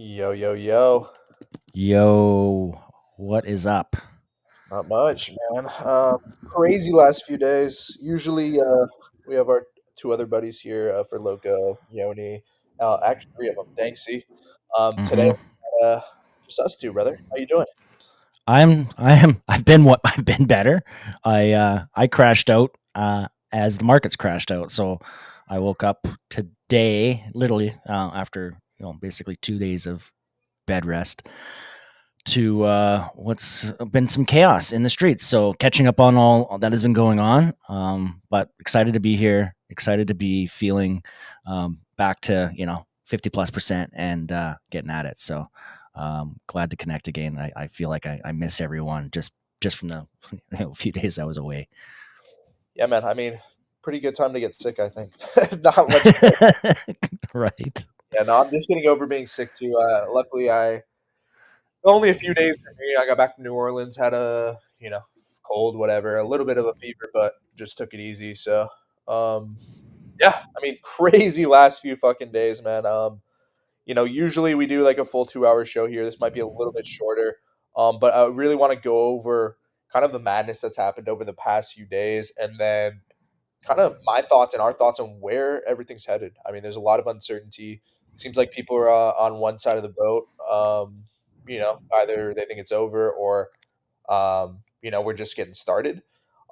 Yo, yo, yo. Yo, what is up? Not much, man. Crazy last few days. Usually, we have our two other buddies here for Loco, Yoni. Actually, three of them. Thanksy. Today, hmm uh, just us two, brother. How you doing? I've been what I've been better. I crashed out as the markets crashed out. So I woke up today, literally after basically 2 days of bed rest, to what's been some chaos in the streets. So catching up on all that has been going on. But excited to be here. Excited to be feeling back to 50+% and getting at it. So glad to connect again. I feel like I miss everyone just from the few days I was away. Yeah, man. I mean, pretty good time to get sick, I think. Not much. Right. Yeah, no, I'm just getting over being sick too. Luckily, only a few days for me. I got back from New Orleans, had a cold, whatever, a little bit of a fever, but just took it easy. So, um, yeah, I mean, crazy last few fucking days, man. Usually we do like a full 2 hour show here. This might be a little bit shorter. But I really want to go over kind of the madness that's happened over the past few days and then kind of my thoughts and our thoughts on where everything's headed. I mean, there's a lot of uncertainty. It seems like people are on one side of the boat. Either they think it's over or, we're just getting started.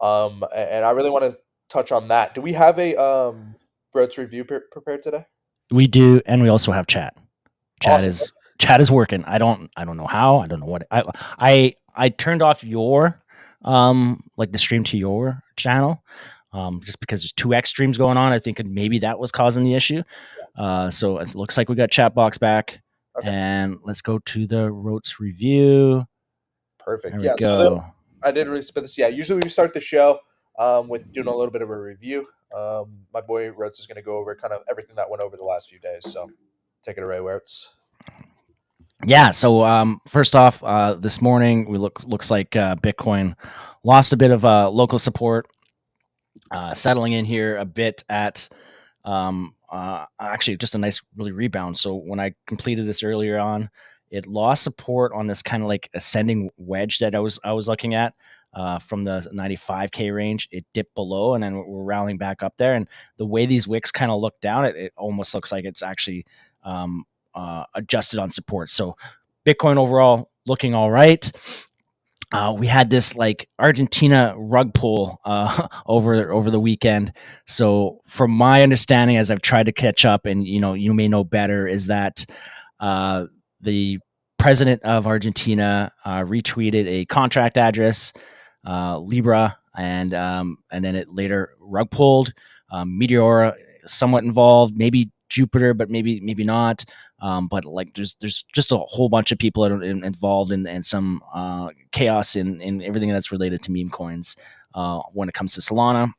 And I really want to touch on that. Do we have a Broad's review prepared today? We do, and we also have chat. Chat Awesome. is chat is working. I don't know how. I don't know what I turned off your like the stream to your channel just because there's two X streams going on. I think maybe that was causing the issue. So it looks like we got chat box back, Okay. and let's go to the Rotes review. Perfect. There we Yeah. go. I did really spit this. Yeah. Usually we start the show with doing a little bit of a review. My boy Rhodes is going to go over kind of everything that went over the last few days. So take it away, Rhodes. Yeah. So first off, this morning we looks like Bitcoin lost a bit of local support, settling in here a bit at actually just a nice really rebound. So when I completed this earlier on, it lost support on this kind of like ascending wedge that I was looking at from the 95K range. It dipped below and then we're rallying back up there. And the way these wicks kind of look down, it almost looks like it's actually adjusted on support. So Bitcoin overall looking all right. We had this like Argentina rug pull over the weekend. So, from my understanding, as I've tried to catch up, and you may know better, is that the president of Argentina retweeted a contract address, Libra, and then it later rug pulled. Meteora somewhat involved, maybe Jupiter, but maybe not. But like there's just a whole bunch of people involved in some chaos in everything that's related to meme coins. When it comes to Solana,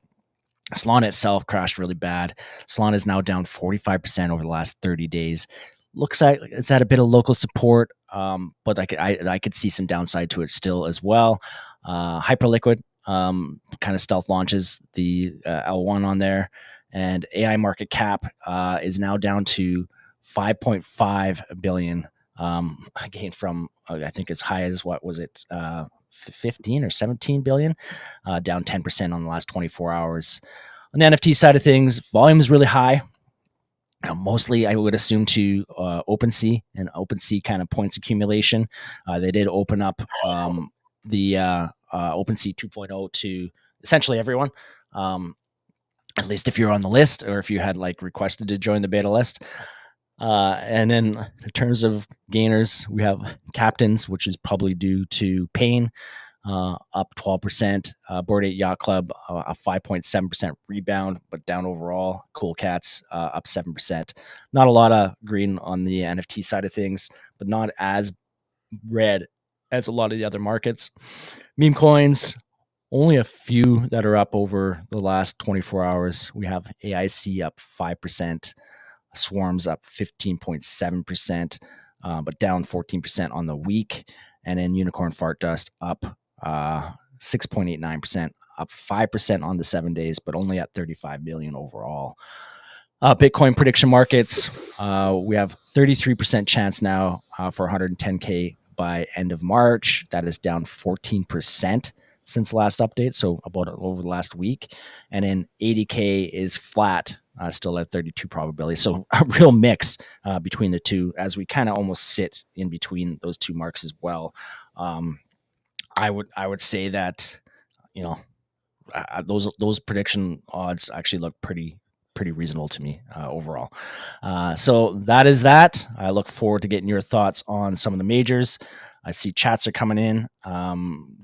Solana itself crashed really bad. Solana is now down 45% over the last 30 days. Looks like it's had a bit of local support, but I could see some downside to it still as well. Hyperliquid kind of stealth launches the L1 on there, and AI market cap is now down to 5.5 billion. Again, from I think as high as what was it, 15 or 17 billion, down 10% on the last 24 hours. On the NFT side of things, volume is really high. Mostly, I would assume to OpenSea and OpenSea kind of points accumulation. They did open up the OpenSea 2.0 to essentially everyone. At least if you're on the list or if you had like requested to join the beta list. And then in terms of gainers, we have captains, which is probably due to pain, up 12%. Bored 8 Yacht Club, a 5.7% rebound, but down overall. Cool Cats, up 7%. Not a lot of green on the NFT side of things, but not as red as a lot of the other markets. Meme coins, only a few that are up over the last 24 hours. We have AIC up 5%, Swarms up 15.7%, but down 14% on the week. And then Unicorn Fart Dust up 6.89%, up 5% on the 7 days, but only at 35 million overall. Bitcoin prediction markets. We have 33% chance now for 110K by end of March. That is down 14% since last update, so about over the last week. And then 80K is flat, still at 32 probability. So a real mix between the two, as we kind of almost sit in between those two marks as well. Um, I would say that, you know, those prediction odds actually look pretty reasonable to me overall. So that is that. I look forward to getting your thoughts on some of the majors. I see chats are coming in.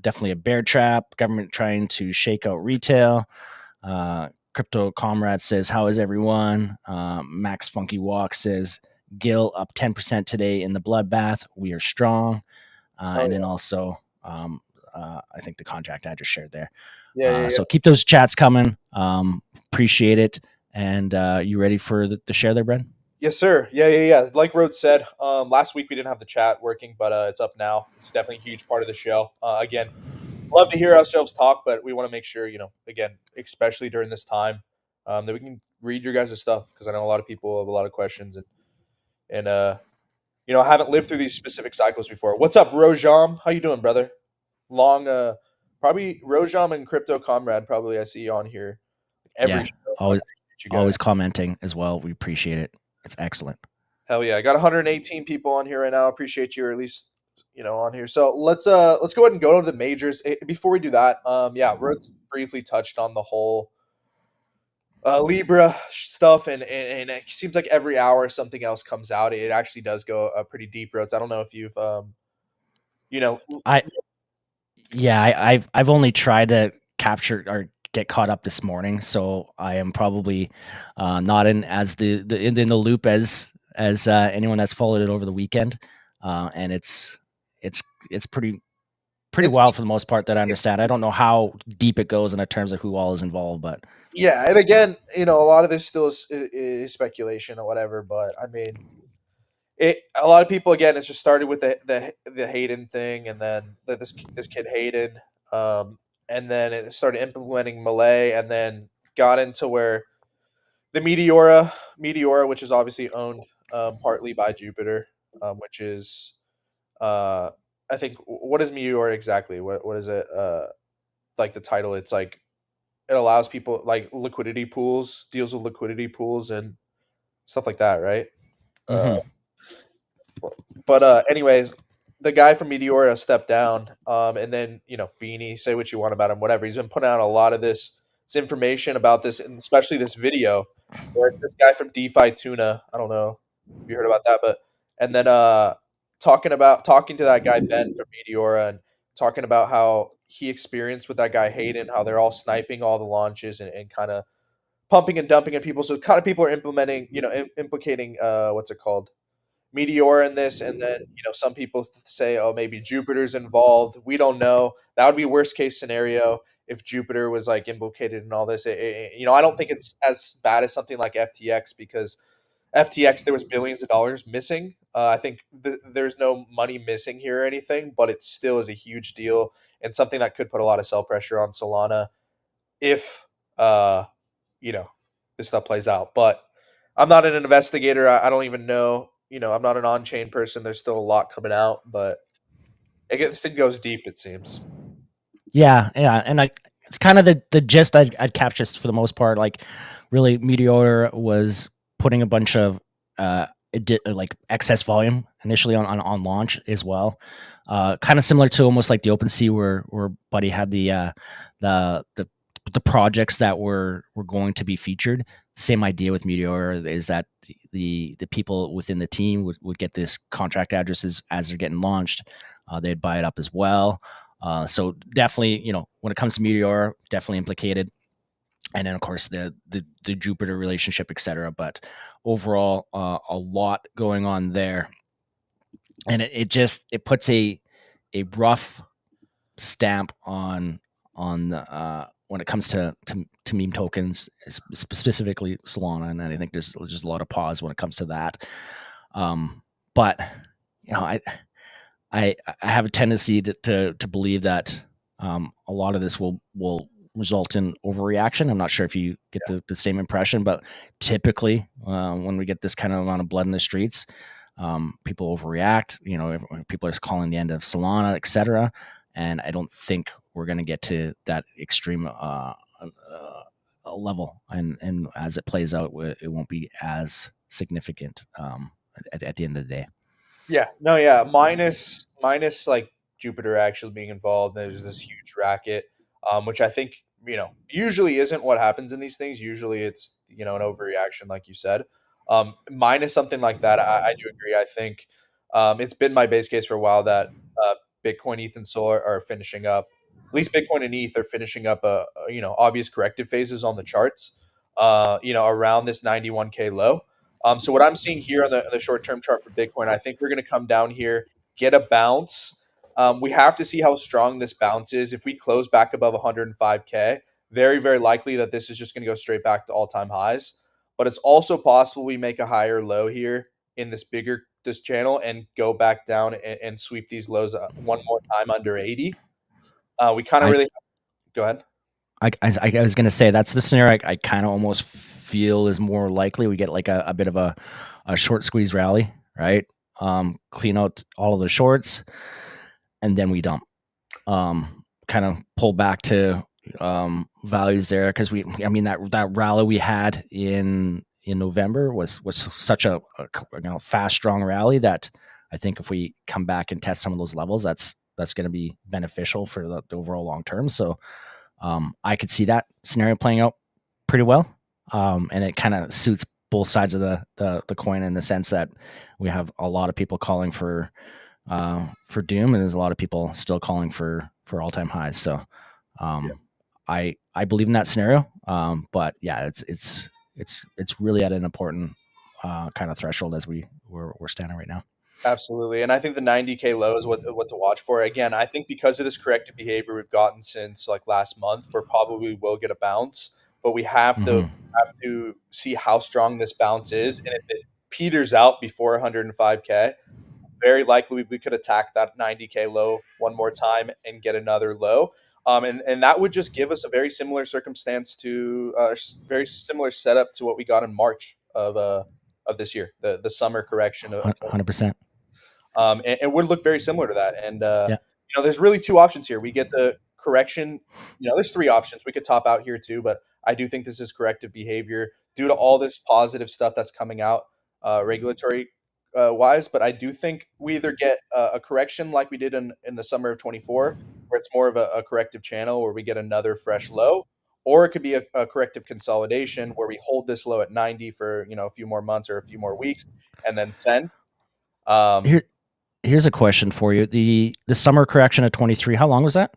Definitely a bear trap. Government trying to shake out retail. Crypto Comrade says, "How is everyone?" Max Funky Walk says, "Gil up 10% today in the bloodbath. We are strong." Hell And then yeah. also, I think the contract I just shared there. Yeah, yeah, So yeah. keep those chats coming. Appreciate it. And you ready for the share there, Brent? Yes, sir. Yeah, yeah, yeah. Like Rhodes said, last week we didn't have the chat working, but it's up now. It's definitely a huge part of the show. Again, love to hear ourselves talk, but we want to make sure, again, especially during this time, that we can read your guys' stuff because I know a lot of people have a lot of questions and haven't lived through these specific cycles before. What's up, Rojam? How you doing, brother? Long, probably Rojam and Crypto Comrade. Probably I see you on here every Yeah, show. I always appreciate you always guys. commenting as well. We appreciate it. It's excellent. Hell yeah, I got 118 people on here right now. Appreciate you, or at least on here. So let's go ahead and go to the majors. Before we do that, yeah, Rhodes briefly touched on the whole Libra stuff, and it seems like every hour something else comes out. It actually does go pretty deep, Rhodes. I don't know if you've you know, I Yeah, I've only tried to capture or get caught up this morning, so I am probably not in as in the loop as anyone that's followed it over the weekend. And it's it's pretty it's wild for the most part that I understand. I don't know how deep it goes in terms of who all is involved, but yeah, and again, a lot of this still is speculation or whatever, but I mean, a lot of people again, it's just started with the Hayden thing, and then this kid Hayden, and then it started implementing Malay, and then got into where the Meteora, which is obviously owned partly by Jupiter, which is I think what is Meteora exactly? What is it? Like the title, it's like it allows people like liquidity pools, deals with liquidity pools and stuff like that, right? Uh, hmm But anyways, the guy from Meteora stepped down, and then Beanie, say what you want about him, whatever. He's been putting out a lot of this information about this, and especially this video where it's this guy from DeFi Tuna. I don't know if you heard about that, but and then talking to that guy Ben from Meteora and talking about how he experienced with that guy Hayden, how they're all sniping all the launches and kind of pumping and dumping at people. So kind of people are implementing, implicating what's it called, Meteor in this, and then some people say, oh, maybe Jupiter's involved. We don't know. That would be worst case scenario if Jupiter was like implicated in all this. I don't think it's as bad as something like FTX because FTX there was billions of dollars missing. I think there's no money missing here or anything, but it still is a huge deal and something that could put a lot of sell pressure on Solana if uh, you know, this stuff plays out. But I'm not an investigator. I don't even know. I'm not an on-chain person. There's still a lot coming out, but this thing goes deep. It seems. yeah, and it's kind of the gist I'd capture for the most part. Like, really, Meteor was putting a bunch of like excess volume initially on launch as well. Kind of similar to almost like the OpenSea where Buddy had the the the projects that were going to be featured. Same idea with Meteor is that the people within the team would get this contract addresses as they're getting launched. They'd buy it up as well. So definitely, when it comes to Meteor, definitely implicated, and then of course the Jupiter relationship, etc. But overall, a lot going on there, and it puts a rough stamp on when it comes to meme tokens, specifically Solana, and I think there's just a lot of pause when it comes to that. But you know, I have a tendency to believe that a lot of this will result in overreaction. I'm not sure if you get the same impression, but typically when we get this kind of amount of blood in the streets, people overreact. People are calling the end of Solana, etc. And I don't think we're going to get to that extreme level. And as it plays out, it won't be as significant at the end of the day. Yeah, no, yeah, minus like Jupiter actually being involved. There's this huge racket, which I think usually isn't what happens in these things. Usually it's an overreaction, like you said. Minus something like that, I do agree. I think it's been my base case for a while that Bitcoin, ETH, and Sol are finishing up. At least Bitcoin and ETH are finishing up obvious corrective phases on the charts. Around this 91K low. So what I'm seeing here on the short term chart for Bitcoin, I think we're going to come down here, get a bounce. We have to see how strong this bounce is. If we close back above 105K, very, very likely that this is just going to go straight back to all time highs. But it's also possible we make a higher low here in this channel and go back down and sweep these lows one more time under 80. We kind of I really go ahead. I was going to say that's the scenario I kind of almost feel is more likely. We get like a bit of a short squeeze rally, right? Clean out all of the shorts, and then we dump. Kind of pull back to values there because that rally we had in November was such a fast, strong rally that I think if we come back and test some of those levels, that's going to be beneficial for the overall long term. So I could see that scenario playing out pretty well, and it kind of suits both sides of the coin in the sense that we have a lot of people calling for doom, and there's a lot of people still calling for all time highs. So Yeah, I believe in that scenario, but yeah, it's really at an important kind of threshold as we're standing right now. absolutely. And I think the 90K low is what to watch for. Again, I think because of this corrective behavior we've gotten since like last month, we're probably will get a bounce, but we Mm-hmm. have to see how strong this bounce is. And if it peters out before 105K, very likely we could attack that 90K low one more time and get another low. And that would just give us a very similar circumstance to very similar setup to what we got in March of this year, the summer correction of 100%. and would look very similar to that. And Yeah. there's really two options here. We get the correction. There's three options. We could top out here too, but I do think this is corrective behavior due to all this positive stuff that's coming out regulatory wise. But I do think we either get a correction like we did in the summer of 24, where it's more of a corrective channel where we get another fresh low. Or it could be a corrective consolidation where we hold this low at 90 for a few more months or a few more weeks, and then send. Um, Here, here's a question for you. The summer correction of 23. How long was that?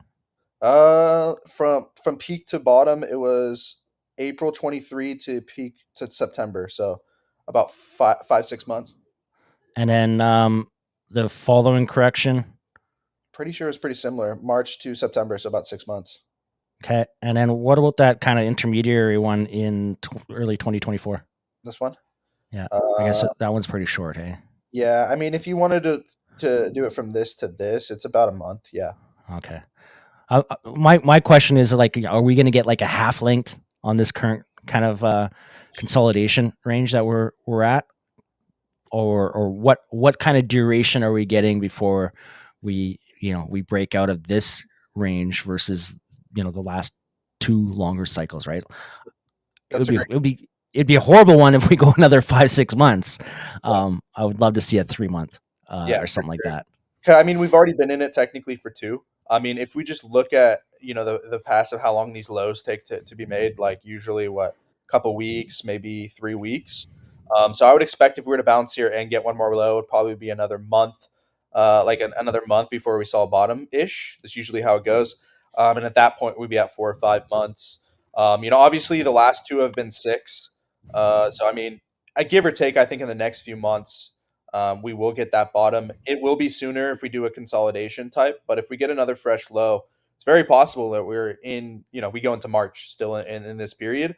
From peak to bottom, it was April 23 to peak to September, so about 5 6 months. And then the following correction. Pretty sure it's pretty similar, March to September, so about 6 months. Okay. And then what about that kind of intermediary one in early 2024? This one, Yeah. I guess uh, that one's pretty short, hey? yeah. I mean, if you wanted to do it from this to this, it's about a month. Yeah, Okay. My question is like, are we going to get like a half length on this current kind of consolidation range that we're at, or what kind of duration are we getting before we break out of this range versus the last two longer cycles, right? It would that's a be great. it would be it'd be a horrible one if we go another 5 6 months. Yeah, I would love to see a 3 month yeah, or for something like sure. that. 'Kay, I mean, we've already been in it technically for 2. I mean, if we just look at, the past of how long these lows take to be made, like, usually, what, couple weeks, maybe 3 weeks. So I would expect if we were to bounce here and get one more low, it'd probably be another month, like, another month before we saw a bottom-ish. That's usually how it goes. And at that point, we'd be at 4 or 5 months. Obviously, the last 2 have been 6. So, I mean, I give or take, I think in the next few months, we will get that bottom. It will be sooner if we do a consolidation type, but if we get another fresh low, it's very possible that we go into March still in this period.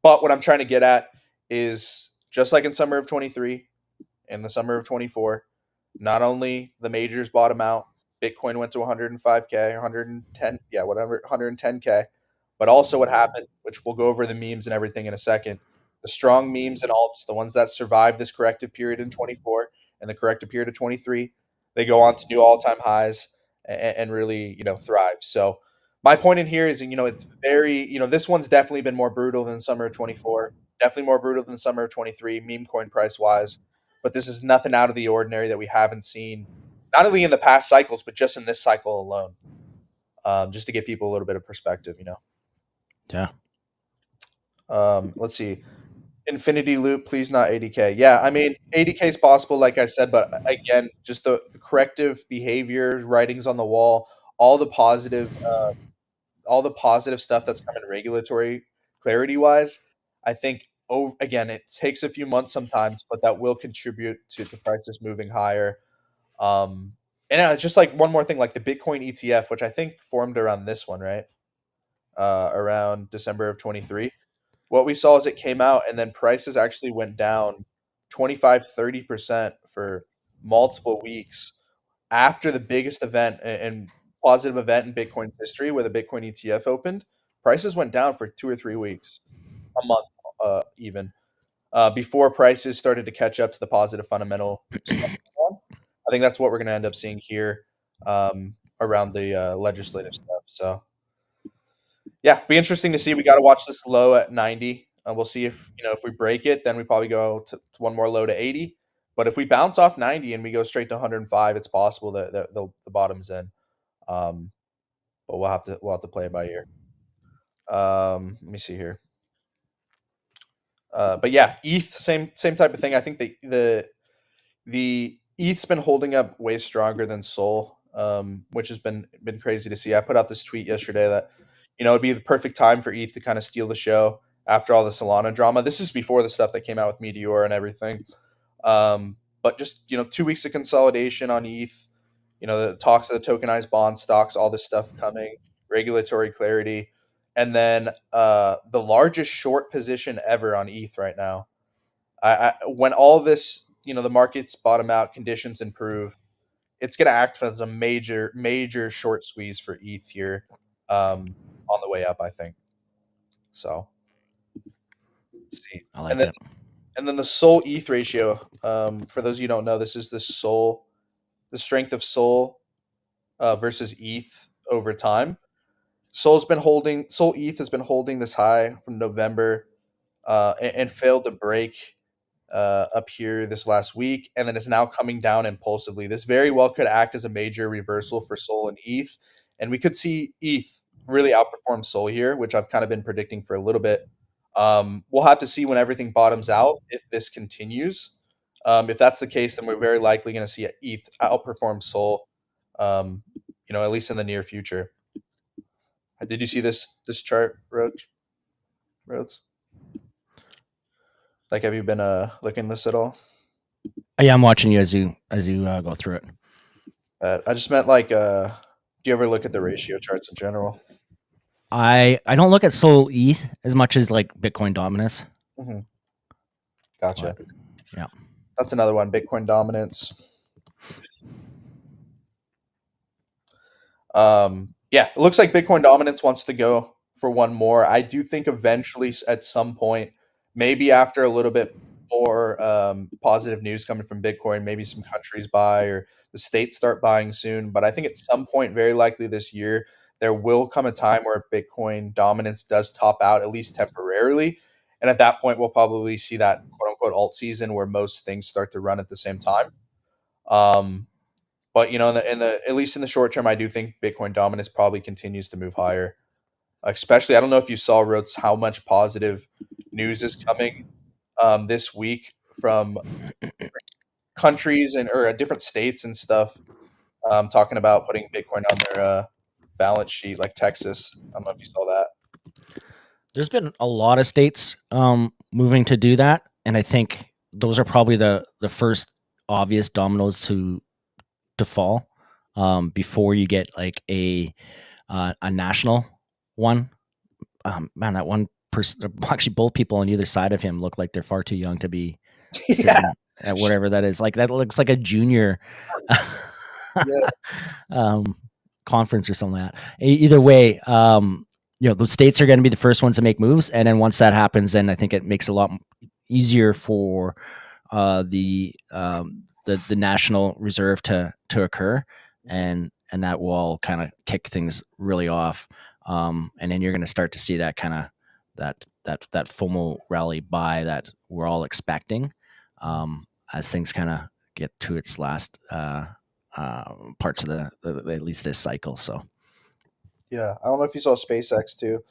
But what I'm trying to get at is just like in summer of 23, in the summer of 24, not only the majors bottom out, Bitcoin went to 105K, 110, yeah, whatever, 110K. But also what happened, which we'll go over the memes and everything in a second. The strong memes and alts, the ones that survived this corrective period in 24 and the corrective period of 23, they go on to new all-time highs and really, thrive. So my point in here is, it's very, this one's definitely been more brutal than summer of 24, definitely more brutal than summer of 23, meme coin price wise. But this is nothing out of the ordinary that we haven't seen, not only in the past cycles, but just in this cycle alone. Just to give people a little bit of perspective. Yeah. Let's see. Infinity loop, please not 80K. Yeah, I mean 80K is possible, like I said, but again, just the corrective behavior, writings on the wall, all the positive, all the positive stuff that's coming regulatory clarity wise. I think again, it takes a few months sometimes, but that will contribute to the prices moving higher. And it's just like one more thing, like the Bitcoin ETF, which I think formed around this one, right? Around December of 23. What we saw is it came out and then prices actually went down 25-30% for multiple weeks after the biggest event and positive event in Bitcoin's history where the Bitcoin ETF opened. Prices went down for 2 or 3 weeks, a month, even before prices started to catch up to the positive fundamental stuff. I think that's what we're going to end up seeing here around the legislative stuff. So yeah, be interesting to see. We got to watch this low at 90. We'll see if we break it, then we probably go to one more low to 80. But if we bounce off 90 and we go straight to 105, it's possible that the bottom's in. Um, but we'll have to play it by ear. Let me see here. But yeah, ETH, same type of thing. I think the ETH's been holding up way stronger than Sol, which has been crazy to see. I put out this tweet yesterday that it'd be the perfect time for ETH to kind of steal the show after all the Solana drama. This is before the stuff that came out with Meteor and everything. But just 2 weeks of consolidation on ETH. The talks of the tokenized bond stocks, all this stuff coming, regulatory clarity, and then the largest short position ever on ETH right now. When all this, the markets bottom out, conditions improve, it's going to act as a major, major short squeeze for ETH here on the way up, I think. So, let's see. I And like then, it. and then the Sol ETH ratio. For those of you who don't know, this is the strength of Sol versus ETH over time. Sol ETH has been holding this high from November and failed to break up here this last week, and then is now coming down impulsively. This very well could act as a major reversal for Sol and ETH, and we could see ETH really outperform Sol here, which I've kind of been predicting for a little bit. We'll have to see when everything bottoms out if this continues. If that's the case, then we're very likely going to see ETH outperform Sol, at least in the near future. Did you see this chart, Rhodes? Like, have you been looking this at all? Yeah, I'm watching you as you go through it. I just meant like, do you ever look at the ratio charts in general? I don't look at Sol ETH as much as like Bitcoin dominance, Hmm. Gotcha. but yeah. That's another one. Bitcoin dominance. Yeah, it looks like Bitcoin dominance wants to go for one more. I do think eventually, at some point, maybe after a little bit more positive news coming from Bitcoin, maybe some countries buy or the states start buying soon. But I think at some point, very likely this year, there will come a time where Bitcoin dominance does top out, at least temporarily. And at that point, we'll probably see that quote unquote alt season where most things start to run at the same time. Um, but in the at least in the short term, I do think Bitcoin dominance probably continues to move higher. Especially, I don't know if you saw, Rhodes, how much positive news is coming this week from countries and or different states and stuff, talking about putting Bitcoin on their balance sheet, like Texas. I don't know if you saw that. There's been a lot of states moving to do that, and I think those are probably the first obvious dominoes to fall before you get like a national one. Man, that one person, actually, both people on either side of him look like they're far too young to be Yeah, sitting at whatever that is. Like that looks like a junior yeah, um, conference or something like that. Either way, those states are going to be the first ones to make moves, and then once that happens, then I think it makes it a lot easier for the national reserve to occur, and that will all kind of kick things really off, and then you're going to start to see that kind of that FOMO rally buy that we're all expecting, as things kind of get to its last parts of at least this cycle. So Yeah, I don't know if you saw SpaceX too.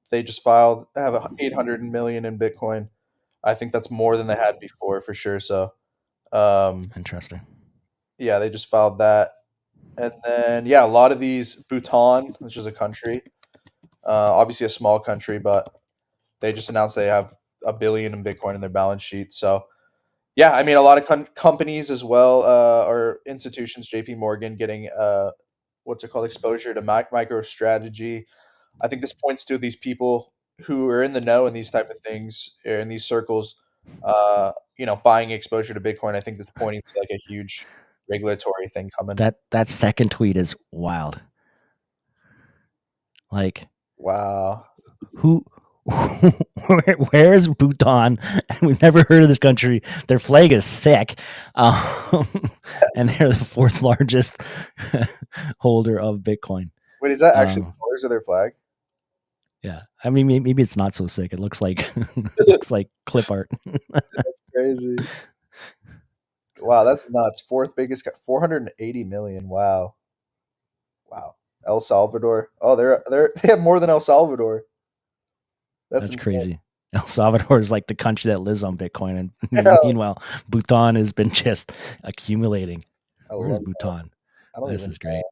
They just filed have 800 million in Bitcoin. I think that's more than they had before for sure. So, um, interesting. yeah, they just filed that, and then yeah, a lot of these Bhutan, which is a country, obviously a small country, but they just announced they have a billion in Bitcoin in their balance sheet. So yeah, I mean, a lot of companies as well, or institutions, JP Morgan getting what's it called, exposure to micro strategy. I think this points to these people who are in the know in these type of things, in these circles, buying exposure to Bitcoin. I think that's pointing to like a huge regulatory thing coming. That second tweet is wild. Like, Wow. who where is Bhutan? We've never heard of this country. Their flag is sick, um, and they're the fourth largest holder of Bitcoin. Wait, is that actually the Um, colors of their flag? yeah, I mean, maybe it's not so sick. It looks like it looks like clip art. That's crazy. Wow, that's nuts. Fourth biggest, 480 million. Wow. Wow. El Salvador. Oh, they have more than El Salvador. That's That's insane. crazy. El Salvador is like the country that lives on Bitcoin, and Yeah, meanwhile, Bhutan has been just accumulating. I Where is love that. Bhutan? I don't This even is great.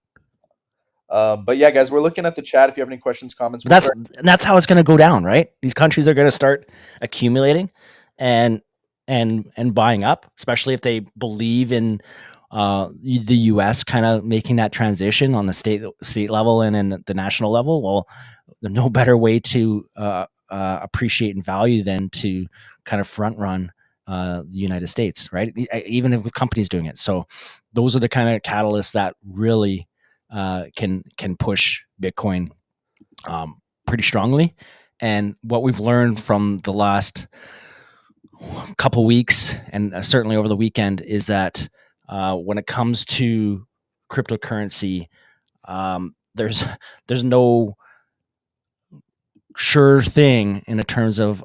know. But yeah, guys, we're looking at the chat. If you have any questions, comments, But we'll start. that's how it's going to go down, right? These countries are going to start accumulating and and buying up, especially if they believe in the U.S. kind of making that transition on the state level and in the national level. Well, there's no better way to appreciate and value than to kind of front run the United States, right? Even if with companies doing it. So those are the kind of catalysts that really can push Bitcoin pretty strongly. And what we've learned from the last couple weeks, and certainly over the weekend, is that when it comes to cryptocurrency, there's no sure thing in the terms of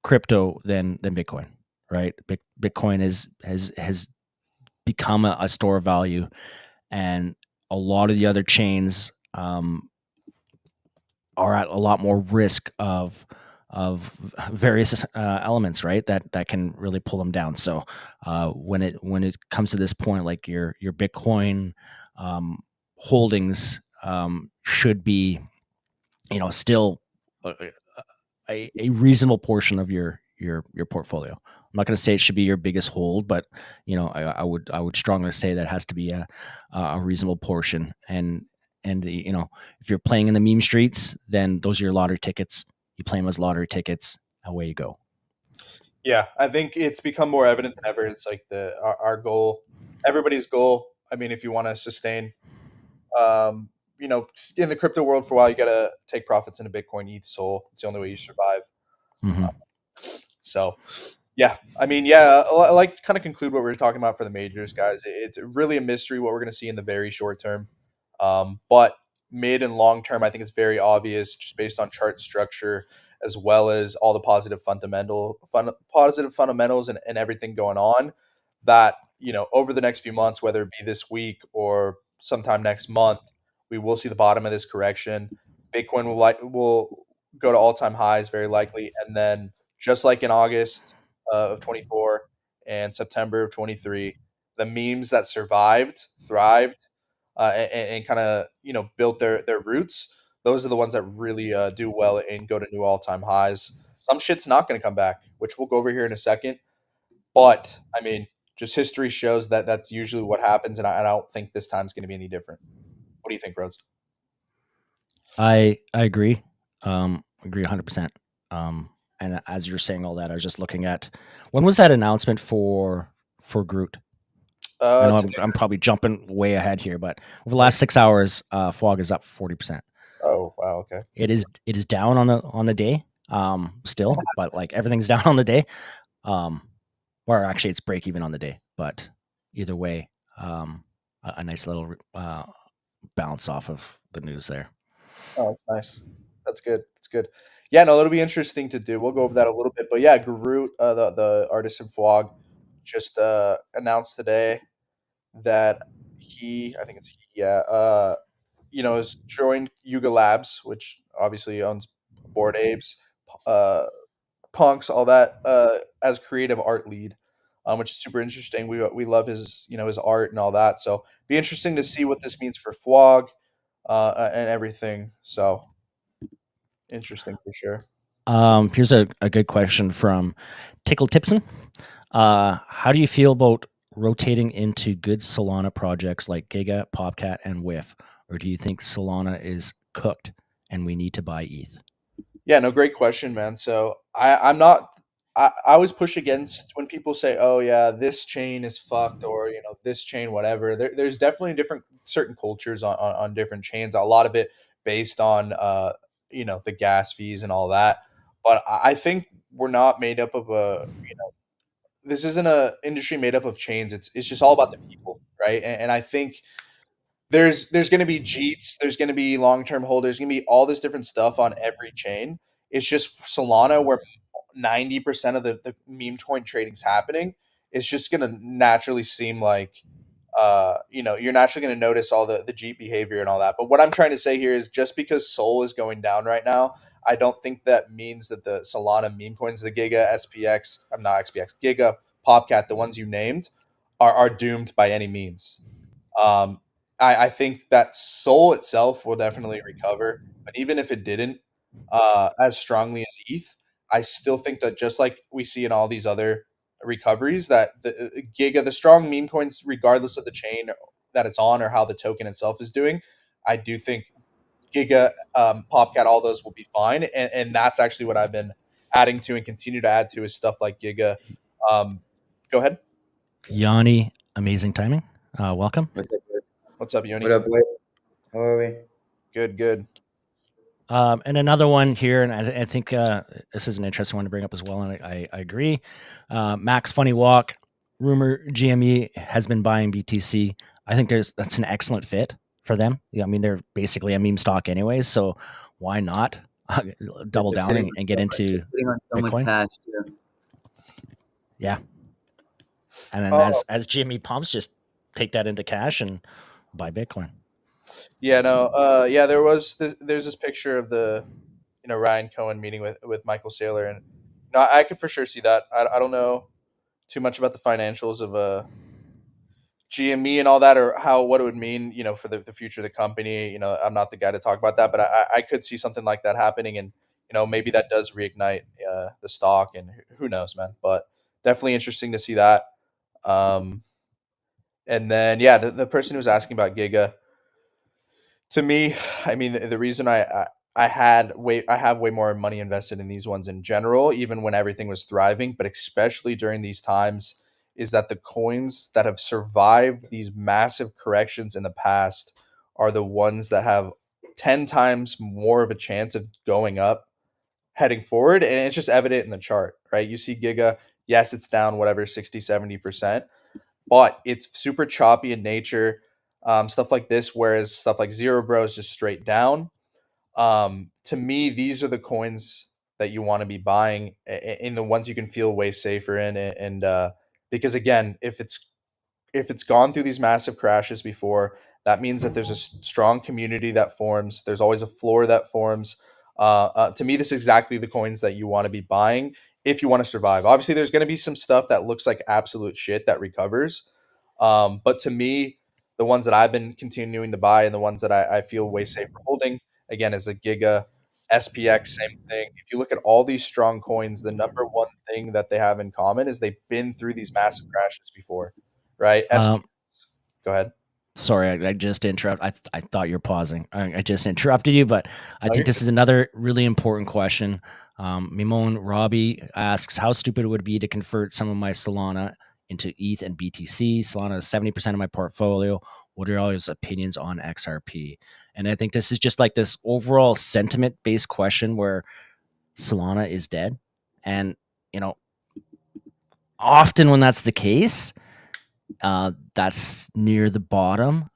crypto than Bitcoin, right? Bitcoin has become a store of value, and a lot of the other chains are at a lot more risk of various elements, right? That can really pull them down. So when it comes to this point, like your Bitcoin holdings should be, still a reasonable portion of your portfolio. I'm not going to say it should be your biggest hold, but I would strongly say that has to be a reasonable portion. And if you're playing in the meme streets, then those are your lottery tickets. You play them as lottery tickets. Away you go. Yeah, I think it's become more evident than ever. It's like our goal, everybody's goal. I mean, if you want to sustain, um, in the crypto world for a while, you got to take profits into Bitcoin, ETH, Sol. It's the only way you survive. Hmm. So, yeah, I mean, yeah, I like to kind of conclude what we were talking about for the majors, guys. It's really a mystery what we're going to see in the very short term, but mid and long term, I think it's very obvious just based on chart structure as well as all the positive fundamentals and everything going on that over the next few months, whether it be this week or sometime next month, we will see the bottom of this correction. Bitcoin will go to all time highs very likely, and then just like in August of 24 and September of 23, the memes that survived, thrived, and kind of built their roots. Those are the ones that really do well and go to new all time highs. Some shit's not going to come back, which we'll go over here in a second. But I mean, just history shows that that's usually what happens, and I don't think this time's going to be any different. What do you think, Rhodes? I agree. Agree 100%. And as you're saying all that, I was just looking at when was that announcement for Groot. I know Today, I'm probably jumping way ahead here, but over the last 6 hours, Fog is up 40%. Oh, wow, okay. It is down on the day, still, but like everything's down on the day. Um, or actually, it's break even on the day, but either way, a nice little bounce off of the news there. Oh, that's nice. That's good. That's good. Yeah, no, it'll be interesting to do. We'll go over that a little bit, but yeah, Garut, the artist in Fwog, just announced today that I think it's he, yeah, has joined Yuga Labs, which obviously owns Bored Apes, uh, Punks, all that, as creative art lead, which is super interesting. We love his his art and all that. So be interesting to see what this means for Fwog, and everything. So interesting for sure. Here's a good question from Tickle Tipson. How do you feel about rotating into good Solana projects like Giga, Popcat, and Whiff? Or do you think Solana is cooked and we need to buy ETH? Yeah, no, great question, man. So I'm not. I always push against when people say, "Oh yeah, this chain is fucked," or this chain, whatever. There's definitely different certain cultures on different chains. A lot of it based on the gas fees and all that. But I think we're not made up of a. This isn't a industry made up of chains. It's just all about the people, right? And I think there's going to be Jeets, there's going to be long-term holders, there's going to be all this different stuff on every chain. It's just Solana where 90% of the meme coin trading's happening. It's just going to naturally seem like you're naturally going to notice all the Jeet behavior and all that. But what I'm trying to say here is just because Sol is going down right now, I don't think that means that the Solana meme coins, the Giga, SPX, I'm not XPX, Giga, Popcat, the ones you named, are doomed by any means. Um, I think that Soul itself will definitely recover, but even if it didn't, as strongly as ETH, I still think that just like we see in all these other recoveries, that the Giga, the strong meme coins, regardless of the chain that it's on or how the token itself is doing, I do think Giga, Popcat, all those will be fine, and that's actually what I've been adding to and continue to add to is stuff like Giga. Um, Go ahead. Yanni, amazing timing. Welcome. What's up, boys? What's up, What Yoni? up, boys? How are we? Good, good. And another one here, and I think this is an interesting one to bring up as well, and I agree. Max Funny Walk, rumor GME has been buying BTC. I think that's an excellent fit for them. Yeah, I mean, they're basically a meme stock anyways, so why not double They're down sitting and on get so much. They're into sitting on so much Bitcoin? cash too. Yeah, and then Oh, as GME pumps, just take that into cash and buy Bitcoin. yeah, no, yeah, there's this picture of the Ryan Cohen meeting with Michael Saylor, and I could for sure see that. I don't know too much about the financials of GME and all that, or what it would mean, for the future of the company. I'm not the guy to talk about that, but I could see something like that happening, and maybe that does reignite the stock, and who knows, man. But definitely interesting to see that. Um, and then yeah, the person who was asking about Giga, to me, I mean, the reason I have way more money invested in these ones in general, even when everything was thriving, but especially during these times, is that the coins that have survived these massive corrections in the past are the ones that have 10 times more of a chance of going up heading forward. And it's just evident in the chart, right? You see Giga, yes, it's down whatever 60, 70%, but it's super choppy in nature. Stuff like this, whereas stuff like Zero Bro is just straight down. To me, these are the coins that you want to be buying, in the ones you can feel way safer in, and because again, if it's gone through these massive crashes before, that means that there's a strong community that forms. There's always a floor that forms. To me, this is exactly the coins that you want to be buying if you want to survive. Obviously, there's going to be some stuff that looks like absolute shit that recovers. But to me, the ones that I've been continuing to buy and the ones that I feel way safer holding, again, is a Giga, SPX, same thing. If you look at all these strong coins, the number one thing that they have in common is they've been through these massive crashes before, right? Um, SPX, go ahead. Sorry, I just interrupt. I thought you were pausing. I just interrupted you, but I No, think you're this is another really important question. Mimone Robbie asks, how stupid would it be to convert some of my Solana into ETH and BTC? Solana is 70% of my portfolio. What are all his opinions on XRP? And I think this is just like this overall sentiment based question where Solana is dead. And, you know, often when that's the case, that's near the bottom.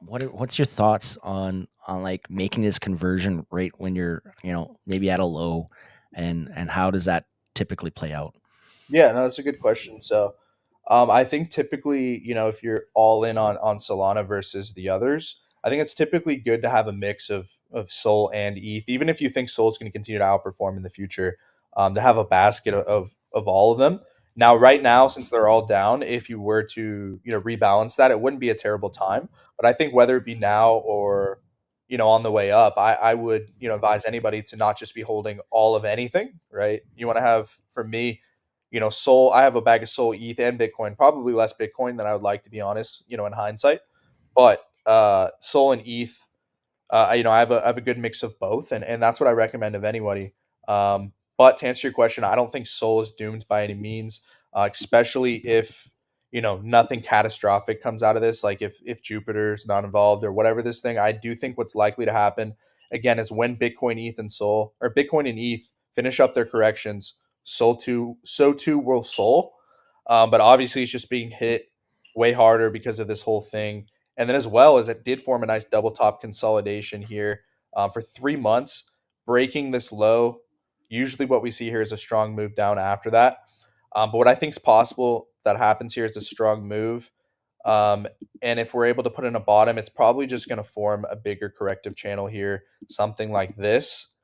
What's your thoughts on like making this conversion right when you're, you know, maybe at a low, and how does that typically play out? Yeah, no, that's a good question. So, I think typically, if you're all in on Solana versus the others, I think it's typically good to have a mix of Sol and ETH, even if you think Sol is going to continue to outperform in the future. To have a basket of all of them. Now, right now, since they're all down, if you were to rebalance that, it wouldn't be a terrible time. But I think whether it be now or on the way up, I would advise anybody to not just be holding all of anything. Right? You want to have, for me, Sol. I have a bag of Sol, ETH, and Bitcoin. Probably less Bitcoin than I would like, to be honest. In hindsight, but Sol and ETH. I have a good mix of both, and that's what I recommend of anybody. But to answer your question, I don't think Sol is doomed by any means, especially if nothing catastrophic comes out of this. Like if Jupiter's not involved or whatever this thing, I do think what's likely to happen again is when Bitcoin, ETH, and Sol, or Bitcoin and ETH finish up their corrections, so too will Sol. But obviously, it's just being hit way harder because of this whole thing. And then, as well as it did form a nice double top consolidation here for 3 months, breaking this low. Usually, what we see here is a strong move down after that. But what I think is possible that happens here is a strong move. Um, and if we're able to put in a bottom, it's probably just going to form a bigger corrective channel here, something like this.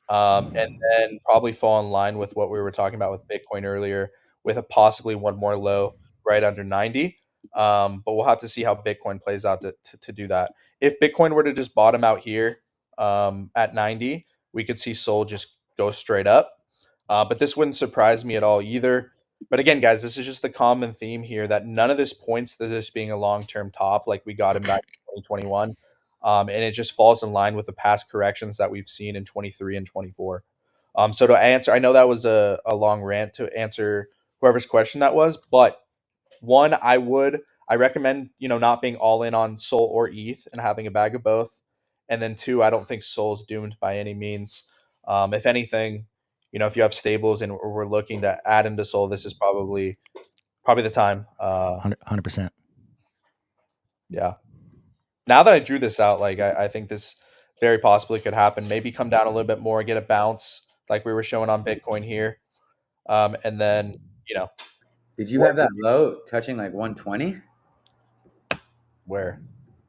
And then probably fall in line with what we were talking about with Bitcoin earlier, with a possibly one more low right under 90. But we'll have to see how Bitcoin plays out to do that. If Bitcoin were to just bottom out here at 90, we could see Sol just go straight up. But this wouldn't surprise me at all either. But again, guys, this is just the common theme here that none of this points to this being a long term top like we got in back in 2021. And it just falls in line with the past corrections that we've seen in 23 and 24. So to answer, I know that was a long rant to answer whoever's question that was, but one, I recommend not being all in on Sol or ETH and having a bag of both. And then two, I don't think Sol's doomed by any means. If anything, if you have stables and we're looking to add into Sol, this is probably the time. 100%. Yeah. Now that I drew this out, like I think this very possibly could happen. Maybe come down a little bit more, get a bounce like we were showing on Bitcoin here, and then Did you what have that low touching like 120 where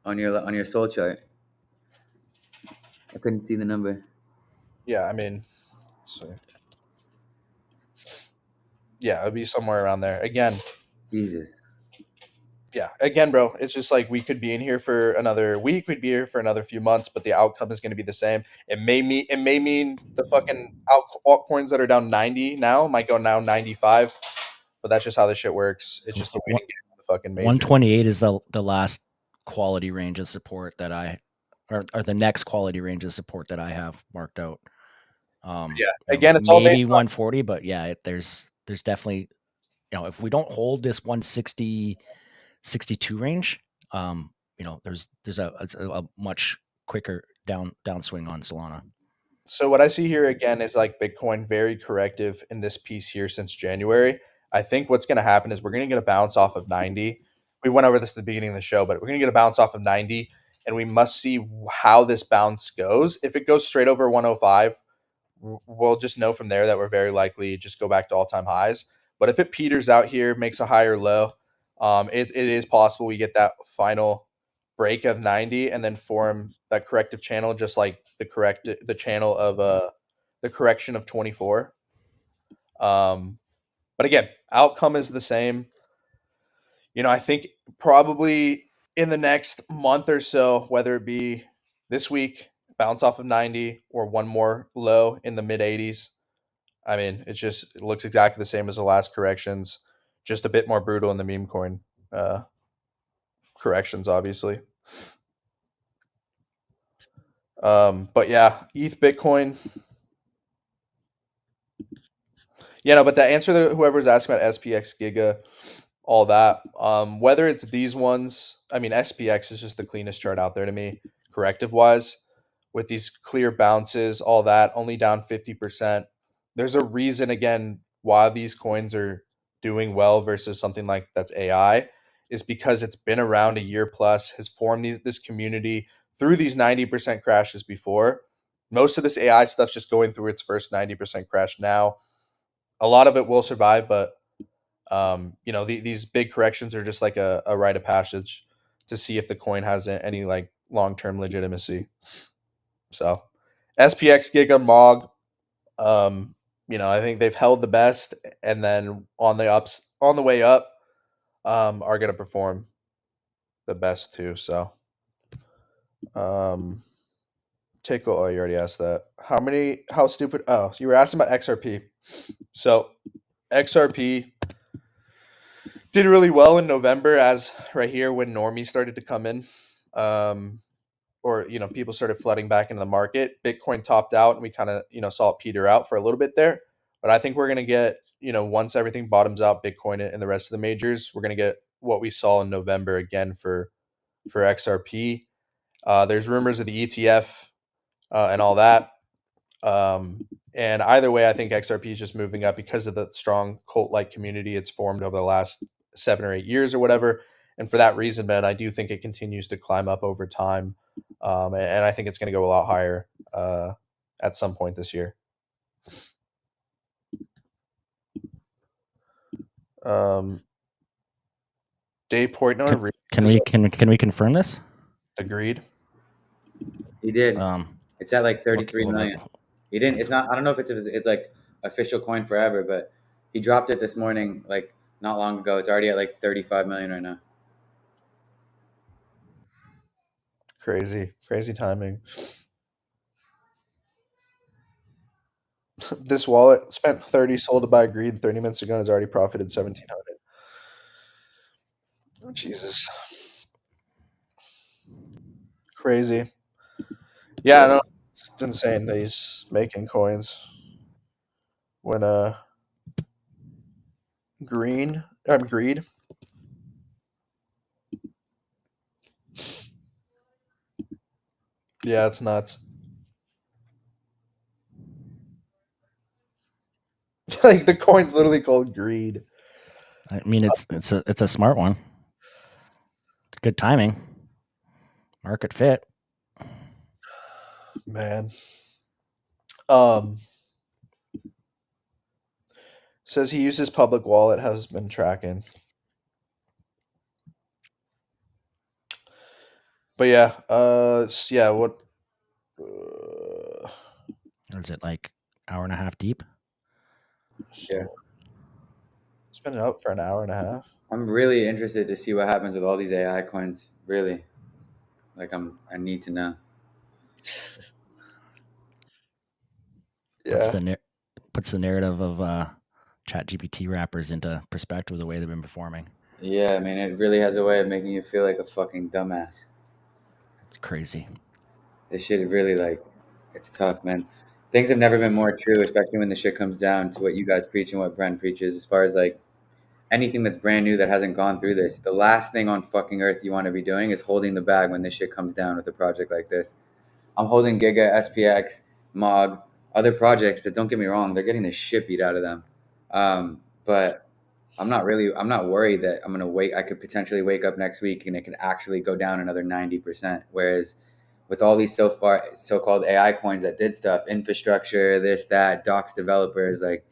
on your soul chart? I couldn't see the number. yeah, I mean, so yeah, it'd be somewhere around there again. Jesus. Yeah, again, bro, it's just like we could be in here for another week, we'd be here for another few months, but the outcome is going to be the same. It may mean the fucking altcoins that are down 90 now might go now 95, but that's just how this shit works. It's just the waiting game of the fucking major. 128 is the last quality range of support that or the next quality range of support that I have marked out. Yeah, again, it's all Maybe based on 140, but yeah, there's definitely, if we don't hold this 160 62 range, there's a much quicker downswing on Solana. so what I see here again is like Bitcoin very corrective in this piece here since January. I think what's going to happen is we're going to get a bounce off of 90. We went over this at the beginning of the show, but we're going to get a bounce off of 90, and we must see how this bounce goes. If it goes straight over 105, we'll just know from there that we're very likely just go back to all-time highs. But if it peters out here, makes a higher low, it is possible we get that final break of 90 and then form that corrective channel, just like the channel of the correction of 24. But again, outcome is the same. I think probably in the next month or so, whether it be this week, bounce off of 90 or one more low in the mid 80s. I mean, it looks exactly the same as the last corrections, just a bit more brutal in the meme coin corrections, obviously. But yeah, ETH, Bitcoin. Yeah, no, but to answer whoever's asking about SPX Giga, all that. Whether it's these ones, I mean, SPX is just the cleanest chart out there to me, corrective wise, with these clear bounces, all that, only down 50%. There's a reason, again, why these coins are doing well versus something like that's AI, is because it's been around a year plus, has formed this community through these 90% crashes before. Most of this AI stuff's just going through its first 90% crash now. A lot of it will survive, but these big corrections are just like a rite of passage to see if the coin has any like long-term legitimacy. So SPX, Giga, Mog, I think they've held the best, and then on the way up, are going to perform the best too. So, um, Tickle. Oh, you already asked that. How stupid? Oh, you were asking about XRP. So XRP did really well in November, as right here when normies started to come in, um, or people started flooding back into the market. Bitcoin topped out, and we kind of saw it peter out for a little bit there. But I think we're gonna get once everything bottoms out, Bitcoin and the rest of the majors, we're gonna get what we saw in November again for XRP. There's rumors of the ETF and all that. And either way, I think XRP is just moving up because of the strong cult-like community it's formed over the last 7 or 8 years or whatever. And for that reason, man, I do think it continues to climb up over time. And I think it's going to go a lot higher at some point this year. Dave Portnoy Can we confirm this? agreed. He did. It's at like What, 33 what, million. He didn't. It's not. I don't know if it's like official coin forever, but he dropped it this morning, like not long ago. It's already at like 35 million right now. Crazy timing. This wallet spent 30, sold to buy greed 30 minutes ago, and has already profited 1,700. Oh, Jesus, crazy. Yeah, no, it's insane that he's making coins when greed. Yeah, it's nuts. Like the coin's literally called greed. I mean, it's a smart one. It's good timing. Market fit. Man. Um Says he uses public wallet, has been tracking. But yeah, yeah, what Or is it like hour and a half deep? Yeah. so it's been up for an hour and a half. I'm really interested to see what happens with all these AI coins. Really, like I need to know. Puts Yeah. the puts the narrative of Chat GPT wrappers into perspective the way they've been performing. Yeah, I mean, it really has a way of making you feel like a fucking dumbass. It's crazy. This shit really like, it's tough, man. Things have never been more true, especially when the shit comes down to what you guys preach and what Brent preaches. As far as like anything that's brand new that hasn't gone through this, the last thing on fucking earth you want to be doing is holding the bag when this shit comes down with a project like this. I'm holding Giga, SPX, Mog, other projects that, don't get me wrong, they're getting the shit beat out of them. But I'm not worried that I'm gonna wait. I could potentially wake up next week and it could actually go down another 90%. Whereas with all these so-called AI coins that did stuff, infrastructure, this, that, docs developers, like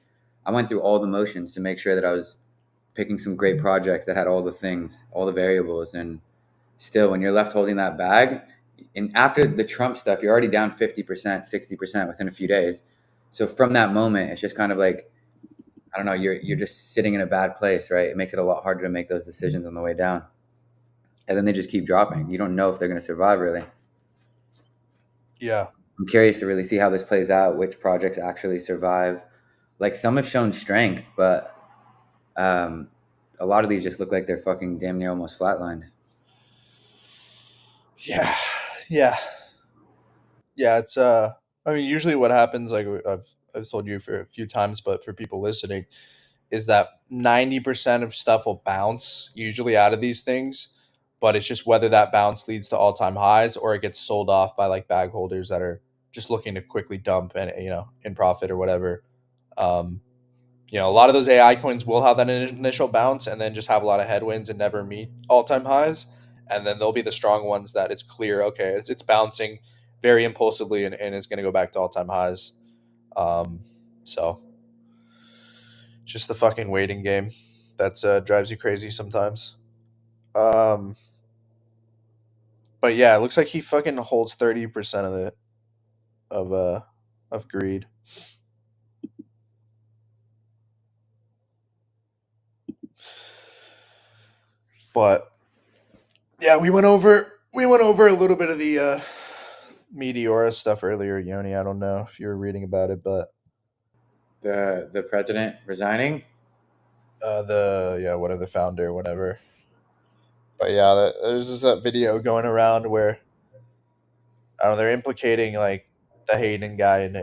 I went through all the motions to make sure that I was picking some great projects that had all the things, all the variables, and still when you're left holding that bag, and after the Trump stuff, you're already down 50%, 60% within a few days. So from that moment, it's just kind of like, I don't know, you're just sitting in a bad place, right? It makes it a lot harder to make those decisions on the way down. And then they just keep dropping. You don't know if they're going to survive, really. Yeah. I'm curious to really see how this plays out, which projects actually survive. Like some have shown strength, but um, a lot of these just look like they're fucking damn near almost flatlined. Yeah. Yeah. Yeah, it's I mean usually what happens, like I've told you for a few times, but for people listening, is that 90% of stuff will bounce usually out of these things, but it's just whether that bounce leads to all-time highs or it gets sold off by like bag holders that are just looking to quickly dump and in profit or whatever. Um, a lot of those AI coins will have that initial bounce and then just have a lot of headwinds and never meet all-time highs. And then there'll be the strong ones that it's clear, okay, it's bouncing very impulsively and it's going to go back to all-time highs. Um, so just the fucking waiting game that drives you crazy sometimes. Um, but yeah, it looks like he fucking holds 30% of it of uh of greed. But yeah, we went over a little bit of the Meteora stuff earlier, Yoni. I don't know if you were reading about it, but The president resigning. the yeah, whatever, the founder, whatever. But yeah, there's just that video going around where I don't know, they're implicating like the Hayden guy and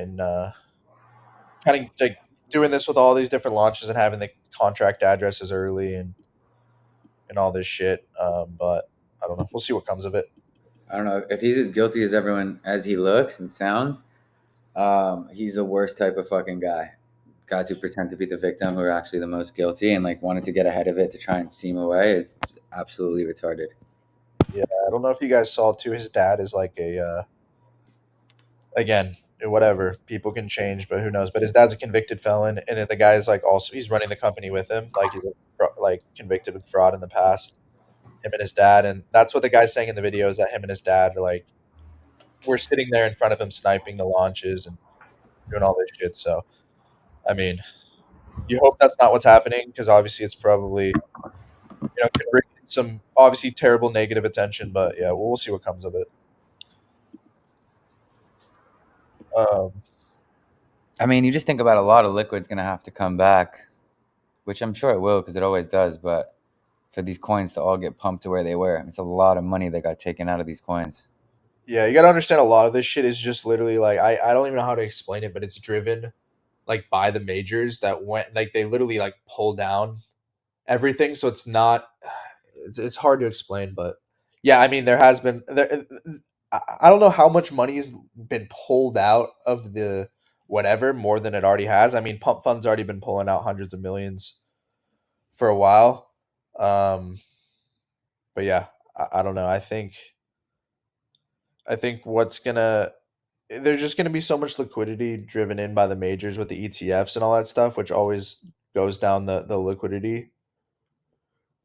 kind of like doing this with all these different launches and having the contract addresses early and all this shit. But I don't know. We'll see what comes of it. I don't know if he's as guilty as everyone as he looks and sounds. He's the worst type of fucking guy. Guys who pretend to be the victim who are actually the most guilty and like wanted to get ahead of it to try and seem away is absolutely retarded. Yeah, I don't know if you guys saw too. His dad is like a again, whatever. People can change, but who knows? But his dad's a convicted felon, and the guy's like also he's running the company with him. Like he's like convicted with fraud in the past. Him and his dad, and that's what the guy's saying in the video is that him and his dad are like we're sitting there in front of him sniping the launches and doing all this shit. So I mean, you hope that's not what's happening because obviously it's probably can bring in some obviously terrible negative attention. But yeah, we'll see what comes of it. Um, I mean, you just think about a lot of liquid's gonna have to come back, which I'm sure it will because it always does. But for these coins to all get pumped to where they were, it's a lot of money that got taken out of these coins. yeah, you got to understand a lot of this shit is just literally like I don't even know how to explain it, but it's driven like by the majors that went like they literally like pull down everything. So it's not it's hard to explain, but yeah, I mean there has been there. I don't know how much money's been pulled out of the whatever more than it already has. I mean, pump funds already been pulling out hundreds of millions for a while. Um, but yeah, I don't know. I think what's gonna there's just gonna be so much liquidity driven in by the majors with the ETFs and all that stuff, which always goes down the liquidity,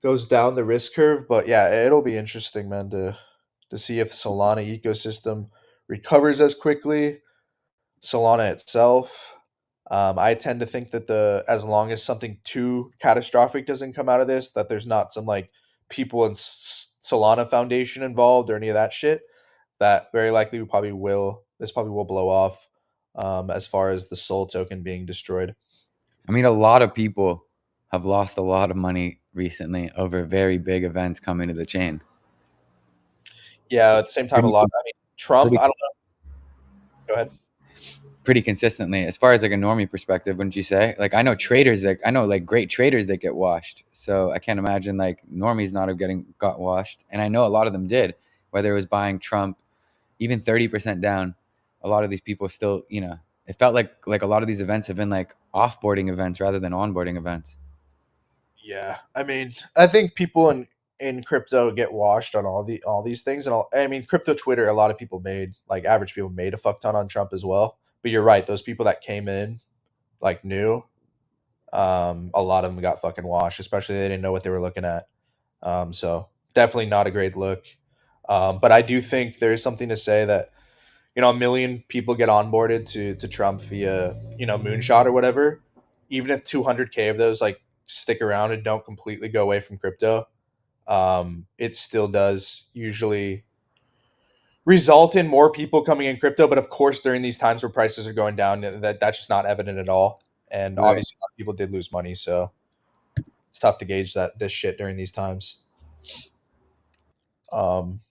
goes down the risk curve. But yeah, it'll be interesting, man, to see if the Solana ecosystem recovers as quickly. Solana itself. I tend to think that the as long as something too catastrophic doesn't come out of this, that there's not some like people in Solana Foundation involved or any of that shit. That very likely we probably will. This probably will blow off. As far as the Soul token being destroyed. I mean, a lot of people have lost a lot of money recently over very big events coming to the chain. Yeah. At the same time, a Pretty, lot. I mean, Trump. pretty, I don't know. Go ahead. pretty consistently. As far as like a normie perspective, wouldn't you say? Like I know like great traders that get washed. So I can't imagine like normies not have getting got washed. And I know a lot of them did, whether it was buying Trump, even 30% down. A lot of these people still, it felt like a lot of these events have been like offboarding events rather than onboarding events. Yeah, I mean, I think people in crypto get washed on all these things, and I mean, crypto Twitter. A lot of people made like average people made a fuck ton on Trump as well. But you're right; those people that came in like new, a lot of them got fucking washed. Especially they didn't know what they were looking at. So definitely not a great look. But I do think there is something to say that a million people get onboarded to Trump via Moonshot or whatever. Even if 200K of those like stick around and don't completely go away from crypto, it still does usually result in more people coming in crypto. But of course, during these times where prices are going down, that's just not evident at all. And Right. obviously, a lot of people did lose money, so it's tough to gauge this shit during these times. Um,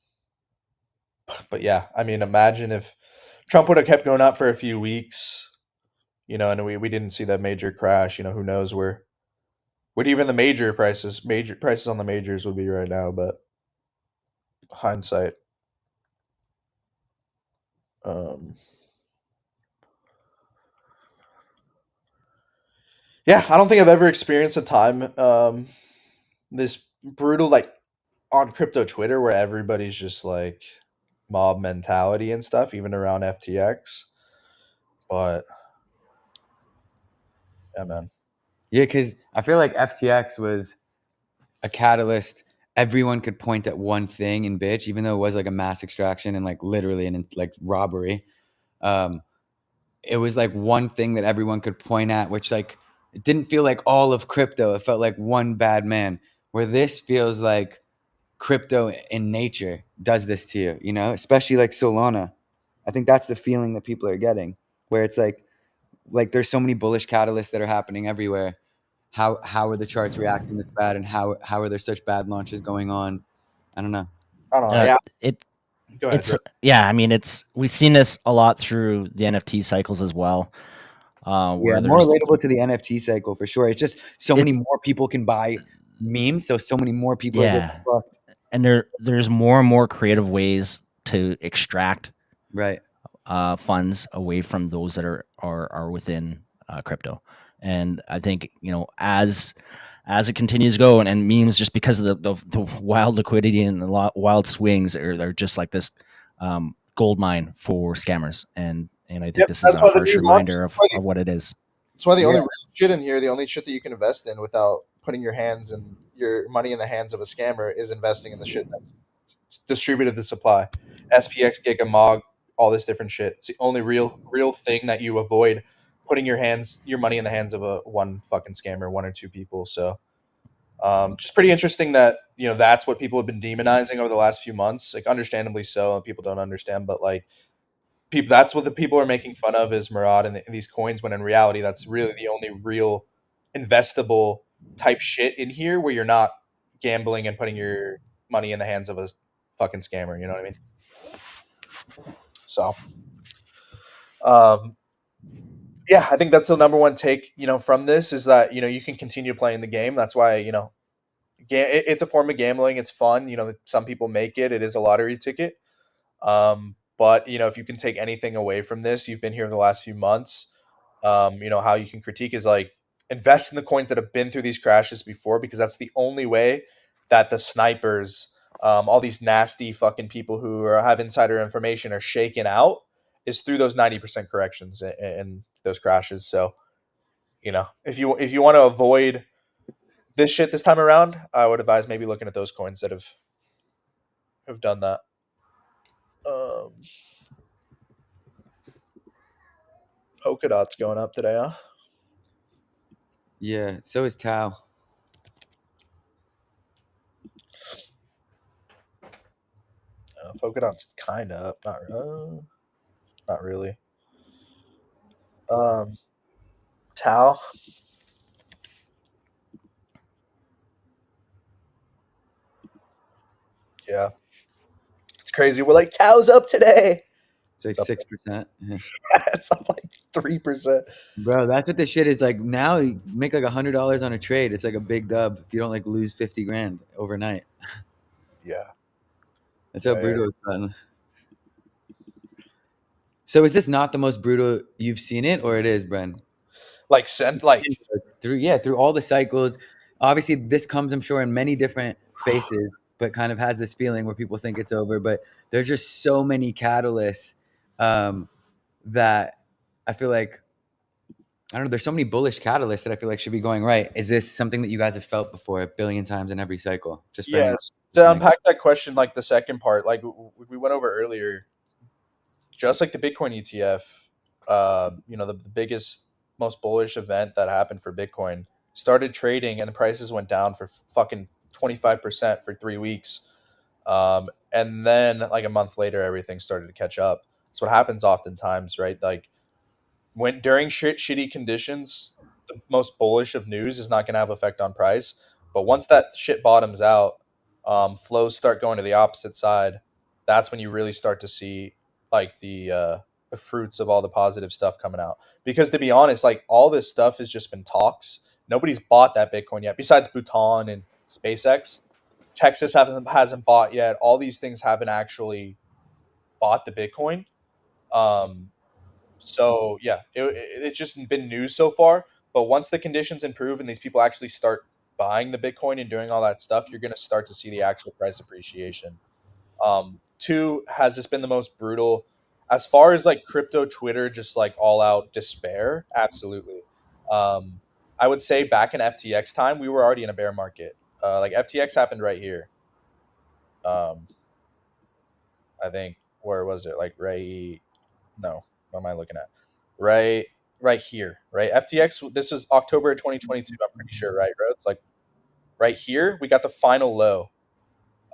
but yeah, I mean, imagine if Trump would have kept going up for a few weeks, and we didn't see that major crash. Who knows where? What even the major prices on the majors would be right now, but hindsight. Um, yeah, I don't think I've ever experienced a time this brutal like on crypto Twitter where everybody's just like mob mentality and stuff, even around FTX. But yeah, man. Yeah, because I feel like FTX was a catalyst. Everyone could point at one thing in bitch, even though it was like a mass extraction and like literally an like robbery. Um, it was like one thing that everyone could point at, which like it didn't feel like all of crypto. It felt like one bad man. Where this feels like crypto in nature does this to you, you know, especially like Solana. I think that's the feeling that people are getting, where it's like there's so many bullish catalysts that are happening everywhere. How are the charts reacting this bad, and how are there such bad launches going on? I don't know. I don't know. Uh, Yeah, it go ahead, it's Drew. yeah. I mean, it's we've seen this a lot through the NFT cycles as well, Yeah, where more there's relatable to the NFT cycle for sure. It's just so many it's more people can buy memes, so many more people are getting yeah, fucked. and there's more and more creative ways to extract Right. funds away from those that are within crypto. And I think as it continues to go, and memes just because of the wild liquidity and the wild swings are they're just like this gold mine for scammers. And I think Yep, this is that's a why the harsh new launch. reminder of what it is. That's why the Yeah. only real shit in here, the only shit that you can invest in without putting your money in the hands of a scammer is investing in the shit that's distributed the supply. SPX, Giga, Mog, all this different shit. It's the only real thing that you avoid putting your money in the hands of a one fucking scammer, one or two people. So just pretty interesting that that's what people have been demonizing over the last few months. Like understandably so, people don't understand, but like people that's what the people are making fun of is Murad and these coins when in reality that's really the only real investable type shit in here where you're not gambling and putting your money in the hands of a fucking scammer, you know what I mean? So um yeah, I think that's the number one take, from this is that, you can continue playing the game. That's why, it's a form of gambling. It's fun. Some people make it. It is a lottery ticket. But if you can take anything away from this, you've been here the last few months. How you can critique is like invest in the coins that have been through these crashes before, because that's the only way that the snipers, all these nasty fucking people who have insider information are shaken out is through those 90% corrections and those crashes. So, if you want to avoid this shit this time around, I would advise maybe looking at those coins that have done that. Um, Polkadot's going up today, huh? Yeah. So is Tao. Polkadot's kind of up, not really. Um, Tau, yeah, it's crazy. We're like Tau's up today. It's like It's up. 6%. Yeah. It's up like 3%. Bro, that's what this shit is like. Now you make like $100 on a trade. It's like a big dub if you don't like lose 50 grand overnight. Yeah, That's how yeah, yeah. brutal it's gotten. So is this not the most brutal you've seen it, or it is, Bren? Like sent like Through all the cycles. Obviously, this comes, I'm sure, in many different faces, but kind of has this feeling where people think it's over. But there's just so many catalysts um, that I feel like I don't know. There's so many bullish catalysts that I feel like should be going right. Is this something that you guys have felt before a billion times in every cycle? Just for anyone yes. To listening. unpack that question, like the second part, like we went over earlier, just like the Bitcoin ETF, the biggest, most bullish event that happened for Bitcoin started trading and the prices went down for fucking 25% for 3 weeks. And then like a month later, everything started to catch up. That's what happens oftentimes, right? Like when during shitty conditions, the most bullish of news is not going to have effect on price. But once that shit bottoms out, flows start going to the opposite side. That's when you really start to see like the fruits of all the positive stuff coming out. Because to be honest, like all this stuff has just been talks. Nobody's bought that Bitcoin yet, besides Bhutan and SpaceX. Texas hasn't bought yet. All these things haven't actually bought the Bitcoin. Um, so yeah, it's just been news so far. But once the conditions improve and these people actually start buying the Bitcoin and doing all that stuff, you're going to start to see the actual price appreciation. Two, has this been the most brutal as far as like crypto Twitter, just like all out despair? Absolutely. Um, I would say back in FTX time, we were already in a bear market. Like FTX happened right here. Um, I think where was it? Like right? No, what am I looking at? Right, right here. Right, FTX. This is October 2022. I'm pretty sure. Right, bro. It's like right here. We got the final low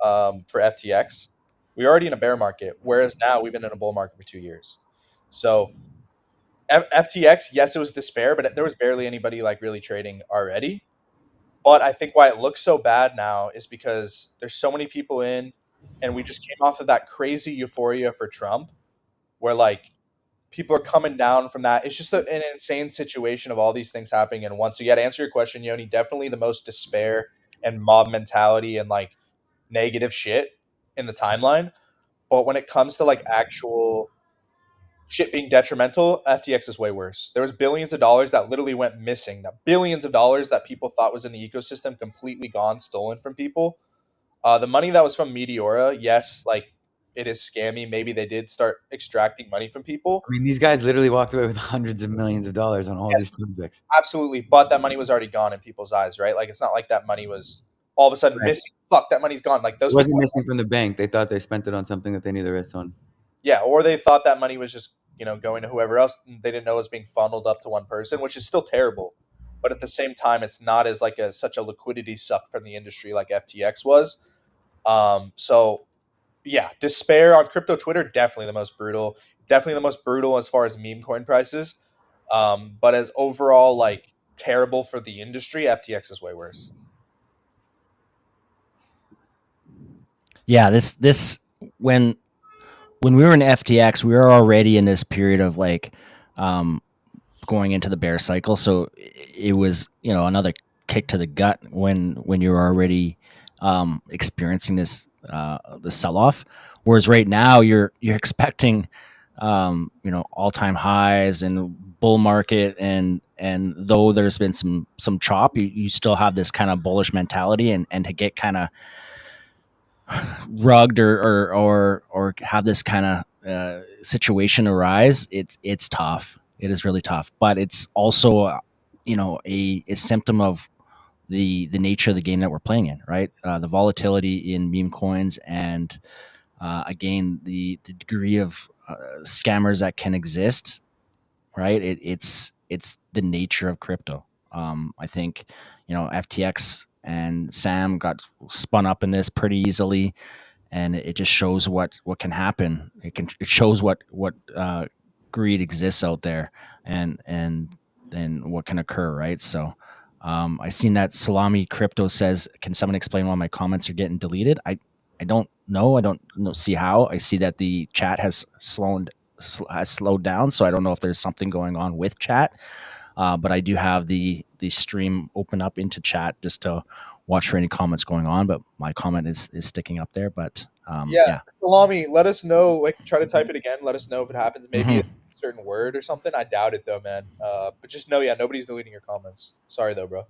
for FTX. We're already in a bear market, whereas now we've been in a bull market for 2 years. So FTX, yes, it was despair, but there was barely anybody like really trading already. But I think why it looks so bad now is because there's so many people in, and we just came off of that crazy euphoria for Trump, where like people are coming down from that. It's just an insane situation of all these things happening at once. So yeah, to answer your question, Yoni, definitely the most despair and mob mentality and like negative shit in the timeline. But when it comes to like actual shit being detrimental, FTX is way worse. There was billions of dollars that literally went missing. That billions of dollars that people thought was in the ecosystem completely gone, stolen from people. The money that was from Meteora, yes, like it is scammy. Maybe they did start extracting money from people. I mean, these guys literally walked away with hundreds of millions of dollars on all Yes, these projects. absolutely. But that money was already gone in people's eyes, right? Like it's not like that money was all of a sudden Right. missing. Fuck, that money's gone. Like It those wasn't people, missing from the bank. They thought they spent it on something that they knew the risks on. yeah, or they thought that money was just going to whoever else. They didn't know it was being funneled up to one person, which is still terrible. But at the same time, it's not as like such a liquidity suck from the industry like FTX was. So yeah, despair on crypto Twitter, definitely the most brutal. Definitely the most brutal as far as meme coin prices. But as overall like terrible for the industry, FTX is way worse. Yeah, this when we were in FTX, we were already in this period of like um, going into the bear cycle. So it was another kick to the gut when you're already experiencing this sell off. Whereas right now you're expecting all time highs and bull market, and though there's been some chop, you still have this kind of bullish mentality, and to get kind of rugged or have this kind of situation arise, it's tough. It is really tough, but it's also a symptom of the nature of the game that we're playing in, right? The volatility in meme coins, and again the degree of scammers that can exist, right? It's the nature of crypto. I think FTX and Sam got spun up in this pretty easily, and it just shows what can happen. It shows what greed exists out there, and what can occur, right? So I seen that Salami Crypto says, can someone explain why my comments are getting deleted? I don't know. I don't know, see how. I see that the chat has slowed down, so I don't know if there's something going on with chat. But I do have the stream open up into chat just to watch for any comments going on. But my comment is sticking up there. But Yeah, yeah. Salami, let us know. Like, try to type it again. Let us know if it happens. Maybe a Mhm. certain word or something. I doubt it though, man. But just know, yeah, nobody's deleting your comments. Sorry though, bro.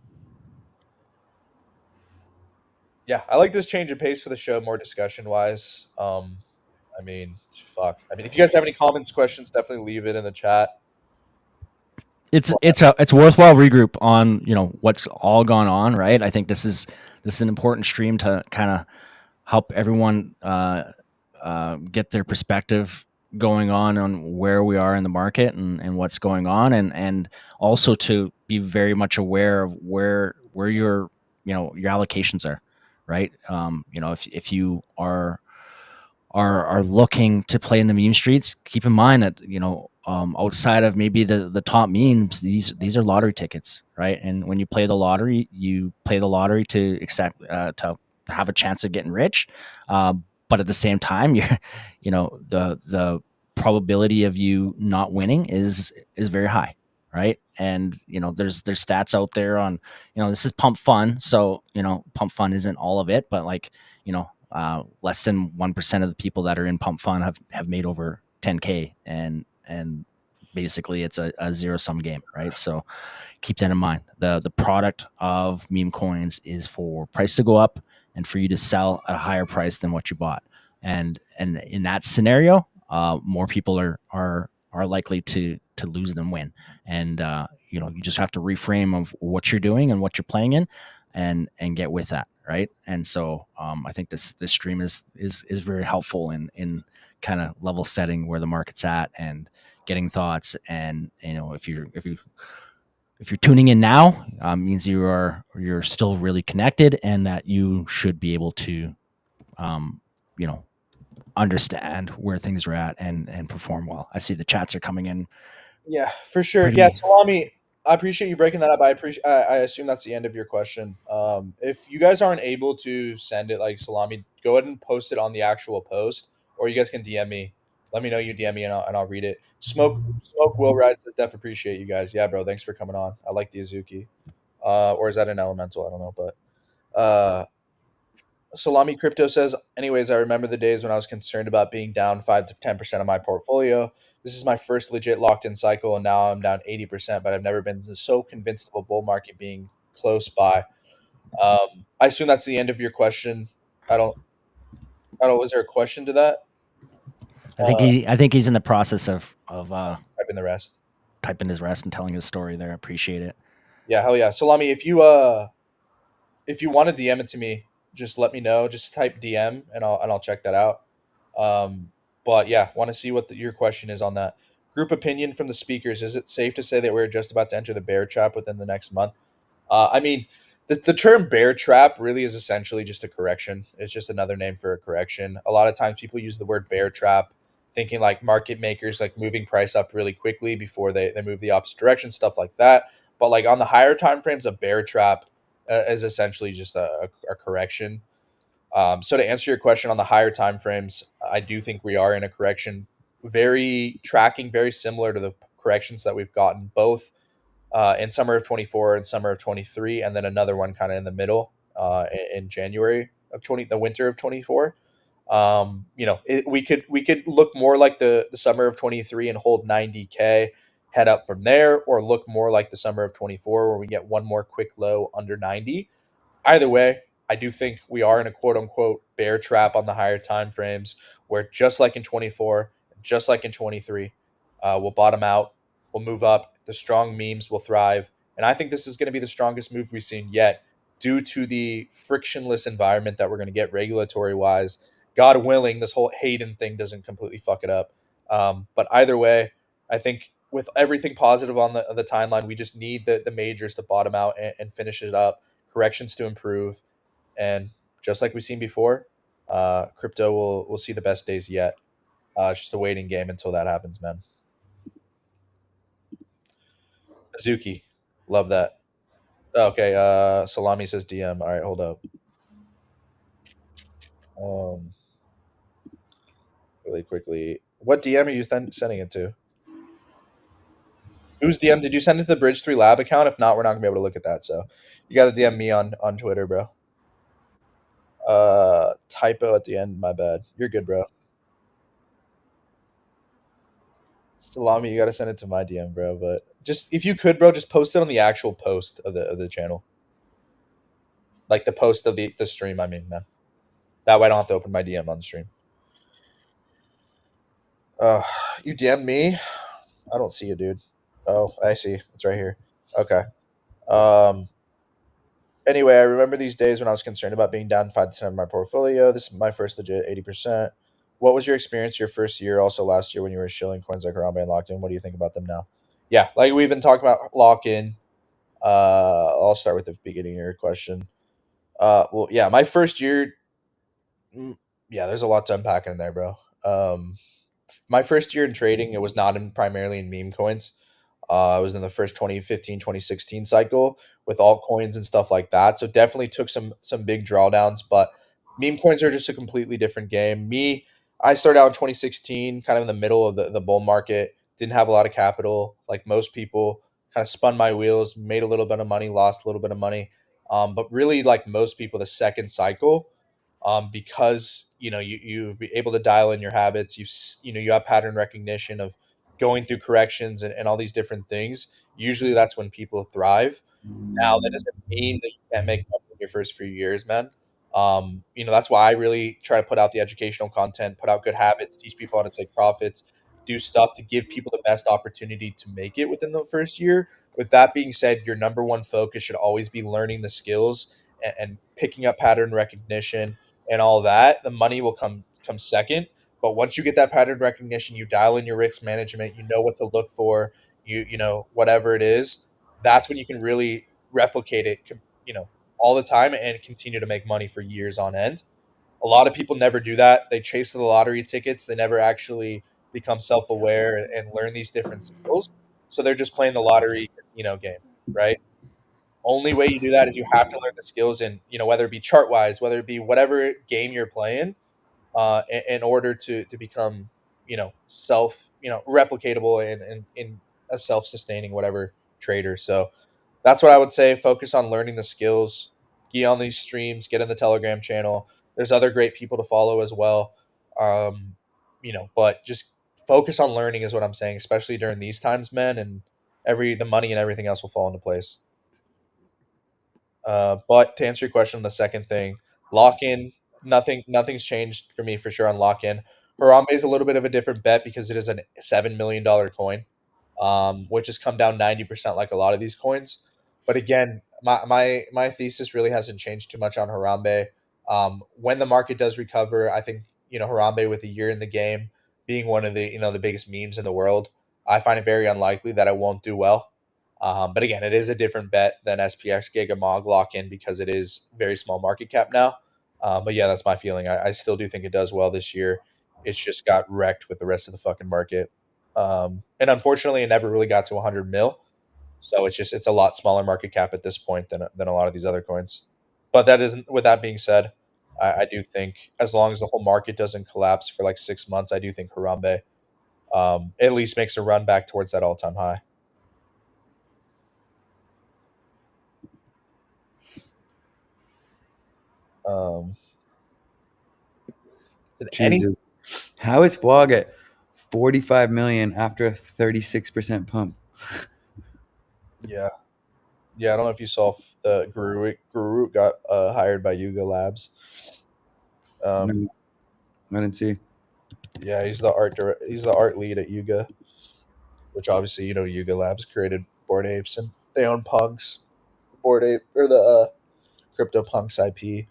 Yeah, I like this change of pace for the show, more discussion wise. I mean, fuck. I mean, if you guys have any comments, questions, definitely leave it in the chat. It's worthwhile regroup on what's all gone on, right? I think this is an important stream to kind of help everyone get their perspective going on where we are in the market, and what's going on, and also to be very much aware of where your allocations are, right? If you are looking to play in the meme streets, keep in mind that outside of maybe the top memes, these are lottery tickets, right? And when you play the lottery, to accept to have a chance of getting rich, but at the same time, you're the probability of you not winning is very high, right? And there's stats out there on, this is pump fun, so pump fun isn't all of it, but like, less than 1% of the people that are in pump fun have made over 10K, and basically it's a zero sum game, right? So keep that in mind. The product of meme coins is for price to go up and for you to sell at a higher price than what you bought. And in that scenario, more people are likely to lose than win. And you just have to reframe of what you're doing and what you're playing in, and get with that, right? And so I think this stream is very helpful in kind of level setting where the market's at and getting thoughts. And if you're tuning in now, means you're still really connected, and that you should be able to, um, you know, understand where things are at and perform well. I see the chats are coming in Yeah, for sure. Yeah, pretty. Salami, I appreciate you breaking that up. I assume that's the end of your question. If you guys aren't able to send it like Salami, go ahead and post it on the actual post, or you guys can DM me. Let me know you DM me, and I'll read it. Smoke will rise says def appreciate you guys. Yeah, bro. Thanks for coming on. I like the Azuki. Or is that an elemental? I don't know, but Salami Crypto says, anyways, I remember the days when I was concerned about being down 5 to 10% of my portfolio. This is my first legit locked in cycle, and now I'm down 80%, but I've never been so convinced of a bull market being close by. I assume that's the end of your question. I don't, was there a question to that? I think he's in the process of Type in the rest. typing his rest and telling his story there. I appreciate it. Yeah, hell yeah. Salami, if you want to DM it to me, just let me know. Just type DM and I'll check that out. Um, but yeah, want to see what your question is on that. Group opinion from the speakers. Is it safe to say that we're just about to enter the bear trap within the next month? I mean, the term bear trap really is essentially just a correction. It's just another name for a correction. A lot of times people use the word bear trap thinking like market makers like moving price up really quickly before they move the opposite direction, stuff like that. But like on the higher time frames, a bear trap is essentially just a correction. So to answer your question on the higher time frames, I do think we are in a correction, very tracking very similar to the corrections that we've gotten both in summer of 24 and summer of 23, and then another one kind of in the middle in January of 20, the winter of 24. We could look more like the summer of 23 and hold 90K, head up from there, or look more like the summer of 24 where we get one more quick low under 90. Either way, I do think we are in a quote unquote bear trap on the higher time frames where just like in 24, just like in 23, we'll bottom out, we'll move up, the strong memes will thrive. And I think this is going to be the strongest move we've seen yet due to the frictionless environment that we're going to get regulatory wise. God willing, this whole Hayden thing doesn't completely fuck it up. But either way, I think with everything positive on the timeline, we just need the majors to bottom out and finish it up, corrections to improve, and just like we've seen before, crypto will see the best days yet. It's just a waiting game until that happens, man. Azuki, love that. Okay, Salami says DM. All right, hold up. Um, really quickly, what DM are you sending it to? Whose DM did you send it to the Bridge 3 Lab account? If not, we're not gonna be able to look at that. So you got to DM me on Twitter, bro. Typo at the end. My bad. You're good, bro. Salami, you got to send it to my DM, bro. But just if you could, bro, just post it on the actual post of the channel, like the post of the stream. I mean, man, that way I don't have to open my DM on the stream. Uh, you DM me? I don't see it, dude. Oh, I see. It's right here. Okay. Um. Anyway, I remember these days when I was concerned about being down 5 to 10 of my portfolio. This is my first legit 80%. What was your experience your first year? Also, last year when you were shilling coins like Harambe and Locked In. What do you think about them now? Yeah, like we've been talking about Lock In. I'll start with the beginning of your question. Well, yeah, my first year, yeah, there's a lot to unpack in there, bro. My first year in trading, it was not primarily in meme coins. I was in the first 2015, 2016 cycle with altcoins and stuff like that. So definitely took some big drawdowns, but meme coins are just a completely different game. I started out in 2016, kind of in the middle of the bull market, didn't have a lot of capital, like most people, kind of spun my wheels, made a little bit of money, lost a little bit of money. But really, like most people, the second cycle, because you be able to dial in your habits. You have pattern recognition of going through corrections and all these different things. Usually, that's when people thrive. Now, that doesn't mean that you can't make money in your first few years, man. That's why I really try to put out the educational content, put out good habits, teach people how to take profits, do stuff to give people the best opportunity to make it within the first year. With that being said, your number one focus should always be learning the skills and picking up pattern recognition and all that. The money will come second. But once you get that pattern recognition, you dial in your risk management, you know what to look for, whatever it is, that's when you can really replicate it, all the time and continue to make money for years on end. A lot of people never do that. They chase the lottery tickets. They never actually become self-aware and learn these different skills. So they're just playing the lottery casino game, right? Only way you do that is you have to learn the skills, and whether it be chart wise, whether it be whatever game you're playing, in order to become self replicatable and in a self sustaining whatever trader. So that's what I would say. Focus on learning the skills. Get on these streams. Get in the Telegram channel. There's other great people to follow as well. But just focus on learning is what I'm saying, especially during these times, man. And the money and everything else will fall into place. But to answer your question, the second thing, lock in. Nothing's changed for me for sure on lock in. Harambe is a little bit of a different bet because it is a $7 million coin, which has come down 90% like a lot of these coins. But again, my thesis really hasn't changed too much on Harambe. When the market does recover, I think Harambe with a year in the game, being one of the biggest memes in the world, I find it very unlikely that it won't do well. But again, it is a different bet than SPX Gigamog lock in because it is very small market cap now. But yeah, that's my feeling. I still do think it does well this year. It's just got wrecked with the rest of the fucking market. And unfortunately, it never really got to 100 mil. So it's a lot smaller market cap at this point than a lot of these other coins. But that isn't. With that being said, I do think as long as the whole market doesn't collapse for like 6 months, I do think Harambe at least makes a run back towards that all time high. Um, did any Jesus. How is Fog at 45 million after a 36% pump? Yeah, yeah. I don't know if you saw the Guru got hired by Yuga Labs. Um, No, I didn't see. yeah, he's the art lead at Yuga, which obviously Yuga Labs created Bored Apes and they own Punks, Bored Ape or the Crypto Punks IP,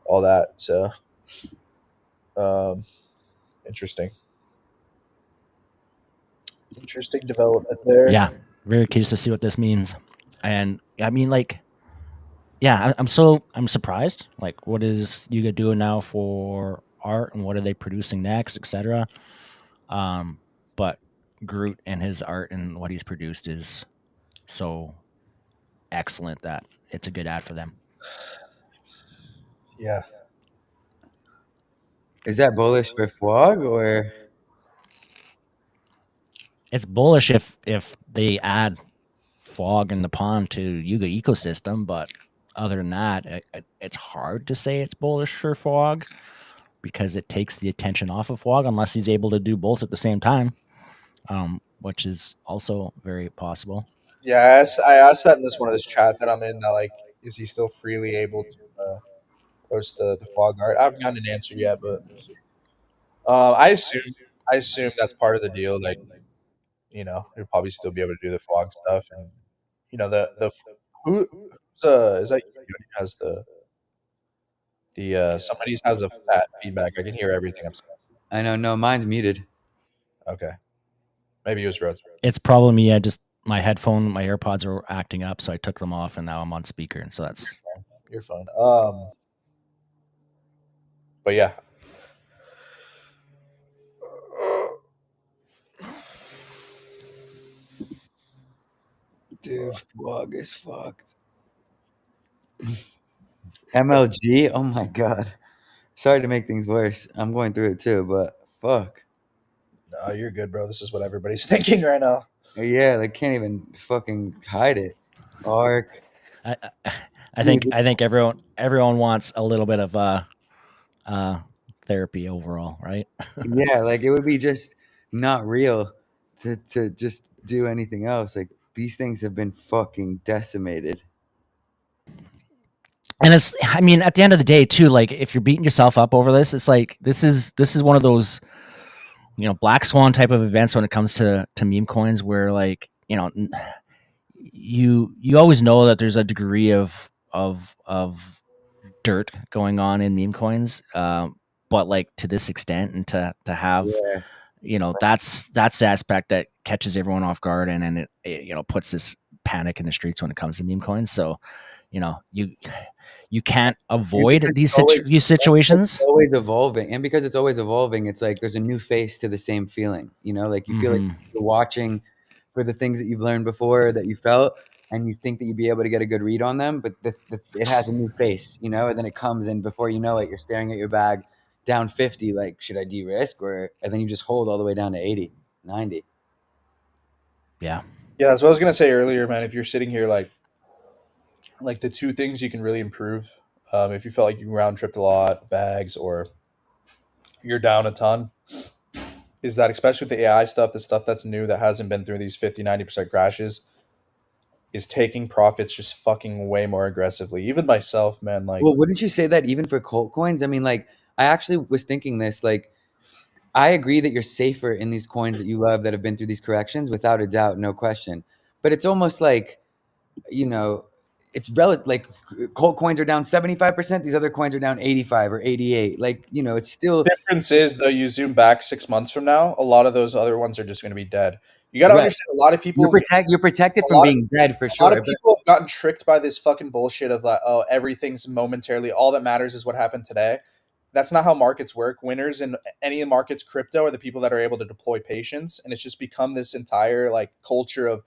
all that. So um, interesting, interesting development there. Yeah, very curious to see what this means. And I mean, like, yeah, I'm surprised. Like, what is Yuga doing now for art, and what are they producing next, etc. But Groot and his art and what he's produced is so excellent that it's a good ad for them. Yeah, Is that bullish for Fog or? It's bullish if they add Fog in the pond to Yuga ecosystem, but other than that, it's hard to say it's bullish for Fog because it takes the attention off of Fog unless he's able to do both at the same time, which is also very possible. yeah. I asked that in this chat that I'm in. That like, is he still freely able to post the fog art? I haven't gotten an answer yet, but we'll see. I assume that's part of the deal. Like, he'll probably still be able to do the fog stuff, and the who's is that you who has the somebody has a fat feedback. I can hear everything I'm saying. I know, no, mine's muted. Okay, maybe it was Rhodes. It's probably me. I just my AirPods are acting up, so I took them off, and now I'm on speaker, and so that's You're fine. But yeah. Dude, Fog is fucked. MLG? Oh my god. Sorry to make things worse. I'm going through it too, but fuck. No, you're good, bro. This is what everybody's thinking right now. Yeah, they can't even fucking hide it. Arc, I, I I dude. think I think everyone wants a little bit of uh, therapy overall, right? Yeah, like it would be just not real to just do anything else. Like these things have been fucking decimated. And it's, I mean, at the end of the day, too, like if you're beating yourself up over this, it's like this is one of those, black swan type of events when it comes to meme coins, where like, you always know that there's a degree of dirt going on in meme coins, but like to this extent, and to have, Yeah. that's the aspect that catches everyone off guard, and it puts this panic in the streets when it comes to meme coins. So you know you you can't And avoid because it's always these and because it's situations. always evolving, and because it's always evolving, it's like there's a new face to the same feeling. You know, like you feel like Hmm. you're watching for the things that you've learned before that you felt, and you think that you'd be able to get a good read on them, but it has a new face. You know, and then it comes, and before you know it, you're staring at your bag down 50. Like, should I de-risk, or and then you just hold all the way down to 80, 90. Yeah. Yeah, that's what I was gonna say earlier, man. If you're sitting here like the two things you can really improve, if you felt like you round tripped a lot, bags, or you're down a ton, is that especially with the AI stuff, the stuff that's new that hasn't been through these 50, 90% crashes, is taking profits just fucking way more aggressively. Even myself, man, like Well, wouldn't you say that even for colt coins? I mean, like, I actually was thinking this, like, I agree that you're safer in these coins that you love that have been through these corrections, without a doubt, no question. But it's almost like, you know, it's relative. Like colt coins are down 75%, these other coins are down 85 or 88. Like, it's still difference is though you zoom back 6 months from now, a lot of those other ones are just going to be dead. You got to right. understand a lot of people, You're protected a from lot of being dead for a lot of sure. But people have gotten tricked by this fucking bullshit of like, oh, everything's momentarily. All that matters is what happened today. That's not how markets work. Winners in any markets, crypto, are the people that are able to deploy patience, and it's just become this entire like culture of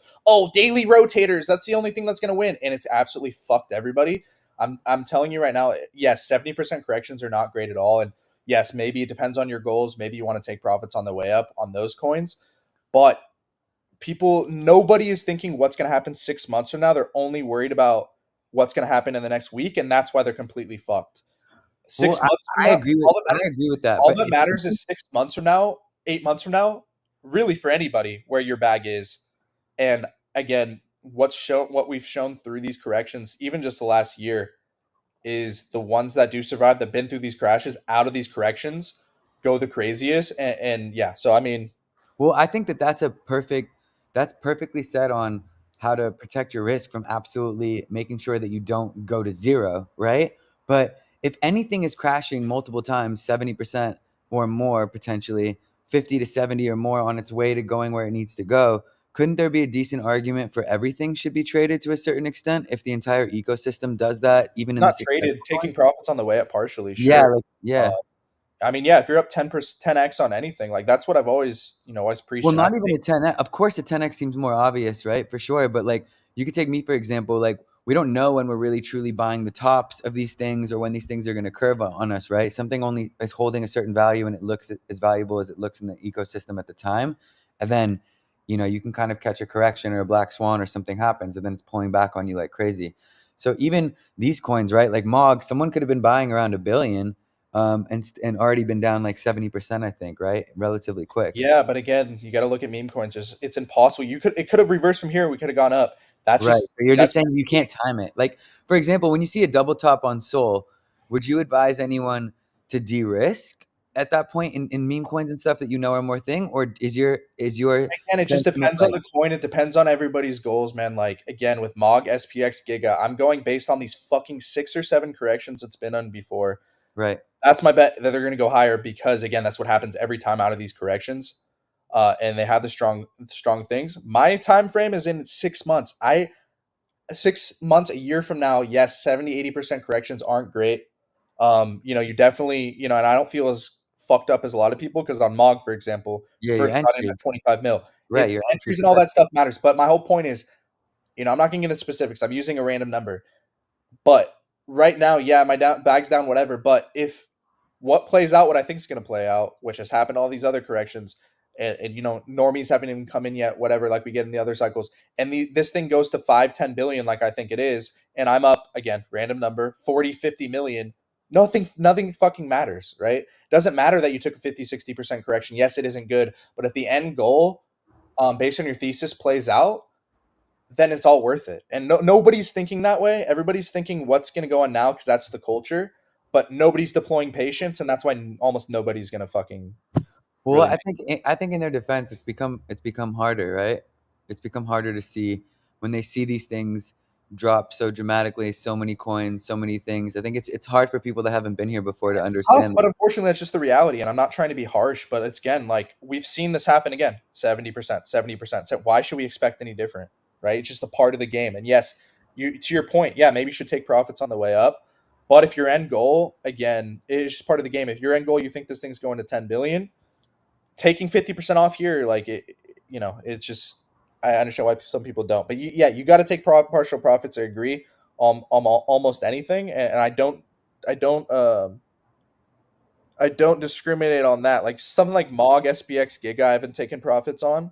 daily rotators. That's the only thing that's going to win, and it's absolutely fucked everybody. I'm telling you right now. Yes, 70% corrections are not great at all, and yes, maybe it depends on your goals. Maybe you want to take profits on the way up on those coins, but nobody is thinking what's going to happen 6 months from now. They're only worried about what's going to happen in the next week, and that's why they're completely fucked. well, 6 months from I now, agree with that. all But that matters is 6 months from now, 8 months from now, really for anybody where your bag is. And again, what we've shown through these corrections, even just the last year, is the ones that do survive, that've been through these crashes, out of these corrections, go the craziest. And yeah, so I mean, Well, I think that that's perfectly set on how to protect your risk from absolutely making sure that you don't go to zero, right? But if anything is crashing multiple times, 70% or more potentially, 50 to 70 or more on its way to going where it needs to go, couldn't there be a decent argument for everything should be traded to a certain extent if the entire ecosystem does that, even in the not successful traded, taking ones? profits on the way up partially, Yeah, sure. like Uh, yeah. I mean, yeah, if you're up 10%, 10x on anything, like that's what I've always Well, preached and not even advocated. a 10x. Of course, a 10x seems more obvious, right? For sure. But like, you could take me for example. Like, we don't know when we're really truly buying the tops of these things or when these things are going to curve on us, right? Something only is holding a certain value and it looks as valuable as it looks in the ecosystem at the time, and then you can kind of catch a correction or a black swan or something happens, and then it's pulling back on you like crazy. So even these coins, right? Like Mog, someone could have been buying around 1 billion, and already been down like 70%, I think, right? Relatively quick. Yeah, but again, you got to look at meme coins. Just it's impossible. It could have reversed from here. We could have gone up. That's Right. just So you're just that's saying just you can't time it. Like, for example, when you see a double top on Sol, would you advise anyone to de-risk at that point in meme coins and stuff that are more thing? Or is your again, it just sentiment depends on like, the coin. It depends on everybody's goals, man. Like again, with Mog, SPX, Giga, I'm going based on these fucking 6 or 7 corrections it's been on before. right? That's my bet that they're going to go higher because again, that's what happens every time out of these corrections. And they have the strong things. My time frame is in 6 months. 6 months, a year from now, yes, 70, 80% corrections aren't great. You definitely, and I don't feel as fucked up as a lot of people because on Mog, for example, Yeah, your first got in entry. at 25 mil. Right, It's your entry entries and all protect. that stuff matters. But my whole point is, I'm not getting into specifics. I'm using a random number. But right now, yeah, my bag's down, whatever. But if what plays out, what I think is going to play out, which has happened all these other corrections, and normies haven't even come in yet, whatever, like we get in the other cycles, and this thing goes to 5-10 billion like I think it is, and I'm up again, random number, 40-50 million. Nothing fucking matters, right? Doesn't matter that you took a 50-60% correction. Yes, it isn't good, but if the end goal, based on your thesis, plays out, then it's all worth it. And nobody's thinking that way. Everybody's thinking what's going to go on now because that's the culture, but nobody's deploying patience, and that's why almost nobody's going to fucking Well, really I make. think I think in their defense, it's become harder, right? It's become harder to see when they see these things drop so dramatically, so many coins, so many things. I think it's hard for people that haven't been here before to It's tough, understand. but unfortunately, that's just the reality. And I'm not trying to be harsh, but it's again like we've seen this happen again, 70%, 70%. So why should we expect any different, right? It's just a part of the game. And yes, you to your point, yeah, maybe you should take profits on the way up. But if your end goal, again, is just part of the game. If your end goal, you think this thing's going to 10 billion, taking 50% off here, like it's just, I understand why some people don't. But yeah, you got to take partial profits. I agree on almost anything, and I don't I don't discriminate on that. Like something like Mog SPX Giga, I haven't taken profits on,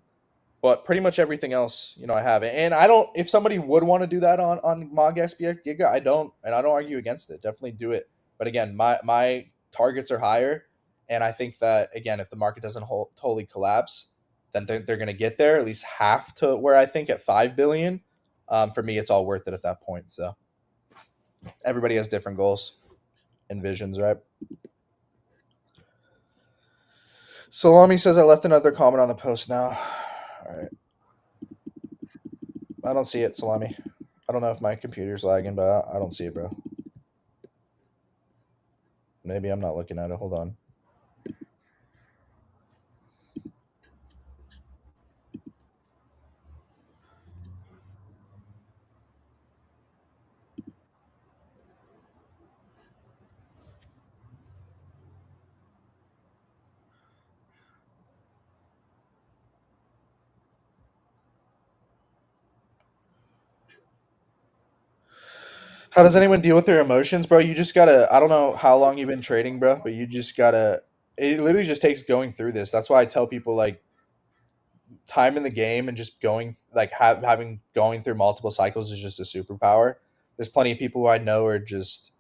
but pretty much everything else, I have it. And I don't. If somebody would want to do that on Mog SPX Giga, I don't, and I don't argue against it. Definitely do it. But again, my targets are higher, and I think that again, if the market doesn't totally collapse, then they're going to get there at least half to where I think at 5 billion. For me, it's all worth it at that point. So everybody has different goals and visions, right? Salami says I left another comment on the post now. All right. I don't see it, Salami. I don't know if my computer's lagging, but I don't see it, bro. Maybe I'm not looking at it. Hold on. How does anyone deal with their emotions, bro? You just gotta. I don't know how long you've been trading, bro, but you just gotta. It literally just takes going through this. That's why I tell people like time in the game and just going like having going through multiple cycles is just a superpower. There's plenty of people who I know are just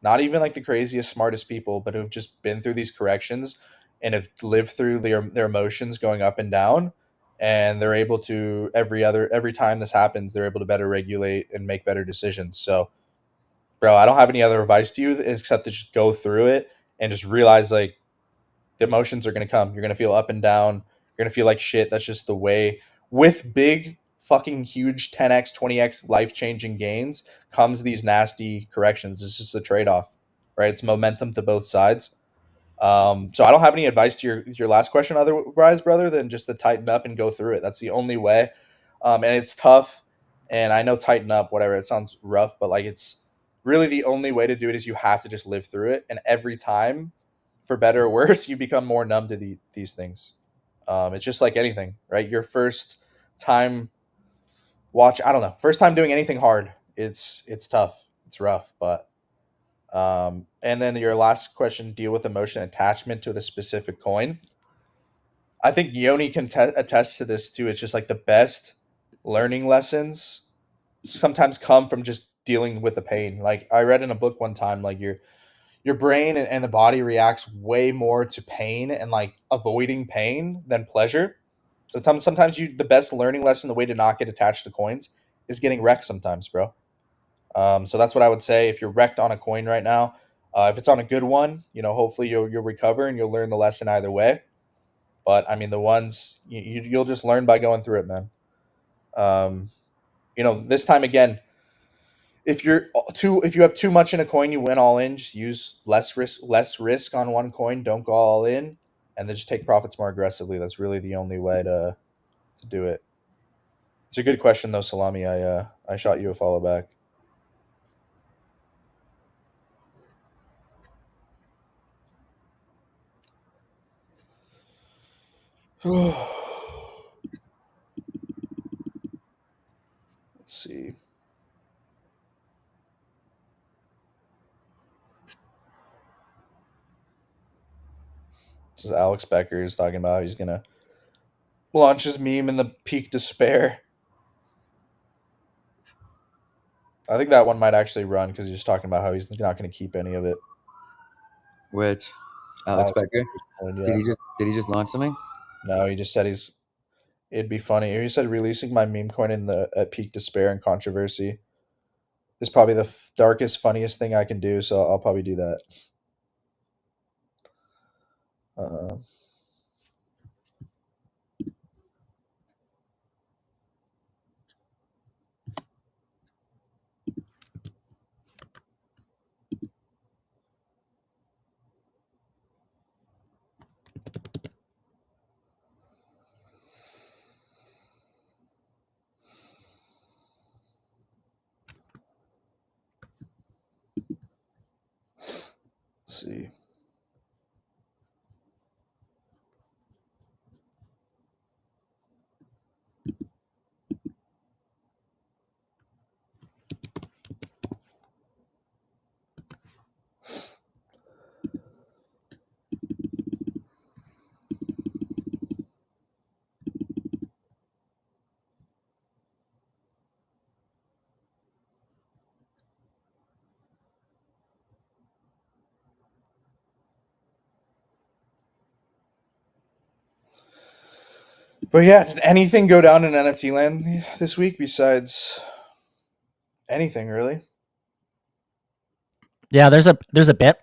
not even like the craziest, smartest people, but who've just been through these corrections and have lived through their emotions going up and down. And they're able to every time this happens, they're able to better regulate and make better decisions. So, bro, I don't have any other advice to you except to just go through it and just realize like the emotions are gonna come. You're gonna feel up and down. You're gonna feel like shit. That's just the way. With big fucking huge 10x, 20x life changing gains comes these nasty corrections. It's just a trade off, right? It's momentum to both sides. So I don't have any advice to your last question otherwise, brother, than just to tighten up and go through it. That's the only way. And it's tough. And I know tighten up, whatever. It sounds rough, but like it's really the only way to do it is you have to just live through it. And every time, for better or worse, you become more numb to these things. It's just like anything, right? Your first time I don't know, first time doing anything hard, it's tough, it's rough, but and then your last question, deal with emotion attachment to the specific coin. I think Yoni can attest to this too. It's just like the best learning lessons sometimes come from just dealing with the pain. Like I read in a book one time, like your brain and the body reacts way more to pain and like avoiding pain than pleasure. So sometimes the best learning lesson, the way to not get attached to coins, is getting wrecked sometimes, bro. So that's what I would say. If you're wrecked on a coin right now, if it's on a good one, hopefully you'll recover and you'll learn the lesson either way. But I mean, the ones you'll just learn by going through it, man. Um, this time again, if you have too much in a coin, you win all in. Just use less risk on one coin. Don't go all in, and then just take profits more aggressively. That's really the only way to do it. It's a good question though, Salami. I shot you a follow back. Let's see. This is Alex Becker is talking about he's gonna Launches meme in the peak despair. I think that one might actually run because he's talking about how he's not going to keep any of it. Which Alex Alex Becker? Coin, Did yeah. he just launch something? No, he just said he's. It'd be funny. He said releasing my meme coin in the at peak despair and controversy is probably the darkest, funniest thing I can do. So I'll probably do that. Uh, let's see. But yeah, did anything go down in NFT land this week besides anything really? Yeah, there's a bit.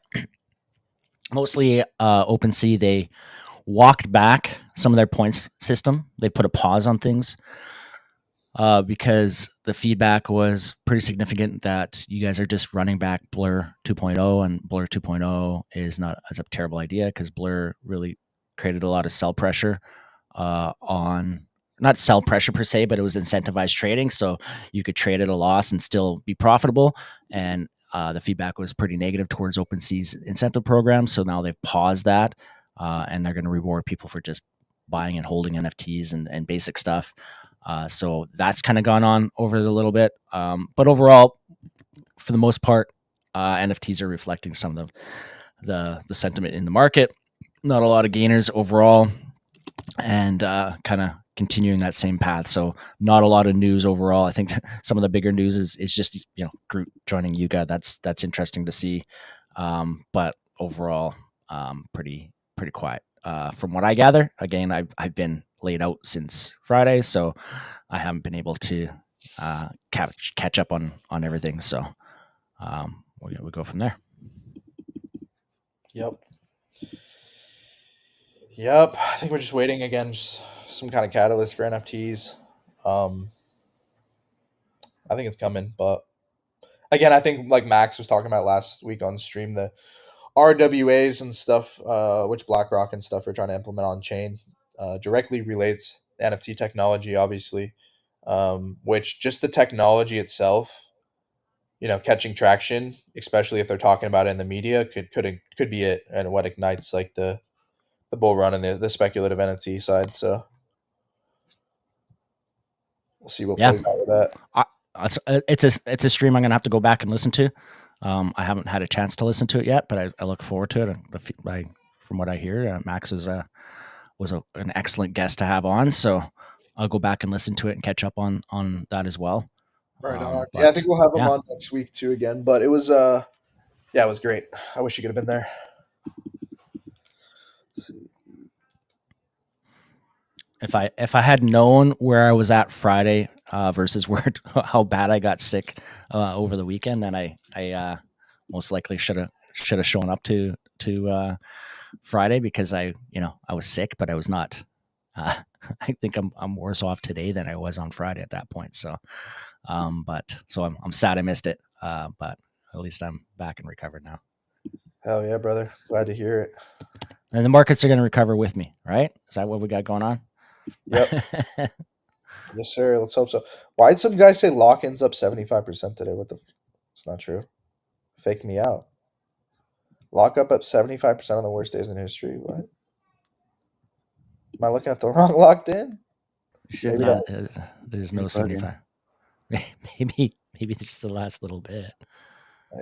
Mostly OpenSea, they walked back some of their points system. They put a pause on things because the feedback was pretty significant that you guys are just running back Blur 2.0, and Blur 2.0 is not as a terrible idea because Blur really created a lot of sell pressure on not sell pressure per se, but it was incentivized trading, so you could trade at a loss and still be profitable. And the feedback was pretty negative towards OpenSea's incentive program, so now they've paused that, and they're going to reward people for just buying and holding NFTs and basic stuff. So that's kind of gone on over a little bit, but overall, for the most part, NFTs are reflecting some of the sentiment in the market. Not a lot of gainers overall, and kind of continuing that same path. So not a lot of news overall. I think some of the bigger news is just Groot joining Yuga. That's interesting to see, but overall, pretty quiet. From what I gather, again, I've been laid out since Friday, so I haven't been able to catch up on everything. So we go from there. Yep. Yep. I think we're just waiting again, just some kind of catalyst for NFTs. Um, I think it's coming, but again, I think like Max was talking about last week on stream, the RWAs and stuff, which BlackRock and stuff are trying to implement on chain, directly relates NFT technology, obviously, which just the technology itself, catching traction, especially if they're talking about it in the media, could be it, and what ignites like the bull run and the speculative NFT side. So we'll see what Yeah, plays out with that. I, it's a stream I'm gonna have to go back and listen to. I haven't had a chance to listen to it yet, but I look forward to it. From what I hear, Max was an excellent guest to have on, so I'll go back and listen to it and catch up on that as well. Right on. Yeah, I think But we'll have him yeah, on next week too again. But it was yeah, it was great. I wish you could have been there. if I had known where I was at Friday versus where how bad I got sick over the weekend, then I most likely should have shown up to Friday because I was sick, but I was not. Uh, I think I'm worse off today than I was on Friday at that point. So, but so I'm sad I missed it. But at least I'm back and recovered now. Hell yeah, brother. Glad to hear it. And the markets are going to recover with me, right? Is that what we got going on? Yep. Yes, sir. Let's hope so. Why'd some guy say lock-in's up 75% today? It's not true. Fake me out. Lock up 75% on the worst days in history. What? Am I looking at the wrong locked in? Shit, Maybe man. uh, that there's You're no bugging. 75. Maybe just the last little bit.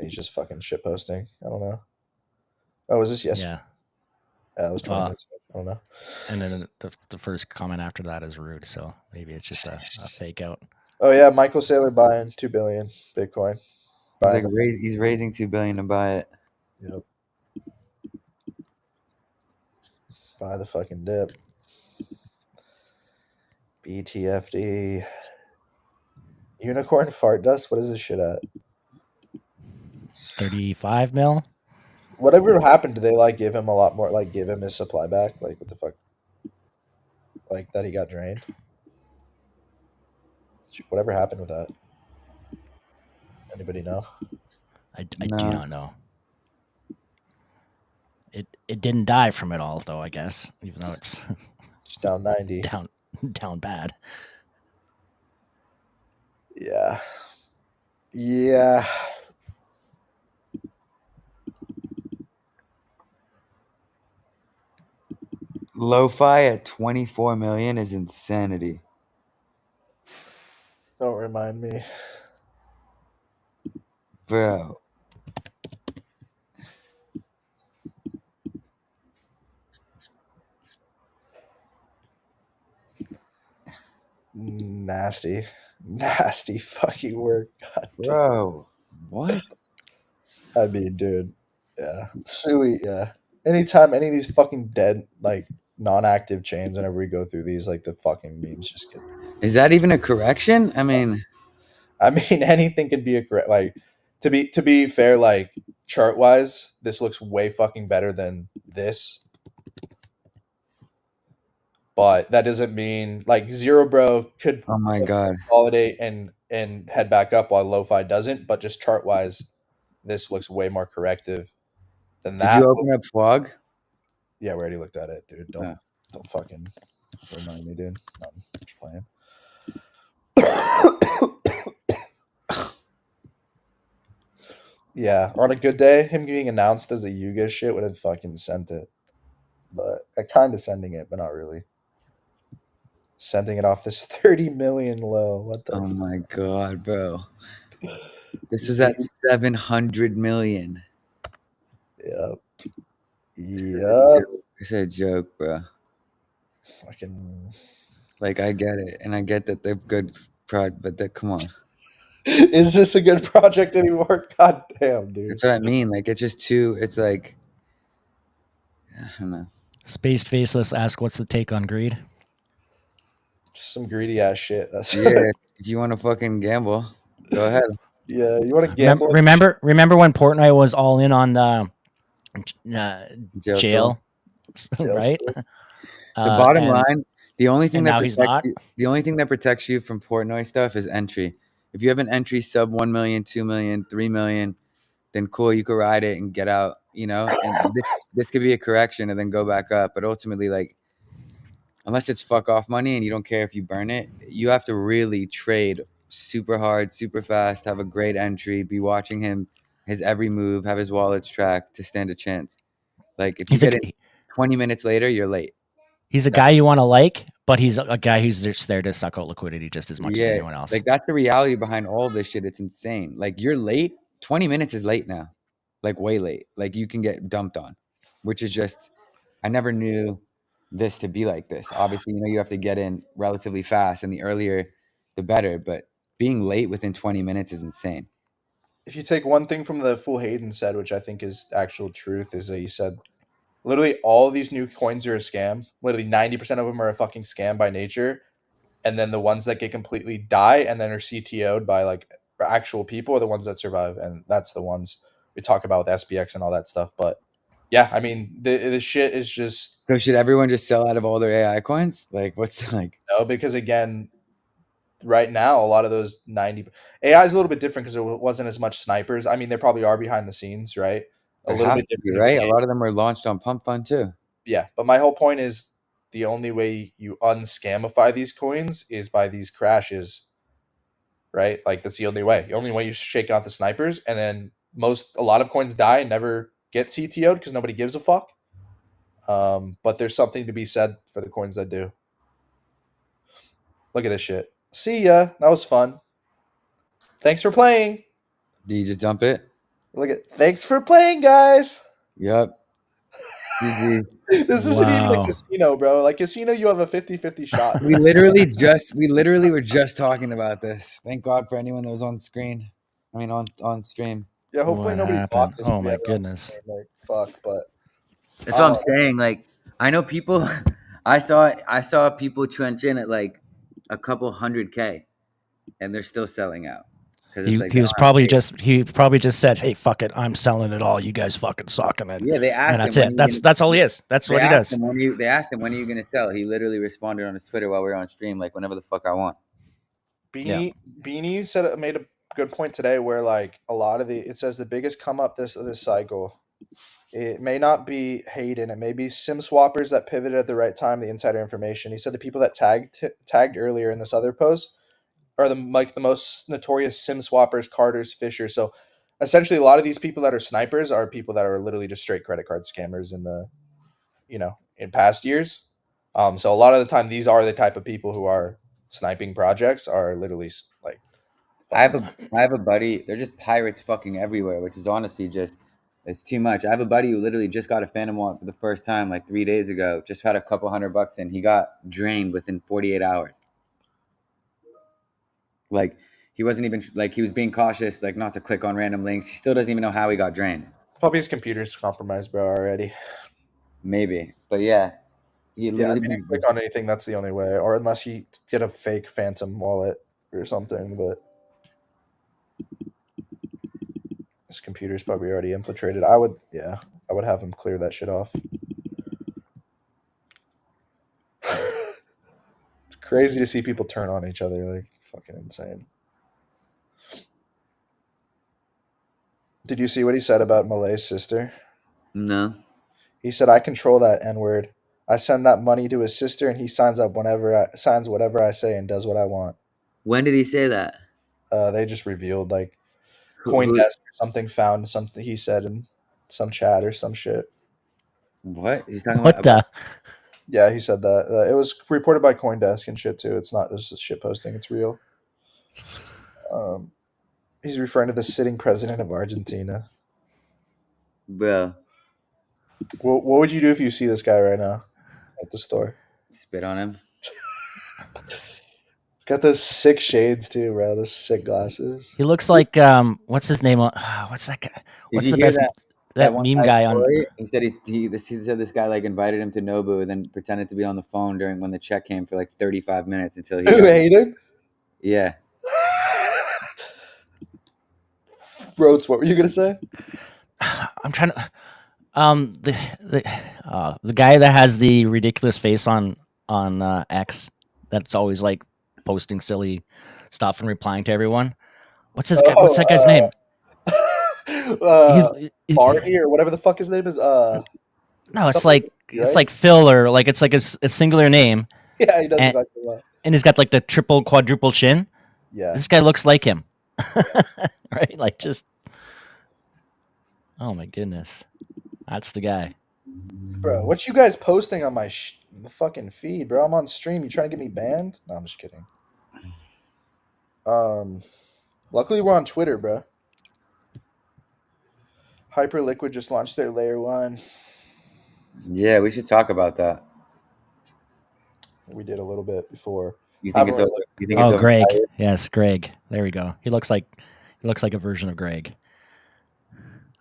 he's just fucking shit posting. I don't know. Oh, was this yesterday? Yeah. Yeah, that was 20 Uh, minutes I don't know. And then the first comment after that is rude. So maybe it's just a fake out. Oh yeah, Michael Saylor buying 2 billion Bitcoin. He's Buying like the he's raising $2 billion to buy it. yep. Buy the fucking dip. BTFD. Unicorn fart dust. What is this shit at? 35 mil. Whatever happened, do they like give him a lot more? Like give him his supply back? Like what the fuck? Like that he got drained? Whatever happened with that? Anybody know? I do No. not know. It didn't die from it all though, I guess, even though it's Just down 90. down bad. Yeah. Yeah. Lo-fi at 24 million is insanity. Don't remind me. Bro. Nasty. Nasty fucking work. God damn. Bro. What? I mean, dude. Yeah. Sweet, yeah. Anytime any of these fucking dead, like non-active chains, whenever we go through these, like the fucking memes just get Is that even a correction? I mean, I mean, anything could be a correct. Like to be fair, like chart wise, this looks way fucking better than this. But that doesn't mean like Zero Bro could oh my God. consolidate and head back up while Lo-Fi doesn't. But just chart wise, this looks way more corrective than Did that. you open up Fog? Yeah, we already looked at it, dude. Don't Oh. don't fucking remind me, dude. I'm just playing. Yeah, on a good day, him getting announced as a Yuga shit would have fucking sent it. But I kind of sending it, but not really. Sending it off this 30 million low. What the? Oh my God, bro. This is at Z- 700 million. Yep. Yep. It's a joke, bro. Fucking. Like, I get it. And I get that they're good prod, but come on. Is this a good project anymore? God damn, dude. That's what I mean. Like, it's just too, it's like, I don't know. Spaced Faceless asks, what's the take on greed? Some greedy ass shit. That's Yeah. If you want to fucking gamble, go ahead. yeah. You want to gamble? Remember when Portnoy was all in on the Jail jail, right? The bottom And line, the only thing and that now he's protects not. you, the only thing that protects you from Portnoy stuff is entry. If you have an entry sub 1 million, 2 million, 3 million, then cool, you could ride it and get out, you know, and this could be a correction and then go back up. But ultimately, like, unless it's fuck off money and you don't care if you burn it, you have to really trade super hard, super fast, have a great entry, be watching him, his every move, have his wallets tracked to stand a chance. Like, if you He's a get in 20 minutes later, you're late. he's a guy you want to like, but he's a guy who's just there to suck out liquidity just as much as Yeah, anyone else. like that's the reality behind all this shit. It's insane. Like you're late. 20 minutes is late now. Like way late. Like you can get dumped on, which is just I never knew this to be like this. Obviously, you know you have to get in relatively fast and the earlier the better, but being late within 20 minutes is insane. If you take one thing from the fool Hayden said, which I think is actual truth, is that he said literally all of these new coins are a scam. Literally 90% of them are a fucking scam by nature. And then the ones that get completely die and then are CTO'd by like actual people are the ones that survive. And that's the ones we talk about with SPX and all that stuff. But yeah, I mean, the shit is just So should everyone just sell out of all their AI coins? Like what's like no, because again, right now, a lot of those 90 AI is a little bit different because it wasn't as much snipers. I mean, they probably are behind the scenes, right? A there little have bit to be, different in right? the A game. lot of them are launched on Pump Fund too. Yeah, but my whole point is the only way you unscamify these coins is by these crashes, right? Like that's the only way you shake out the snipers, and then a lot of coins die and never get CTO'd because nobody gives a fuck. But there's something to be said for the coins that do. Look at this shit. See ya. That was fun. Thanks for playing. Do you just dump it? Thanks for playing, guys. Yep. GG. This isn't even a Wow. casino, bro. Like casino, you have a 50-50 shot. We literally were just talking about this. Thank God for anyone that was on screen. I mean, on stream. Yeah, hopefully What nobody bought happened? this to Oh be my ever on goodness. stream. Like, fuck, but That's what I'm saying. Like, I know people. I saw people trench in at like a couple 100K, and they're still selling out because it's He like he they was don't have probably faith. just said, "Hey, fuck it, I'm selling it all. You guys fucking suck," and Yeah, they and asked him that's when it. are you That's all he is. That's They what he asked does. him when are you gonna sell. He literally responded on his Twitter while we were on stream, like whenever the fuck I want. Yeah. Beanie said made a good point today where like a lot of it says the biggest come up this cycle. It may not be Hayden. It may be sim swappers that pivoted at the right time. The insider information. He said the people that tagged earlier in this other post are the most notorious sim swappers, Carters, Fisher. So essentially, a lot of these people that are snipers are people that are literally just straight credit card scammers in the in past years. So a lot of the time, these are the type of people who are sniping projects are literally like I have fucking. I have a buddy. They're just pirates fucking everywhere, which is honestly just it's too much. I have a buddy who literally just got a Phantom wallet for the first time like 3 days ago. Just had a couple $100 in. He got drained within 48 hours. Like he wasn't even like he was being cautious, like not to click on random links. He still doesn't even know how he got drained. Probably his computer's compromised, bro. Already. Maybe, but yeah, he Yeah, if literally you been didn't click on anything, that's the only way. Or unless he get a fake Phantom wallet or something, but his computer's probably already infiltrated. I would have him clear that shit off. It's crazy to see people turn on each other, like fucking insane. Did you see what he said about Malay's sister? no. He said, "I control that N word. I send that money to his sister, and he signs whatever I say and does what I want." When did he say that? They just revealed like Who CoinDesk or something found something he said in some chat or some shit. what? He's talking What about the? Yeah, he said that. It was reported by CoinDesk and shit too. It's not just a shit posting. It's real. Um, he's referring to the sitting president of Argentina. bro, What would you do if you see this guy right now at the store? spit on him. He's got those sick shades too, bro. Those sick glasses. He looks like what's his name? What's that guy? Did What's you the hear best that that one meme guy's guy on? story? He said he said this guy like invited him to Nobu and then pretended to be on the phone during when the check came for like 35 minutes until he Who got hate him? yeah. Roach, what were you gonna say? I'm trying to the guy that has the ridiculous face on X that's always like posting silly stuff and replying to everyone. What's his guy? What's Oh, that guy's name? Barney or whatever the fuck his name is. No, it's Something, like right? Phil or like it's like a singular name, Yeah, he does and look like him. he's got like the triple quadruple chin. Yeah, This guy looks like him, right? Like just oh my goodness, that's the guy. bro. What you guys posting on my the fucking feed, bro? I'm on stream. You trying to get me banned? No, I'm just kidding. Um, luckily we're on Twitter, bro. Hyperliquid just launched their layer one. Yeah, we should talk about that. We did a little bit before. You I think haven't it's really over? looked. You think it's Oh, over? Greg. Yes, Greg. There we go. He looks like a version of Greg.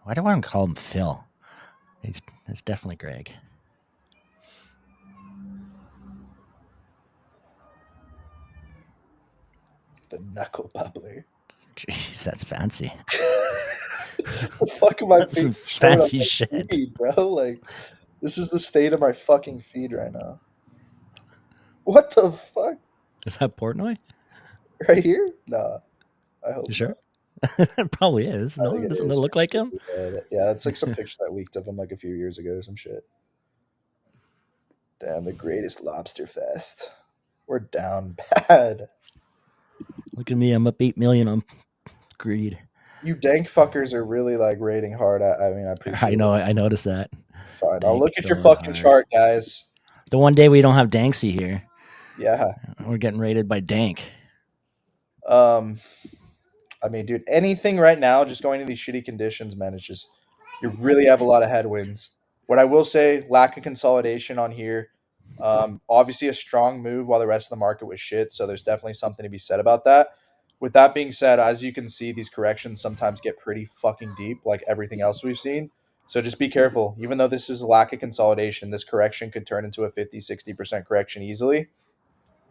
Why do I want to call him Phil? It's definitely Greg. The knuckle bubbler. Jeez, that's fancy. The fuck am I That's being some shown on fancy my shit. feed, bro? Like, this is the state of my fucking feed right now. What the fuck? Is that Portnoy? Right here? Nah, I hope You not. sure? It probably is. I No, think it doesn't it is. look like him? Yeah, that's like some picture that leaked of him like a few years ago or some shit. Damn, the greatest lobster fest. We're down bad. Look at me. I'm up 8 million on greed. You dank fuckers are really like rating hard. I mean, I I appreciate know. it. I noticed that. Fine. I'll Dank look at your going fucking hard. chart, guys. The one day we don't have Danksy here, Yeah. we're getting rated by Dank. Um, I mean, dude, anything right now, just going to these shitty conditions, man, it's just you really have a lot of headwinds. What I will say, lack of consolidation on here. Obviously, a strong move while the rest of the market was shit. So there's definitely something to be said about that. With that being said, as you can see, these corrections sometimes get pretty fucking deep, like everything else we've seen. So just be careful. Even though this is a lack of consolidation, this correction could turn into a 50-60% correction easily.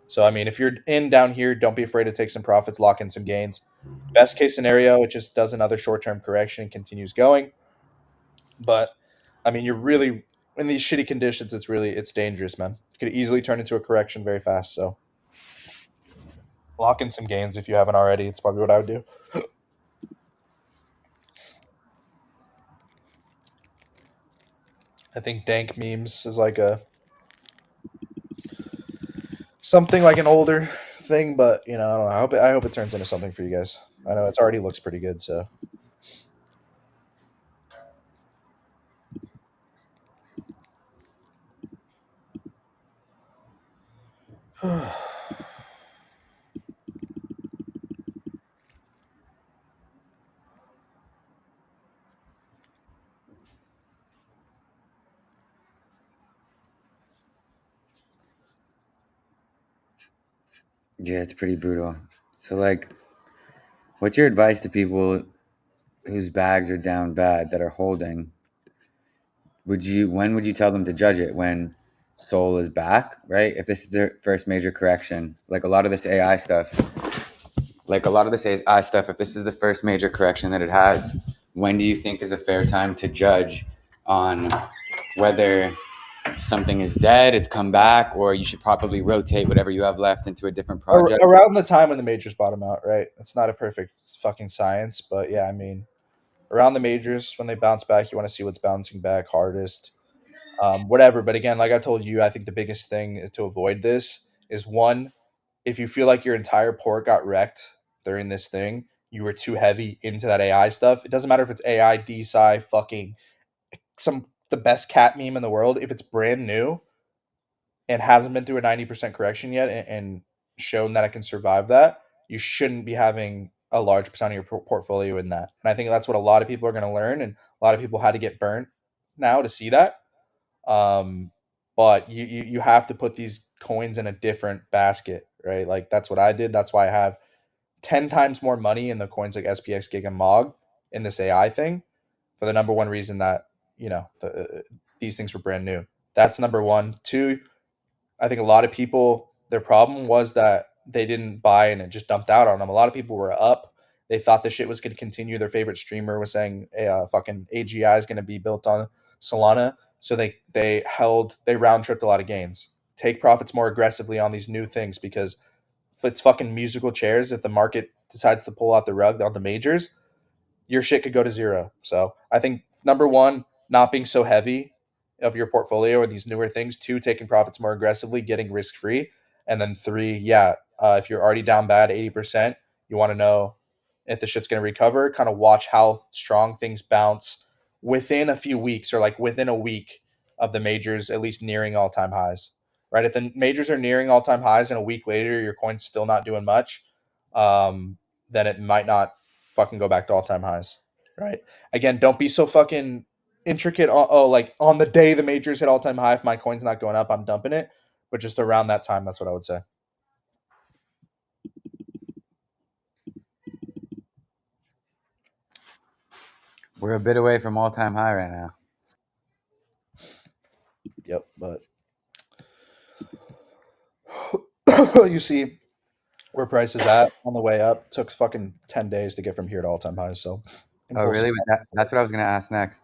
So, I mean, if you're in down here, don't be afraid to take some profits, lock in some gains. Best case scenario, it just does another short term correction and continues going. But I mean, you're really in these shitty conditions. It's dangerous, man. It could easily turn into a correction very fast. So lock in some gains if you haven't already. It's probably what I would do. I think dank memes is like a something like an older thing, but I don't know. I hope it turns into something for you guys. I know it's already looks pretty good. So Yeah, it's pretty brutal. So, like, what's your advice to people whose bags are down bad that are holding? When would you tell them to judge it? When Sol is back, right? If this is their first major correction, like a lot of this AI stuff, if this is the first major correction that it has, when do you think is a fair time to judge on whether something is dead, it's come back, or you should probably rotate whatever you have left into a different project? around the time when the majors bottom out, right? It's not a perfect fucking science, but yeah, I mean, around the majors when they bounce back, you want to see what's bouncing back hardest. Whatever. But again, like I told you, I think the biggest thing to avoid this is one, if you feel like your entire port got wrecked during this thing, you were too heavy into that AI stuff. It doesn't matter if it's AI, DeSci, fucking the best cat meme in the world. If it's brand new and hasn't been through a 90% correction yet and shown that it can survive that, you shouldn't be having a large percent of your portfolio in that. And I think that's what a lot of people are going to learn. And a lot of people had to get burnt now to see that. Um, but you have to put these coins in a different basket, right? Like that's what I did. That's why I have 10 times more money in the coins like SPX, Gig, and Mog in this AI thing for the number one reason that, these things were brand new. That's number one. Two, I think a lot of people, their problem was that they didn't buy and it just dumped out on them. A lot of people were up. They thought the shit was going to continue. Their favorite streamer was saying, hey, fucking AGI is going to be built on Solana. So they round tripped a lot of gains. Take profits more aggressively on these new things because if it's fucking musical chairs, if the market decides to pull out the rug on the majors, your shit could go to zero. So I think number one, not being so heavy of your portfolio or these newer things. Two, taking profits more aggressively, getting risk free, and then three, yeah, if you're already down bad 80%, you want to know if the shit's going to recover. Kind of watch how strong things bounce within a few weeks or like within a week of the majors, at least nearing all time highs. Right? If the majors are nearing all time highs and a week later your coin's still not doing much, then it might not fucking go back to all time highs, right? Again, don't be so fucking intricate. Oh, like on the day the majors hit all time high, if my coin's not going up, I'm dumping it. But just around that time, that's what I would say. We're a bit away from all-time high right now. Yep, but you see where price is at on the way up. Took fucking 10 days to get from here to all time highs. So Oh, impulse really? is That's what I was gonna ask next.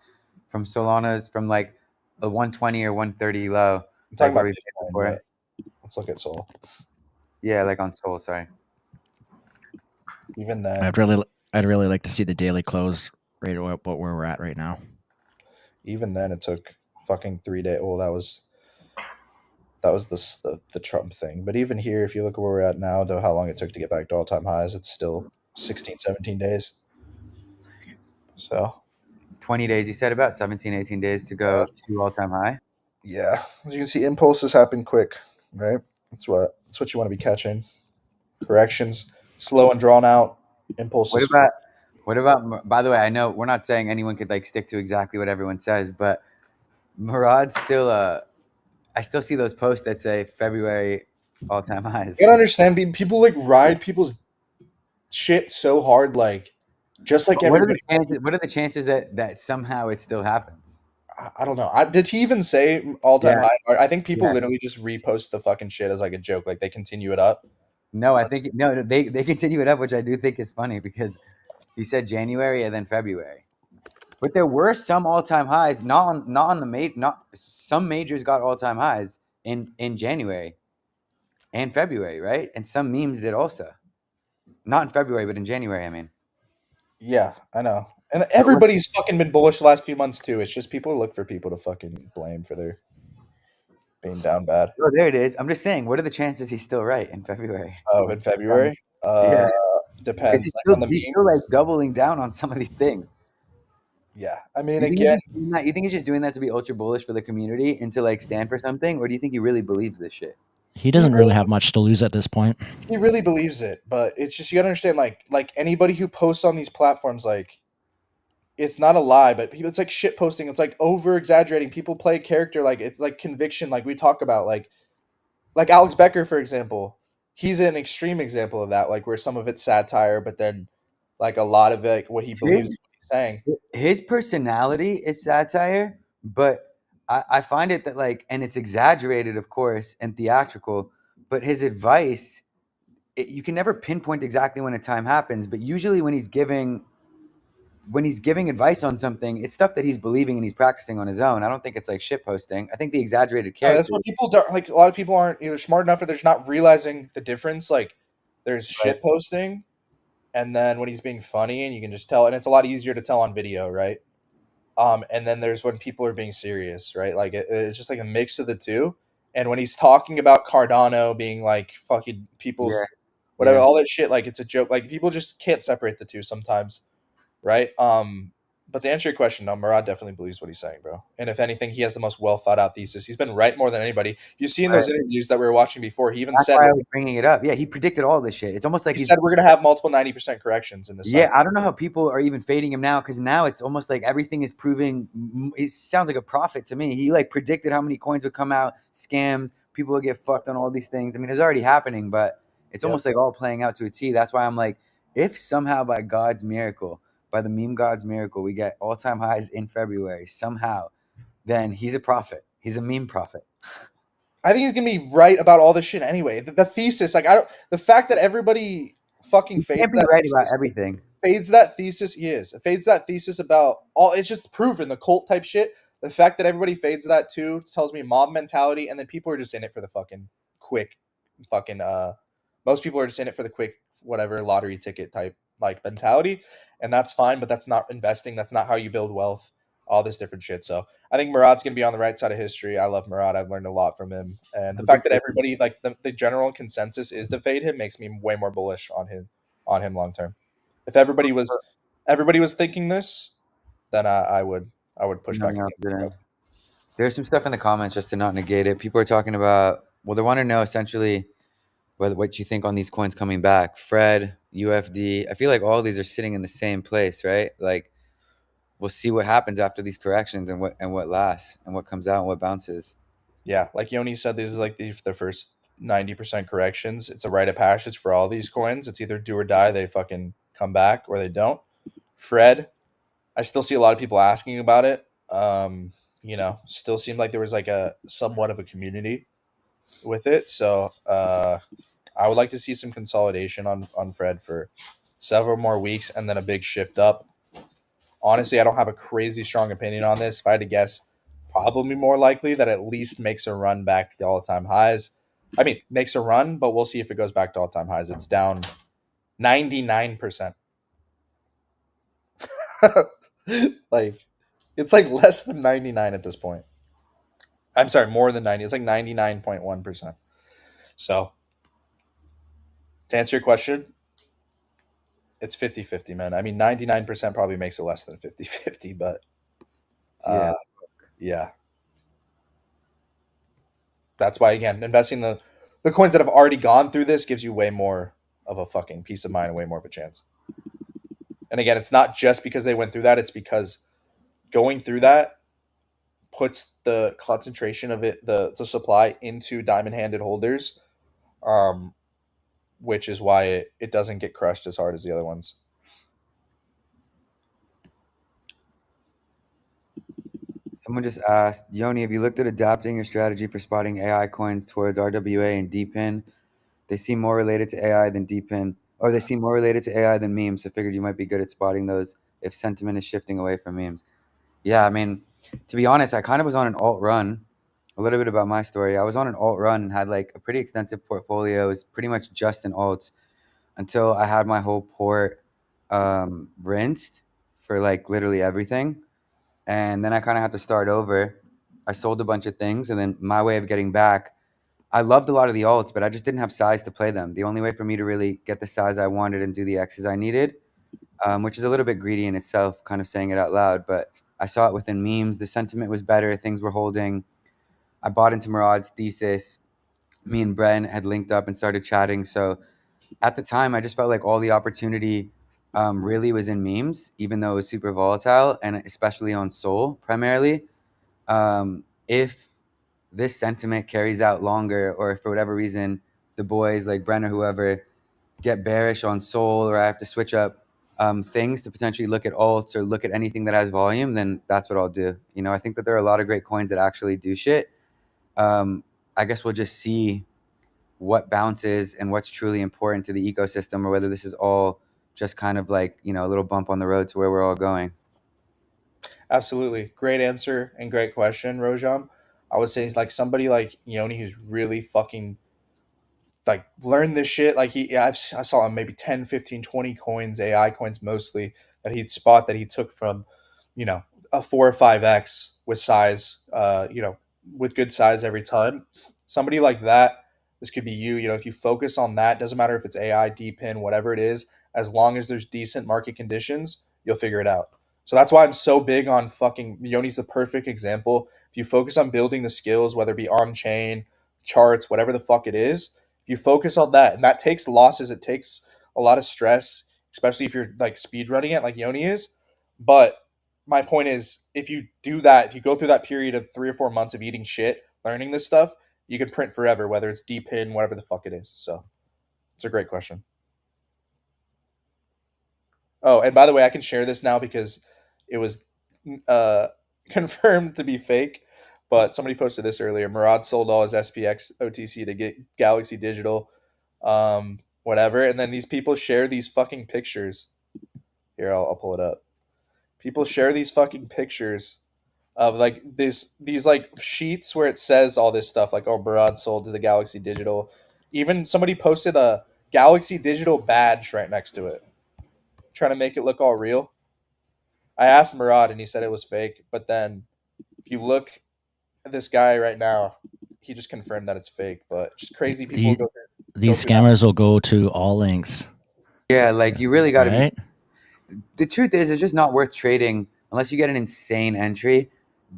From Solana's, from like a 120 or 130 low, I'm talking like where about we've been Bitcoin, before. but let's look at Sol. Yeah, like on Sol. Sorry. Even then, I'd really like to see the daily close right about where we're at right now. it took fucking 3 days. Well, that was the Trump thing. But even here, if you look at where we're at now, though, how long it took to get back to all time highs, it's still 16, 17 days. So 20 days. You said about 17, 18 days to go to all-time high. yeah, as you can see, impulses happen quick, right? That's what you want to be catching. Corrections, slow and drawn out. What Impulses. about by the way, I know we're not saying anyone could like stick to exactly what everyone says, but Murad still I still see those posts that say February all-time highs. You gotta understand, people like ride people's shit so hard, like just like But what are the everybody. chances? What are the chances that somehow it still happens? I don't know. Did he even say all time Yeah, high? I think people yeah. literally just repost the fucking shit as like a joke, like they continue it up. No, I That's think no. They continue it up, which I do think is funny because he said January and then February. But there were some all-time highs, not on the not some majors got all-time highs in January and February, right? And some memes did also. Not in February, but in January, I mean. yeah, I know. And So let's, everybody's fucking been bullish the last few months too. It's just people look for people to fucking blame for their being down bad. oh, there it is. I'm just saying, what are the chances he's still right in February? Oh, in February? Yeah, because Depends. Like on the he's meme. still like doubling down on some of these things. Yeah. I mean, You think he's again, just doing that? You think he's just doing that to be ultra bullish for the community and to like stand for something, or do you think he really believes this shit? He he doesn't really have much to lose at this point. he really believes it, but it's just you gotta understand, like anybody who posts on these platforms, like it's not a lie, but people, it's like shit posting. It's like over exaggerating. People play a character like it's like conviction, like we talk about, like Alex Becker, for example. He's an extreme example of that, like where some of it's satire, but then like a lot of it, like what he believes, His what he's saying. his personality is satire, but I find it that like, and it's exaggerated, of course, and theatrical. But his advice, you can never pinpoint exactly when a time happens, but usually when he's giving advice on something, it's stuff that he's believing and he's practicing on his own. I don't think it's like shit posting. I think the exaggerated That's characters, what people do, like. A lot of people aren't either smart enough or they're just not realizing the difference. Like, there's right? shit posting, and then when he's being funny, and you can just tell, and it's a lot easier to tell on video, right? And then there's when people are being serious, right? Like it's just like a mix of the two. And when he's talking about Cardano being like fucking Yeah, people's whatever, yeah. all that shit, like it's a joke. Like people just can't separate the two sometimes, right? But to answer your question, no, Murad definitely believes what he's saying, bro. And if anything, he has the most well thought out thesis. He's been right more than anybody. You see in Right. those interviews that we were watching before, he even That's said why I was bringing it up. Yeah, he predicted all this shit. It's almost like he he's said we're gonna have multiple 90% corrections in this yeah. cycle. I don't know how people are even fading him now because now it's almost like everything is proving. He sounds like a prophet to me. He like predicted how many coins would come out, scams, people would get fucked on all these things. I mean, it's already happening, but it's Yep. almost like all playing out to a T. That's why I'm like, if somehow by God's miracle, by the meme God's miracle, we get all-time highs in February somehow, then he's a prophet. He's a meme prophet. I think he's gonna be right about all this shit anyway. The thesis, like I don't, the fact that everybody fucking He can't be right about everything. fades that thesis, he is fades that thesis about all. It's just proven the cult type shit. The fact that everybody fades that too tells me mob mentality, and then people are just in it for the fucking quick, fucking. Most people are just in it for the quick, whatever lottery ticket type like mentality, and that's fine. But that's not investing. That's not how you build wealth. All this different shit. So I think Murad's gonna be on the right side of history. I love Murad. I've learned a lot from him, and the I'm a big fact that fan. everybody like the general consensus is to fade him makes me way more bullish on him long term. If everybody was thinking this, then I would push No, back no, against it. didn't. There's some stuff in the comments just to not negate it. People are talking about, well, they want to know essentially what you think on these coins coming back. Fred, UFD. I feel like all these are sitting in the same place, right? Like we'll see what happens after these corrections and what lasts and what comes out and what bounces. Yeah, like Yoni said, this is like the first 90% corrections. It's a rite of passage for all these coins. It's either do or die. They fucking come back or they don't. Fred, I still see a lot of people asking about it. Still seemed like there was like a somewhat of a community with it. So I would like to see some consolidation on Fred for several more weeks and then a big shift up. Honestly, I don't have a crazy strong opinion on this. If I had to guess, probably more likely that at least makes a run back to all time highs. I mean, makes a run, but we'll see if it goes back to all time highs. It's down 99%. Like, it's like less than 99 at this point. I'm sorry, more than 90. It's like 99.1%. So, to answer your question, it's 50-50, man. I mean, 99% probably makes it less than 50-50, but Yeah. uh, yeah. That's why again, investing the coins that have already gone through this gives you way more of a fucking peace of mind and way more of a chance. And again, it's not just because they went through that, it's because going through that puts the concentration of it, the supply into diamond handed holders, um, which is why it doesn't get crushed as hard as the other ones. Someone just asked, Yoni, have you looked at adapting your strategy for spotting AI coins towards RWA and DPIN? They seem more related to AI than DPIN, or they seem more related to AI than memes. So figured you might be good at spotting those if sentiment is shifting away from memes. Yeah, I mean, to be honest, I kind of was on an alt run. A little bit about my story. I was on an alt run and had like a pretty extensive portfolio. It was pretty much just in alts until I had my whole port rinsed for like literally everything. And then I kind of had to start over. I sold a bunch of things, and then my way of getting back, I loved a lot of the alts, but I just didn't have size to play them. The only way for me to really get the size I wanted and do the X's I needed, which is a little bit greedy in itself, kind of saying it out loud, but I saw it within memes. The sentiment was better. Things were holding. I bought into Murad's thesis. Me and Bren had linked up and started chatting. So at the time, I just felt like all the opportunity really was in memes, even though it was super volatile, and especially on Sol primarily. If this sentiment carries out longer, or if for whatever reason the boys like Bren or whoever get bearish on Sol, or I have to switch up things to potentially look at alts or look at anything that has volume, then that's what I'll do. You know, I think that there are a lot of great coins that actually do shit. Um, I guess we'll just see what bounces and what's truly important to the ecosystem, or whether this is all just kind of like, you know, a little bump on the road to where we're all going. Absolutely. Great answer and great question, Rojam. I would say it's like somebody like Yoni who's really fucking like learn this shit. Like I saw him maybe 10, 15, 20 coins, AI coins mostly, that he'd spot that he took from, you know, a 4 or 5x with size, with good size every time. Somebody like that, this could be you. You know, if you focus on that, doesn't matter if it's AI, DPIN, whatever it is, as long as there's decent market conditions, you'll figure it out. So that's why I'm so big on fucking Yoni's the perfect example. If you focus on building the skills, whether it be on chain, charts, whatever the fuck it is, if you focus on that, and that takes losses, it takes a lot of stress, especially if you're like speed running it like Yoni is. But my point is, if you do that, if you go through that period of 3 or 4 months of eating shit, learning this stuff, you can print forever, whether it's deep in, whatever the fuck it is. So it's a great question. Oh, and by the way, I can share this now because it was uh, confirmed to be fake. But somebody posted this earlier. Murad sold all his SPX OTC to get Galaxy Digital, whatever. And then these people share these fucking pictures. Here, I'll pull it up. People share these fucking pictures of like these like sheets where it says all this stuff, like, oh, Murad sold to the Galaxy Digital. Even somebody posted a Galaxy Digital badge right next to it, trying to make it look all real. I asked Murad and he said it was fake, but then if you look at this guy right now, he just confirmed that it's fake. But just crazy people The, go these through that. scammers will go to all links, Yeah, like you really got to be. right? The truth is, it's just not worth trading unless you get an insane entry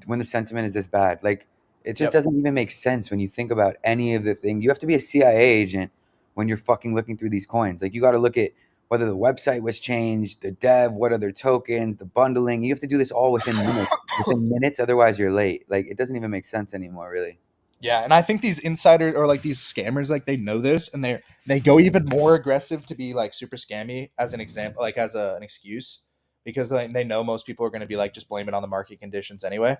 when the sentiment is this bad. Like, it just Yep. doesn't even make sense when you think about any of the things. You have to be a CIA agent when you're fucking looking through these coins. Like, you got to look at whether the website was changed, the dev, what are their tokens, the bundling. You have to do this all within minutes. Within minutes, otherwise you're late. Like, it doesn't even make sense anymore, really. Yeah, and I think these insiders or like these scammers, like they know this, and they go even more aggressive to be like super scammy as an example, like as an excuse, because they know most people are going to be like just blame it on the market conditions anyway.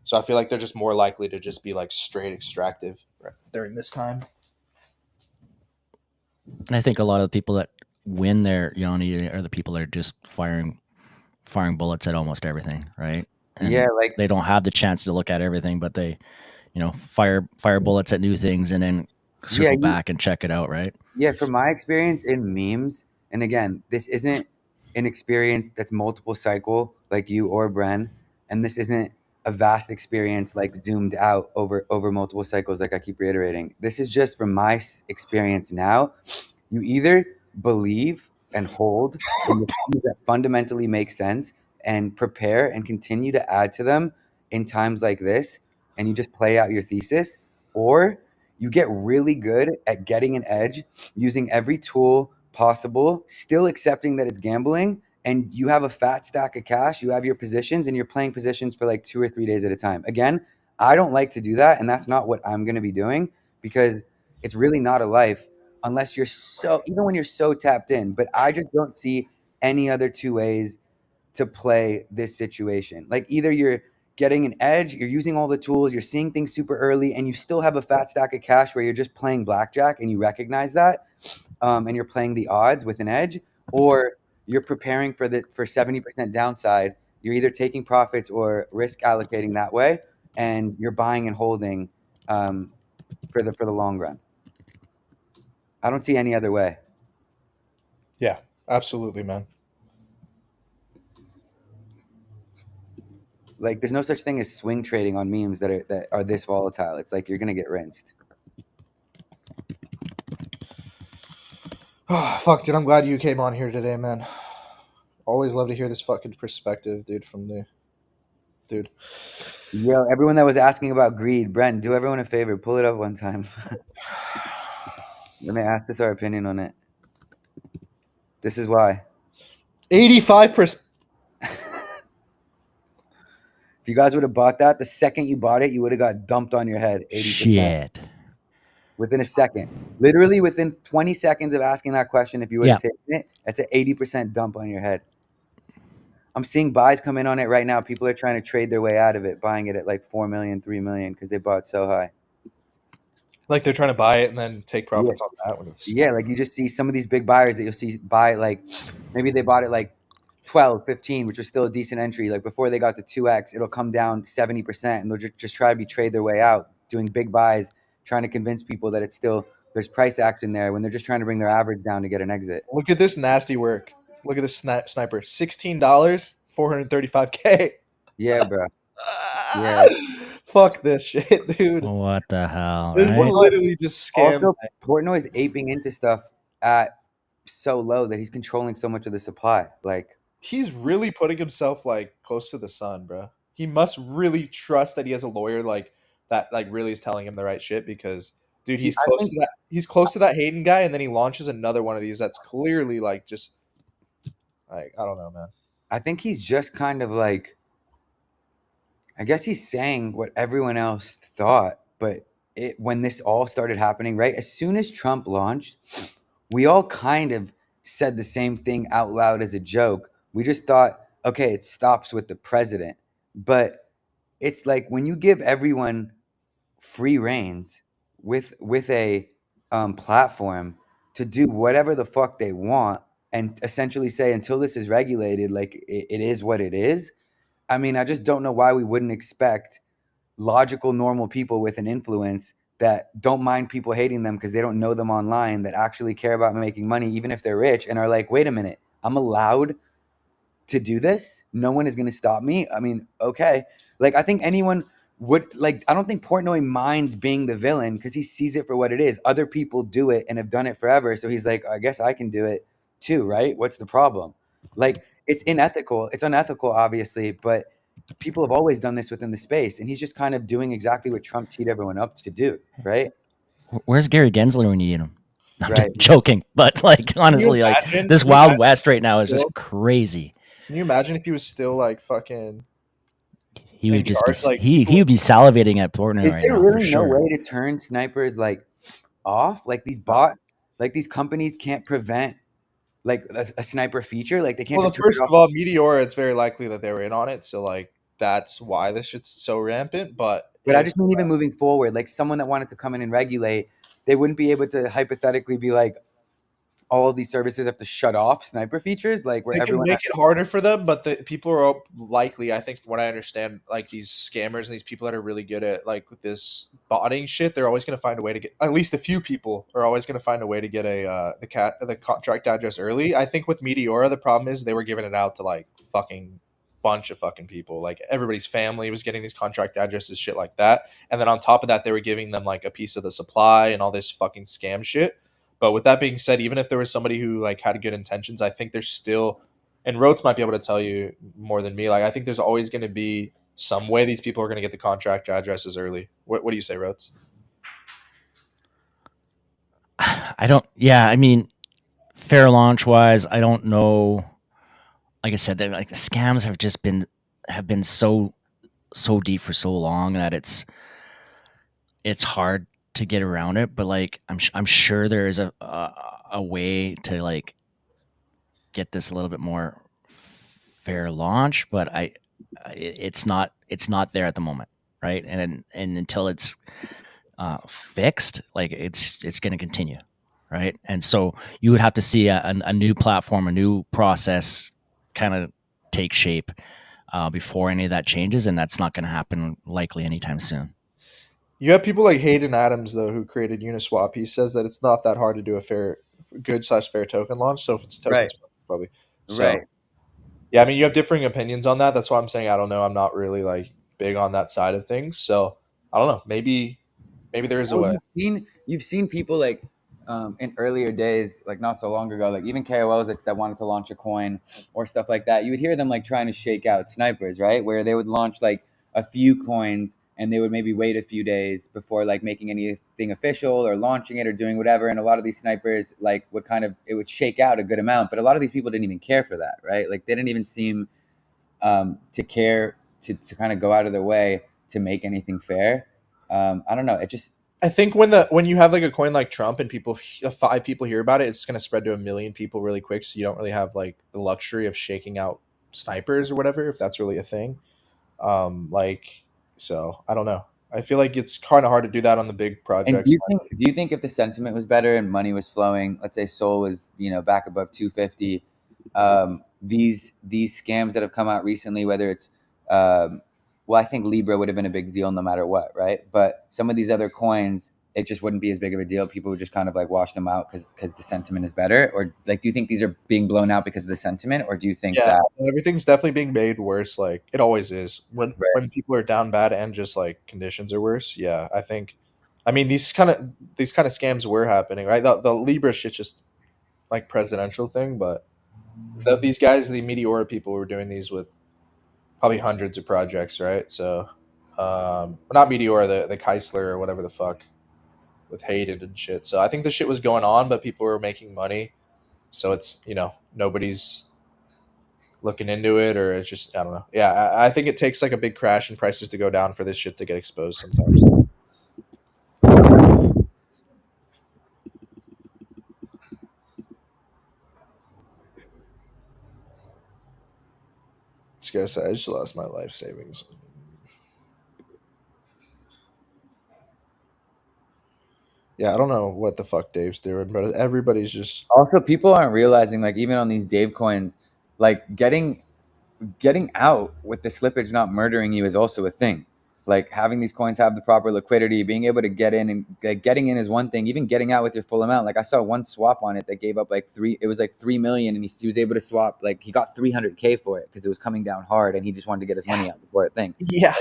So I feel like they're just more likely to just be like straight extractive during this time. And I think a lot of the people that win their Yoni are the people that are just firing bullets at almost everything, right? Yeah, And like they don't have the chance to look at everything, but they, fire bullets at new things and then yeah, circle back and check it out, right? yeah, from my experience in memes, and again, this isn't an experience that's multiple cycle like you or Bren, and this isn't a vast experience like zoomed out over multiple cycles like I keep reiterating. This is just from my experience now. You either believe and hold in the things that fundamentally make sense and prepare and continue to add to them in times like this, and you just play out your thesis, or you get really good at getting an edge using every tool possible, still accepting that it's gambling and you have a fat stack of cash, you have your positions, and you're playing positions for like 2 or 3 days at a time. Again, I don't like to do that, and that's not what I'm going to be doing, because it's really not a life unless you're so, even when you're so tapped in. But I just don't see any other two ways to play this situation. Like, either you're getting an edge, you're using all the tools, you're seeing things super early, and you still have a fat stack of cash where you're just playing blackjack and you recognize that, and you're playing the odds with an edge, or you're preparing for 70% downside. You're either taking profits or risk allocating that way, and you're buying and holding, for the long run. I don't see any other way. Yeah, absolutely, man. Like, there's no such thing as swing trading on memes that are this volatile. It's like you're gonna get rinsed. Oh, fuck, dude. I'm glad you came on here today, man. Always love to hear this fucking perspective, dude, from the dude. Yo, everyone that was asking about greed, Brent, do everyone a favor, pull it up one time. Let me ask us our opinion on it. This is why. 85%. If you guys would have bought that, the second you bought it, you would have got dumped on your head 80%. Shit. Within a second. Literally within 20 seconds of asking that question, if you would Yeah. have taken it, that's an 80% dump on your head. I'm seeing buys come in on it right now. People are trying to trade their way out of it, buying it at like 4 million, 3 million, because they bought so high. Like they're trying to buy it and then take Yeah. profits on that when it's Yeah, like you just see some of these big buyers that you'll see buy, like maybe they bought it like 12, 15, which was still a decent entry. Like before they got to 2x, it'll come down 70%, and they'll just try to trade their way out, doing big buys, trying to convince people that it's still, there's price action there when they're just trying to bring their average down to get an exit. Look at this nasty work. Look at this sniper. $16, 435K. Yeah, bro. Yeah. Fuck this shit, dude. What the hell, This is right? literally just scam. Also, Portnoy is aping into stuff at so low that he's controlling so much of the supply. Like, He's really putting himself like close to the sun, bro. He must really trust that he has a lawyer like that, like really is telling him the right shit because, dude, he's I close think to that. He's close to that Hayden guy, and then he launches another one of these that's clearly like just like I don't know, man. I think he's just kind of like, I guess he's saying what everyone else thought, but when this all started happening, right? As soon as Trump launched, we all kind of said the same thing out loud as a joke. We just thought, okay, it stops with the president. But it's like when you give everyone free reins with a platform to do whatever the fuck they want, and essentially say until this is regulated, like it is what it is. I mean, I just don't know why we wouldn't expect logical, normal people with an influence that don't mind people hating them because they don't know them online, that actually care about making money, even if they're rich, and are like, wait a minute, I'm allowed to do this. No one is going to stop me. I mean, okay. Like, I think anyone would, like, I don't think Portnoy minds being the villain because he sees it for what it is. Other people do it and have done it forever. So he's like, I guess I can do it too, right? What's the problem? Like, it's unethical. It's unethical, obviously, but people have always done this within the space. And he's just kind of doing exactly what Trump teed everyone up to do, right? Where's Gary Gensler when you need him? I'm Right. just joking, but like honestly, like this Wild West right now is just crazy. Can you imagine if he was still like fucking? He would just be charge, like, he would be salivating at Portnoy Is right there now for really no sure. way to turn snipers like off? Like these companies can't prevent like a sniper feature. Like they can't Well, just turn it first off. of all, Meteor, it's very likely that they were in on it, so like that's why this shit's so rampant. But But I just mean even moving forward, like someone that wanted to come in and regulate, they wouldn't be able to hypothetically be like, all of these services have to shut off sniper features, like where they can everyone make it harder for them, but the people are likely, I think, from what I understand, like these scammers and these people that are really good at like this botting shit, they're always going to find a way to get. At least a few people are always going to find a way to get the contract address early. I think with Meteora, the problem is they were giving it out to like fucking bunch of fucking people. Like everybody's family was getting these contract addresses, shit like that. And then on top of that, they were giving them like a piece of the supply and all this fucking scam shit. But with that being said, even if there was somebody who like had good intentions, I think there's still, and Rhodes might be able to tell you more than me. Like I think there's always going to be some way these people are going to get the contract addresses early. What do you say, Rhodes? I don't. Yeah, I mean, fair launch wise, I don't know like I said, like the scams have been so deep for so long that it's hard to get around it. But like I'm sure there is a way to like get this a little bit more fair launch, but it's not there at the moment, right? And until it's fixed, like it's going to continue, right? And so you would have to see a new platform, a new process, kind of take shape before any of that changes, and that's not going to happen likely anytime soon. You have people like Hayden Adams though, who created Uniswap. He says that it's not that hard to do a good/fair token launch. So if it's Right. tokens, probably. Right. So yeah, I mean, you have differing opinions on that. That's why I'm saying I don't know. I'm not really like big on that side of things. So I don't know. Maybe there is a Well, way. you've seen people like in earlier days, like not so long ago, like even KOLs that wanted to launch a coin or stuff like that. You would hear them like trying to shake out snipers, right? Where they would launch like a few coins and they would maybe wait a few days before like making anything official or launching it or doing whatever. And a lot of these snipers like would kind of it would shake out a good amount, but a lot of these people didn't even care for that, right? Like they didn't even seem to care to kind of go out of their way to make anything fair. I don't know. It just I think when you have like a coin like Trump and five people hear about it, it's going to spread to a million people really quick. So you don't really have like the luxury of shaking out snipers or whatever, if that's really a thing. Like, so I don't know. I feel like it's kind of hard to do that on the big And projects. do you think if the sentiment was better and money was flowing, let's say Sol was back above 250, these scams that have come out recently, whether it's well, I think Libra would have been a big deal no matter what, right? But some of these other coins, it just wouldn't be as big of a deal. People would just kind of like wash them out because the sentiment is better. Or like, do you think these are being blown out because of the sentiment, or do you think Yeah, that everything's definitely being made worse. Like it always is when people are down bad and just like conditions are worse. Yeah, I think. I mean, these kind of scams were happening, right? The Libra shit's just like presidential thing, but these guys, the Meteora people, were doing these with probably hundreds of projects, right? So, not Meteora, the Keisler or whatever the fuck with Hayden and shit. So I think the shit was going on, but people were making money. So it's nobody's looking into it, or it's just I don't know. Yeah, I think it takes like a big crash in prices to go down for this shit to get exposed sometimes. This guy said I just lost my life savings. Yeah, I don't know what the fuck Dave's doing, but everybody's just also people aren't realizing like even on these Dave coins, like getting out with the slippage not murdering you is also a thing. Like having these coins have the proper liquidity, being able to get in and like, getting in is one thing. Even getting out with your full amount. Like I saw one swap on it that gave up like three. It was like 3 million, and he was able to swap. Like he got 300K for it because it was coming down hard, and he just wanted to get his money out before it thing. yeah.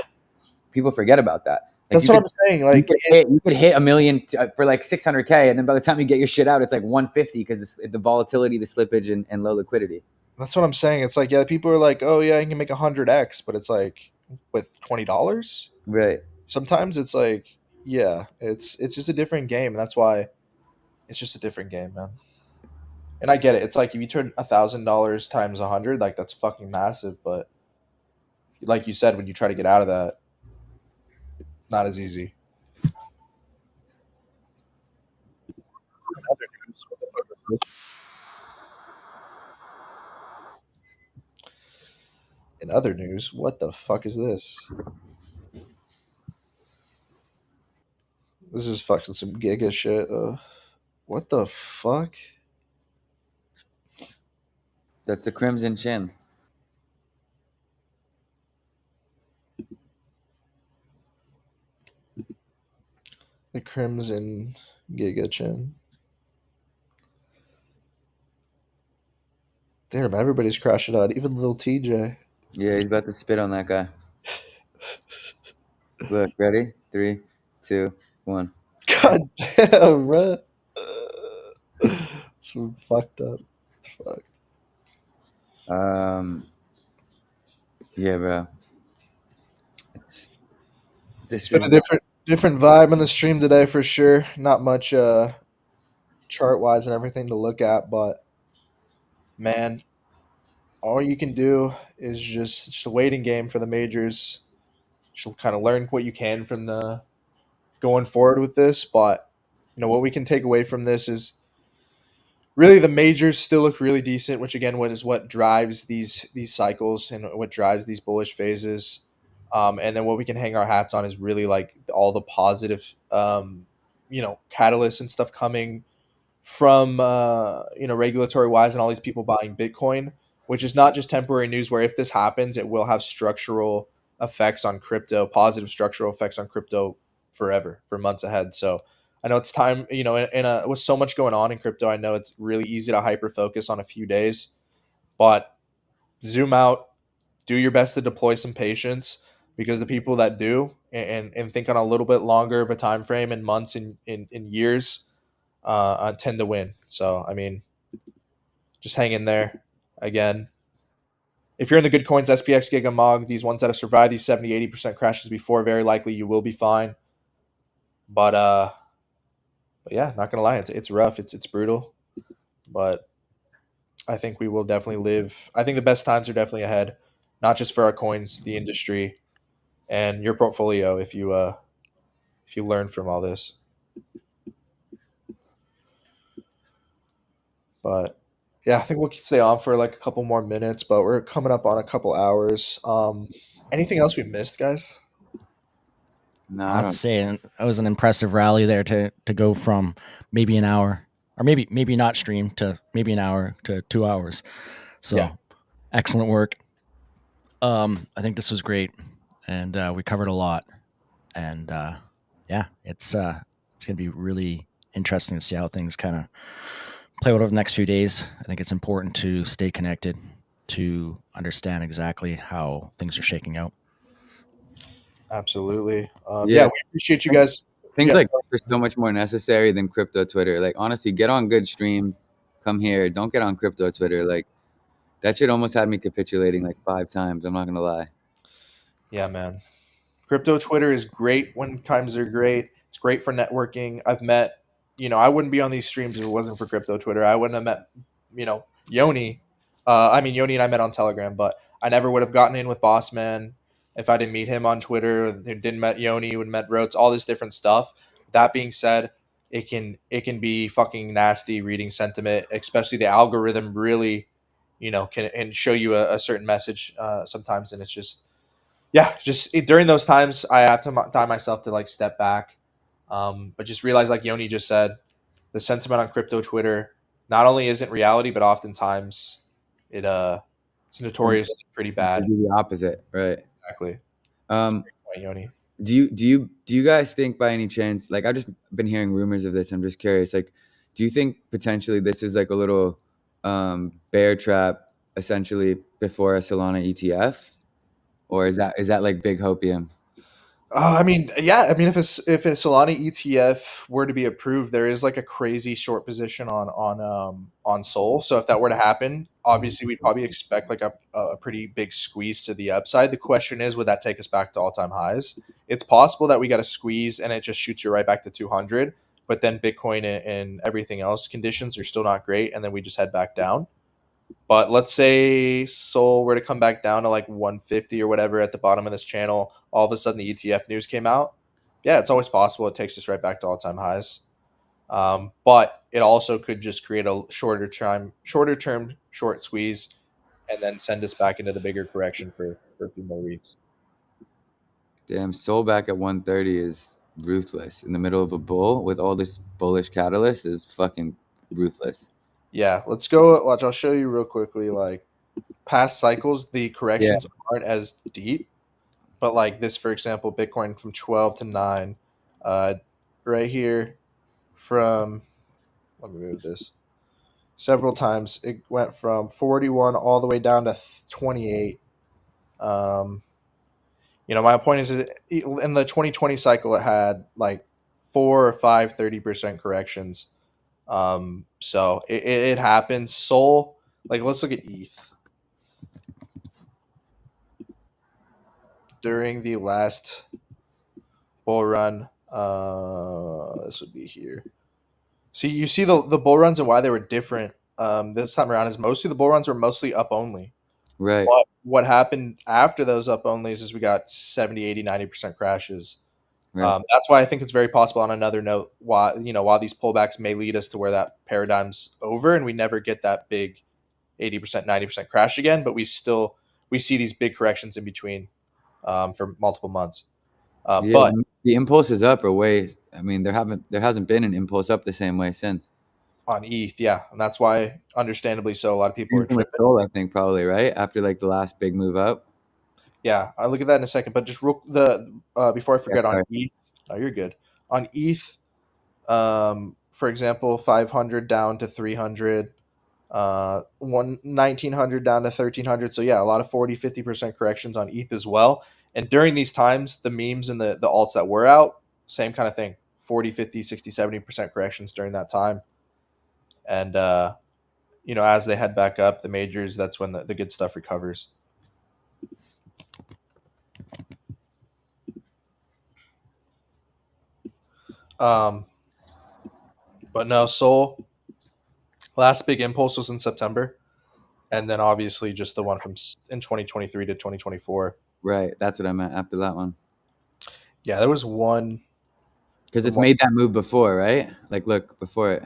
People forget about that. Like That's what I'm saying. Like you could hit a million for like 600K, and then by the time you get your shit out, it's like 150 because the volatility, the slippage, and low liquidity. that's what I'm saying. It's like yeah, people are like, oh yeah, you can make 100x, but it's like with $20. Right. Sometimes it's like yeah, it's just a different game, and that's why it's just a different game, man. And I get it. It's like if you turn $1,000 times 100, like that's fucking massive. But like you said, when you try to get out of that, not as easy. In other news, what the fuck is this? In other news, what the fuck is this? This is fucking some giga shit. What the fuck? That's the Crimson Chin. The Crimson Giga Chin. Damn, everybody's crashing out, even little TJ. Yeah, he's about to spit on that guy. Look, ready? 3, 2, 1. God damn, bro. So fucked up. Fuck. Yeah, bro. It's, It's this been is a different vibe on the stream today for sure. Not much chart wise and everything to look at, but man, all you can do is just a waiting game for the majors. Just kind of learn what you can from the going forward with this. But what we can take away from this is really the majors still look really decent, which again what drives these cycles and what drives these bullish phases. And then what we can hang our hats on is really like all the positive catalysts and stuff coming from regulatory wise and all these people buying Bitcoin, which is not just temporary news. Where if this happens, it will have structural effects on crypto, positive structural effects on crypto forever for months ahead. So I know it's time. With so much going on in crypto, I know it's really easy to hyper focus on a few days, but zoom out, do your best to deploy some patience because the people that do and think on a little bit longer of a time frame in months and in years tend to win. So, I mean, just hang in there. Again, if you're in the good coins, SPX, Giga, Mog, these ones that have survived these 70-80% crashes before, very likely you will be fine. But yeah, not gonna lie, it's rough. It's brutal. But I think we will definitely live. I think the best times are definitely ahead, not just for our coins, the industry, and your portfolio. If you learn from all this, but yeah, I think we'll stay on for like a couple more minutes. But we're coming up on a couple hours. Anything else we missed, guys? No, I I'd don't. say it was an impressive rally there to go from maybe an hour or maybe not stream to maybe an hour to 2 hours. Yeah, So excellent work. I think this was great, and we covered a lot. And yeah, it's gonna be really interesting to see how things kind of play out over the next few days. I think it's important to stay connected to understand exactly how things are shaking out. absolutely. Yeah, Yeah, we appreciate you guys. things Yeah, like this are so much more necessary than crypto Twitter. Like honestly, get on good stream, come here. Don't get on crypto Twitter. Like that shit almost had me capitulating like 5 times. I'm not gonna lie. yeah, man. Crypto Twitter is great when times are great. It's great for networking. I wouldn't be on these streams if it wasn't for Crypto Twitter. I wouldn't have met, Yoni. Yoni and I met on Telegram, but I never would have gotten in with Bossman if I didn't meet him on Twitter. Didn't met Yoni, would met Rhodes, all this different stuff. That being said, it can be fucking nasty reading sentiment, especially the algorithm really, can and show you a certain message sometimes, and it's just yeah, just during those times, I have to time myself to like step back, but just realize, like Yoni just said, the sentiment on crypto Twitter not only isn't reality, but oftentimes it it's Can notoriously pretty can bad. do the opposite, right? Exactly. That's a Um, great point, Yoni. do you guys think by any chance, like I've just been hearing rumors of this, I'm just curious, like, do you think potentially this is like a little bear trap essentially before a Solana ETF? Or is that like big hopium? I mean, yeah. I mean, if a Solana ETF were to be approved, there is like a crazy short position on Sol. So if that were to happen, obviously we'd probably expect like a pretty big squeeze to the upside. The question is, would that take us back to all time highs? It's possible that we got a squeeze and it just shoots you right back to 200, but then Bitcoin and everything else conditions are still not great, and then we just head back down. But let's say Sol were to come back down to like 150 or whatever at the bottom of this channel, all of a sudden the ETF news came out. Yeah, it's always possible it takes us right back to all time highs. But it also could just create a shorter term short squeeze, and then send us back into the bigger correction for a few more weeks. Damn, Soul back at 130 is ruthless in the middle of a bull with all this bullish catalyst is fucking ruthless. Yeah, let's go. Watch, I'll show you real quickly. Like past cycles, the Yeah, corrections aren't as deep. But like this, for example, Bitcoin from 12 to 9, uh, right here from, let me move this, several times. It went from 41 all the way down to 28. Um, my point is in the 2020 cycle, it had like 4 or 5 30% corrections. So it happens. Sol, like let's look at ETH during the last bull run. This would be here. See, you see the bull runs and why they were different this time around is mostly the bull runs were mostly up only. Right. But what happened after those up onlys is we got 70, 80, 90% crashes. Right. That's why I think it's very possible. On another note, why while these pullbacks may lead us to where that paradigm's over and we never get that big 80%, 90% crash again, but we see these big corrections in between for multiple months. Yeah. But The impulses up are way. I mean, there hasn't been an impulse up the same way since. on ETH, yeah, and that's why, understandably so, a lot of people Same are thing with tripping. Sol, I think probably right after like the last big move up. Yeah, I'll look at that in a second. But just before I Yeah. forget, on Sorry. ETH, oh, you're good. On ETH, for example, 500 down to 300, 1900 down to 1300. So yeah, a lot of 40-50% corrections on ETH as well. And during these times, the memes and the alts that were out, same kind of thing, 40, 50, 60, 70% corrections during that time. And as they head back up, the majors, that's when the good stuff recovers. Um, but no, Soul, last big impulse was in September, and then obviously just the one from in 2023 to 2024. Right. That's what I meant after that one. Yeah, there was one. Because The it's one. made that move before, right? Like, look before it.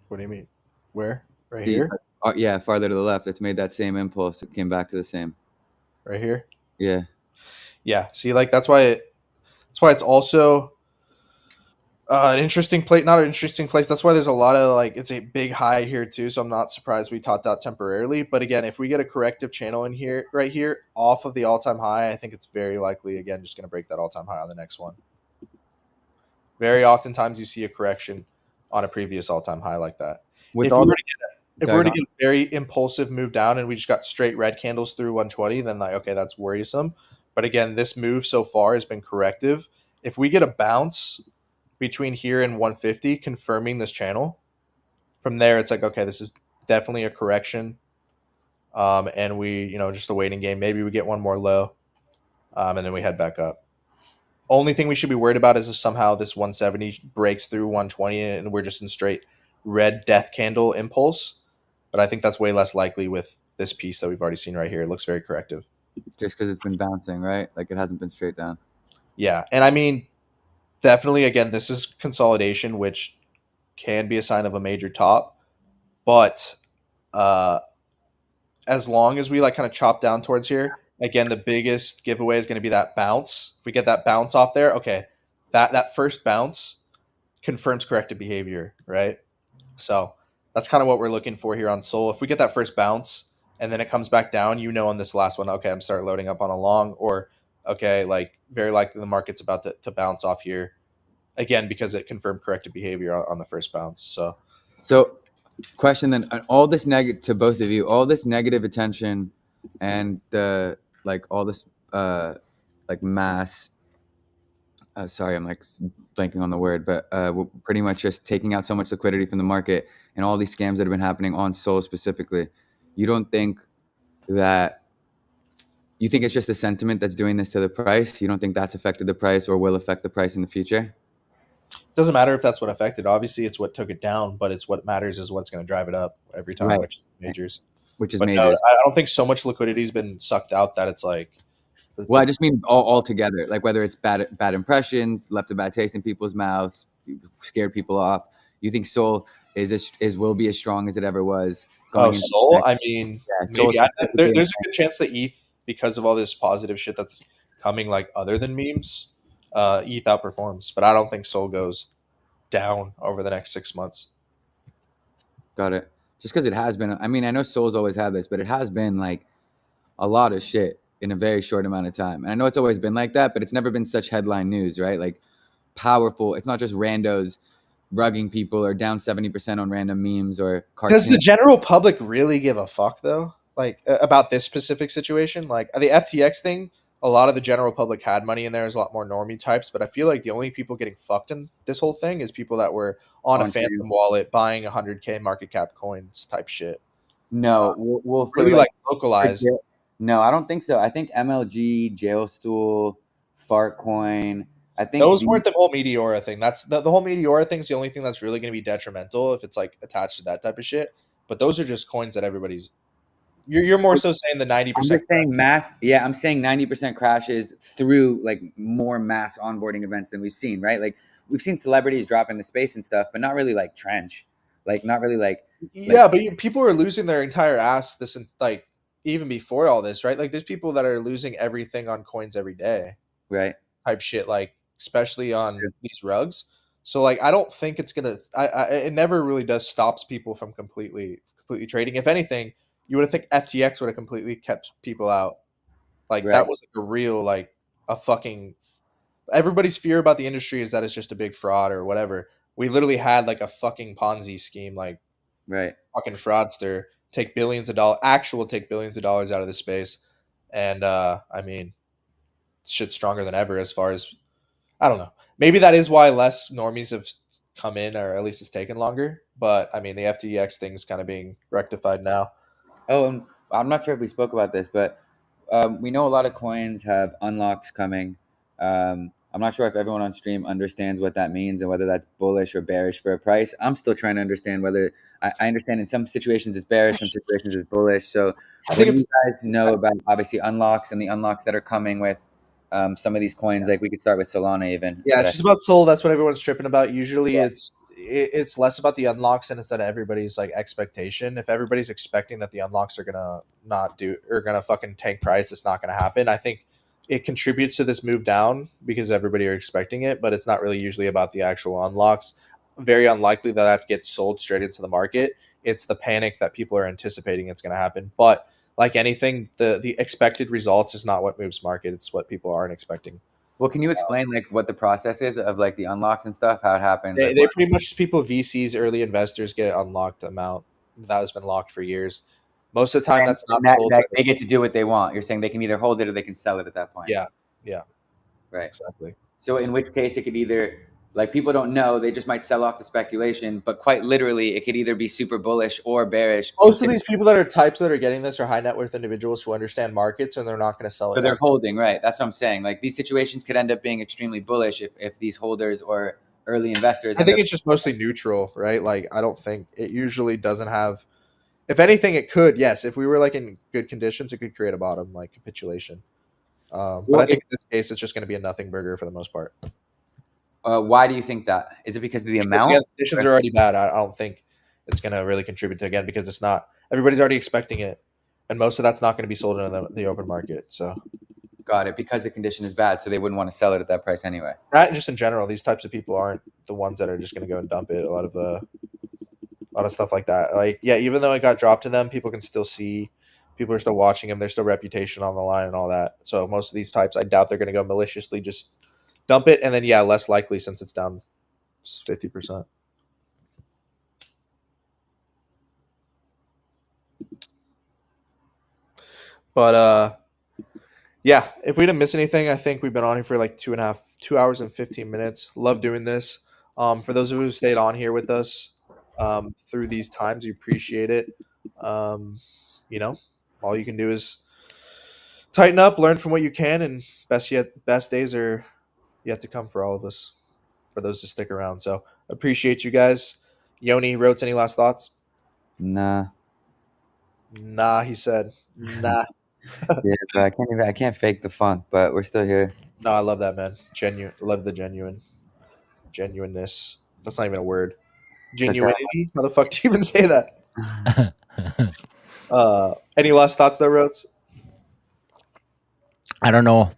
What do you mean? Where? Right The here? yeah, farther to the left, it's made that same impulse. It came back to the same. Right here? Yeah. Yeah. See, like that's why it's also an interesting place. Not an interesting place. That's why there's a lot of like it's a big high here too. So I'm not surprised we topped out temporarily. But again, if we get a corrective channel in here, right here, off of the all time high, I think it's very likely again just going to break that all time high on the next one. Very oftentimes you see a correction on a previous all time high like that. With If we all were the to if we sorry, were to go get a very impulsive move down and we just got straight red candles through 120, then like okay, that's worrisome. But again, this move so far has been corrective. If we get a bounce between here and 150, confirming this channel, from there it's like okay, this is definitely a correction. And we, just a waiting game. Maybe we get one more low, and then we head back up. Only thing we should be worried about is if somehow this 170 breaks through 120 and we're just in straight red death candle impulse. But I think that's way less likely with this piece that we've already seen right here. It looks very corrective. just because it's been bouncing, right? Like it hasn't been straight down. Yeah. And I mean, definitely, again, this is consolidation, which can be a sign of a major top. But uh, as long as we like kind of chop down towards here, again, the biggest giveaway is going to be that bounce. If we get that bounce off there, okay, that first bounce confirms corrective behavior, right? So that's kind of what we're looking for here on Sol. If we get that first bounce and then it comes back down, on this last one, okay, I'm start loading up on a long, or okay, like very likely the market's about to bounce off here again because it confirmed corrective behavior on the first bounce. So, question then: all this negative to both of you, all this negative attention, and the like, all this like mass. Sorry, I'm like blanking on the word, but we're pretty much just taking out so much liquidity from the market and all these scams that have been happening on Sol specifically. You don't think that you think it's just the sentiment that's doing this to the price? You don't think that's affected the price or will affect the price in the future? It doesn't matter if that's what affected. Obviously, it's what took it down, but it's what matters is what's going to drive it up every time, Right. which is majors. Which is But no, majors. I don't think so much liquidity has been sucked out that it's like Well, I just mean all together, like whether it's bad impressions, left a bad taste in people's mouths, scared people off. You think Sol is will be as strong as it ever was going into the Sol. next? I mean, Yeah, Sol maybe there's a specifically. good chance that ETH, because of all this positive shit that's coming, like other than memes, ETH outperforms. But I don't think Sol goes down over the next 6 months. Got it. Just because it has been. I mean, I know Sol's always had this, but it has been like a lot of shit in a very short amount of time. And I know it's always been like that, but it's never been such headline news, right? Like powerful. It's not just randos rugging people or down 70% on random memes or Does the cartoons. general public really give a fuck though? Like about this specific situation? Like the FTX thing, a lot of the general public had money in there. There's a lot more normie types, but I feel like the only people getting fucked in this whole thing is people that were on a On stream. Phantom wallet buying 100K market cap coins type shit. No, well for Really like like localized. no, I don't think so. I think MLG, Jailstool, Fartcoin. I think Those the weren't the whole Meteora thing. That's the whole Meteora thing is the only thing that's really going to be detrimental if it's like attached to that type of shit. But those are just coins that everybody's You're more so saying the ninety I'm percent. just saying mass. Yeah, I'm saying 90% crashes through like more mass onboarding events than we've seen, right? Like we've seen celebrities drop in the space and stuff, but not really like trench, like not really like Yeah, but people are losing their entire ass like even before all this, right? Like there's people that are losing everything on coins every day right. type shit, like especially on these rugs. So like I don't think it's gonna. It never really does stops people from completely trading. If anything, you would have think FTX would have completely kept people out. Like Right, that was like a real like a fucking everybody's fear about the industry is that it's just a big fraud or whatever. We literally had like a fucking Ponzi scheme, like right. fucking fraudster take billions of dollars, actual take billions of dollars out of the space, and I mean, shit's stronger than ever as far as I don't know. Maybe that is why less normies have come in, or at least it's taken longer. But I mean, the FTX thing's kind of being rectified now. Oh, and I'm not sure if we spoke about this, but we know a lot of coins have unlocks coming. I'm not sure if everyone on stream understands what that means and whether that's bullish or bearish for a price. I'm still trying to understand whether I understand in some situations it's bearish, some situations it's bullish. So, I what think do you it's guys know about obviously unlocks and the unlocks that are coming with some of these coins? Like we could start with Solana even. Yeah, That it's I just about soul. That's what everyone's tripping about. Usually, yeah. it's less about the unlocks and instead of everybody's like expectation. If everybody's expecting that the unlocks are gonna not do or gonna fucking tank price, it's not gonna happen. I think it contributes to this move down because everybody are expecting it, but it's not really usually about the actual unlocks. Very unlikely that that gets sold straight into the market. It's the panic that people are anticipating it's gonna happen. But like anything, the expected results is not what moves market. It's what people aren't expecting. Well, can you explain like what the process is of like the unlocks and stuff, how it happens, like They what? pretty much people VCs, early investors get unlocked amount that has been locked for years. Most of the time, that's And not that, sold. that they get to do what they want. You're saying they can either hold it or they can sell it at that point. Yeah, yeah, Right. exactly. So in which case it could either like people don't know, they just might sell off the speculation, but quite literally it could either be super bullish or bearish. Most of these people that are types that are getting this are high net worth individuals who understand markets and they're not going to sell it So they're down. holding, right? That's what I'm saying. Like these situations could end up being extremely bullish if these holders or early investors I end think up. it's just mostly neutral, right? Like I don't think it usually doesn't have. If anything, it could. Yes, if we were like in good conditions, it could create a bottom like capitulation. But Well, I think in this case, it's just going to be a nothing burger for the most part. why do you think that? Is it because of the Because amount? again, conditions are already bad. I don't think it's going to really contribute to again because it's not everybody's already expecting it, and most of that's not going to be sold in the open market. So Got it. Because the condition is bad, so they wouldn't want to sell it at that price anyway. that just in general, these types of people aren't the ones that are just going to go and dump it. A lot of stuff like that. Like yeah, even though it got dropped to them, people can still see. People are still watching them. There's still reputation on the line and all that. So most of these types, I doubt they're going to go maliciously just dump it, and then yeah, less likely since it's down 50%. But yeah, if we didn't miss anything, I think we've been on here for like 2 hours and 15 minutes. Love doing this. For those of you who stayed on here with us through these times, we appreciate it. Um, you know, all you can do is tighten up, learn from what you can, and best days are yet to come for all of us. For those to stick around, so appreciate you guys. Yoni wrote any last thoughts? Nah. Nah, he said. Nah. Yeah, but I can't fake the funk, but we're still here. No, I love that man. Genuine, love the genuineness. That's not even a word. It's okay. Genuinity? How the fuck do you even say that? Any last thoughts though, Rhodes? I don't know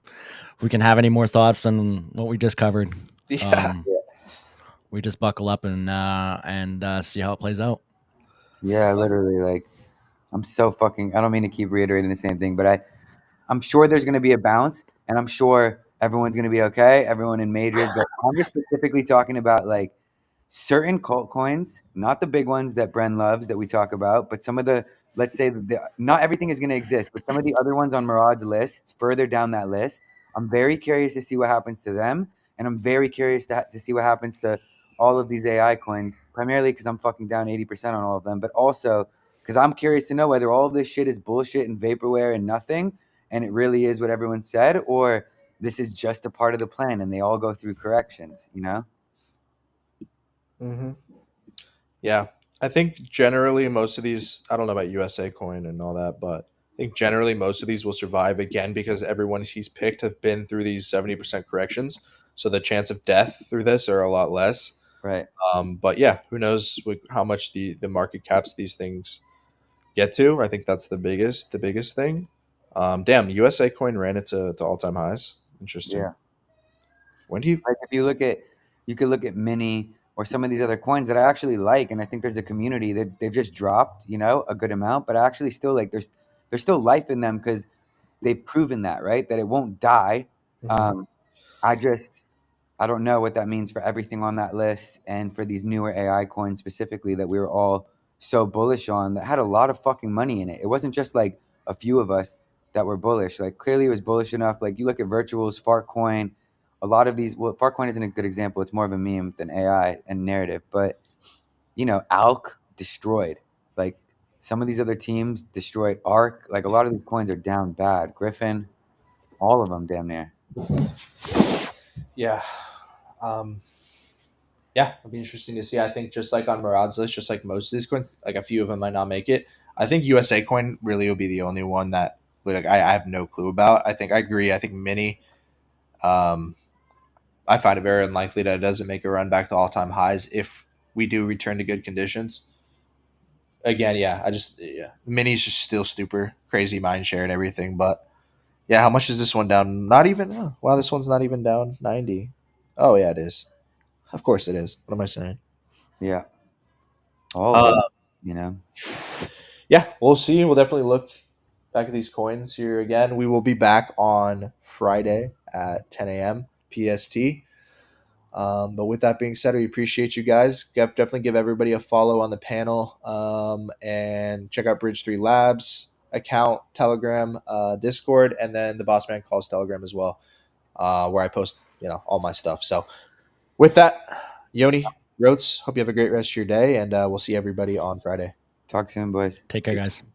if we can have any more thoughts on what we just covered. Yeah. We just buckle up and see how it plays out. Yeah, literally, like I'm so fucking. I don't mean to keep reiterating the same thing, but I'm sure there's going to be a bounce, and I'm sure everyone's going to be okay. Everyone in majors, but I'm just specifically talking about like certain cult coins, not the big ones that Bren loves that we talk about, but some of the, let's say, not everything is going to exist, but some of the other ones on Murad's list, further down that list, I'm very curious to see what happens to them, and I'm very curious to see what happens to all of these AI coins, primarily because I'm fucking down 80% on all of them, but also because I'm curious to know whether all of this shit is bullshit and vaporware and nothing, and it really is what everyone said, or this is just a part of the plan and they all go through corrections, you know? Mm-hmm. Yeah. I think generally most of these, I don't know about USA coin and all that, but I think generally most of these will survive again because everyone he's picked have been through these 70% corrections. So the chance of death through this are a lot less. Right. But yeah, who knows how much the market caps these things get to? I think that's the biggest thing. Damn, USA coin ran it to all time highs. Interesting. Yeah. When do you? Like if you look at, you could look at Mini or some of these other coins that I actually like, and I think there's a community that they've just dropped, a good amount, but I actually still like there's still life in them because they've proven that, right? That it won't die. Mhm. Um, I just I don't know what that means for everything on that list and for these newer AI coins specifically that we were all so bullish on that had a lot of fucking money in it. It wasn't just like a few of us that were bullish. Like clearly it was bullish enough. Like you look at Virtuals, Fartcoin, a lot of these. Well, Fartcoin isn't a good example. It's more of a meme than AI and narrative. But ALK destroyed. Like some of these other teams destroyed ARK. Like a lot of these coins are down bad. Griffin, all of them damn near. Yeah. Um, yeah, it'll be interesting to see. I think just like on Murad's list, just like most of these coins, like a few of them might not make it. I think USA coin really will be the only one that like I have no clue about. I think I agree. I think Mini, um, I find it very unlikely that it doesn't make a run back to all time highs if we do return to good conditions. Again, yeah, Mini's just still super crazy mind share and everything, but yeah, how much is this one down? Not even. Oh, wow, this one's not even down 90. Oh yeah, it is. Of course it is. What am I saying? Yeah, all of Uh, them. You know. yeah, we'll see. We'll definitely look back at these coins here again. We will be back on Friday at 10 a.m. PST. But with that being said, we appreciate you guys. Definitely give everybody a follow on the panel, and check out Bridge 3 Labs account, Telegram, Discord, and then the Boss Man Calls Telegram as well, where I post all my stuff. So with that, Yoni, Rotes, hope you have a great rest of your day, and we'll see everybody on Friday. Talk soon, boys. Take care, Peace. guys.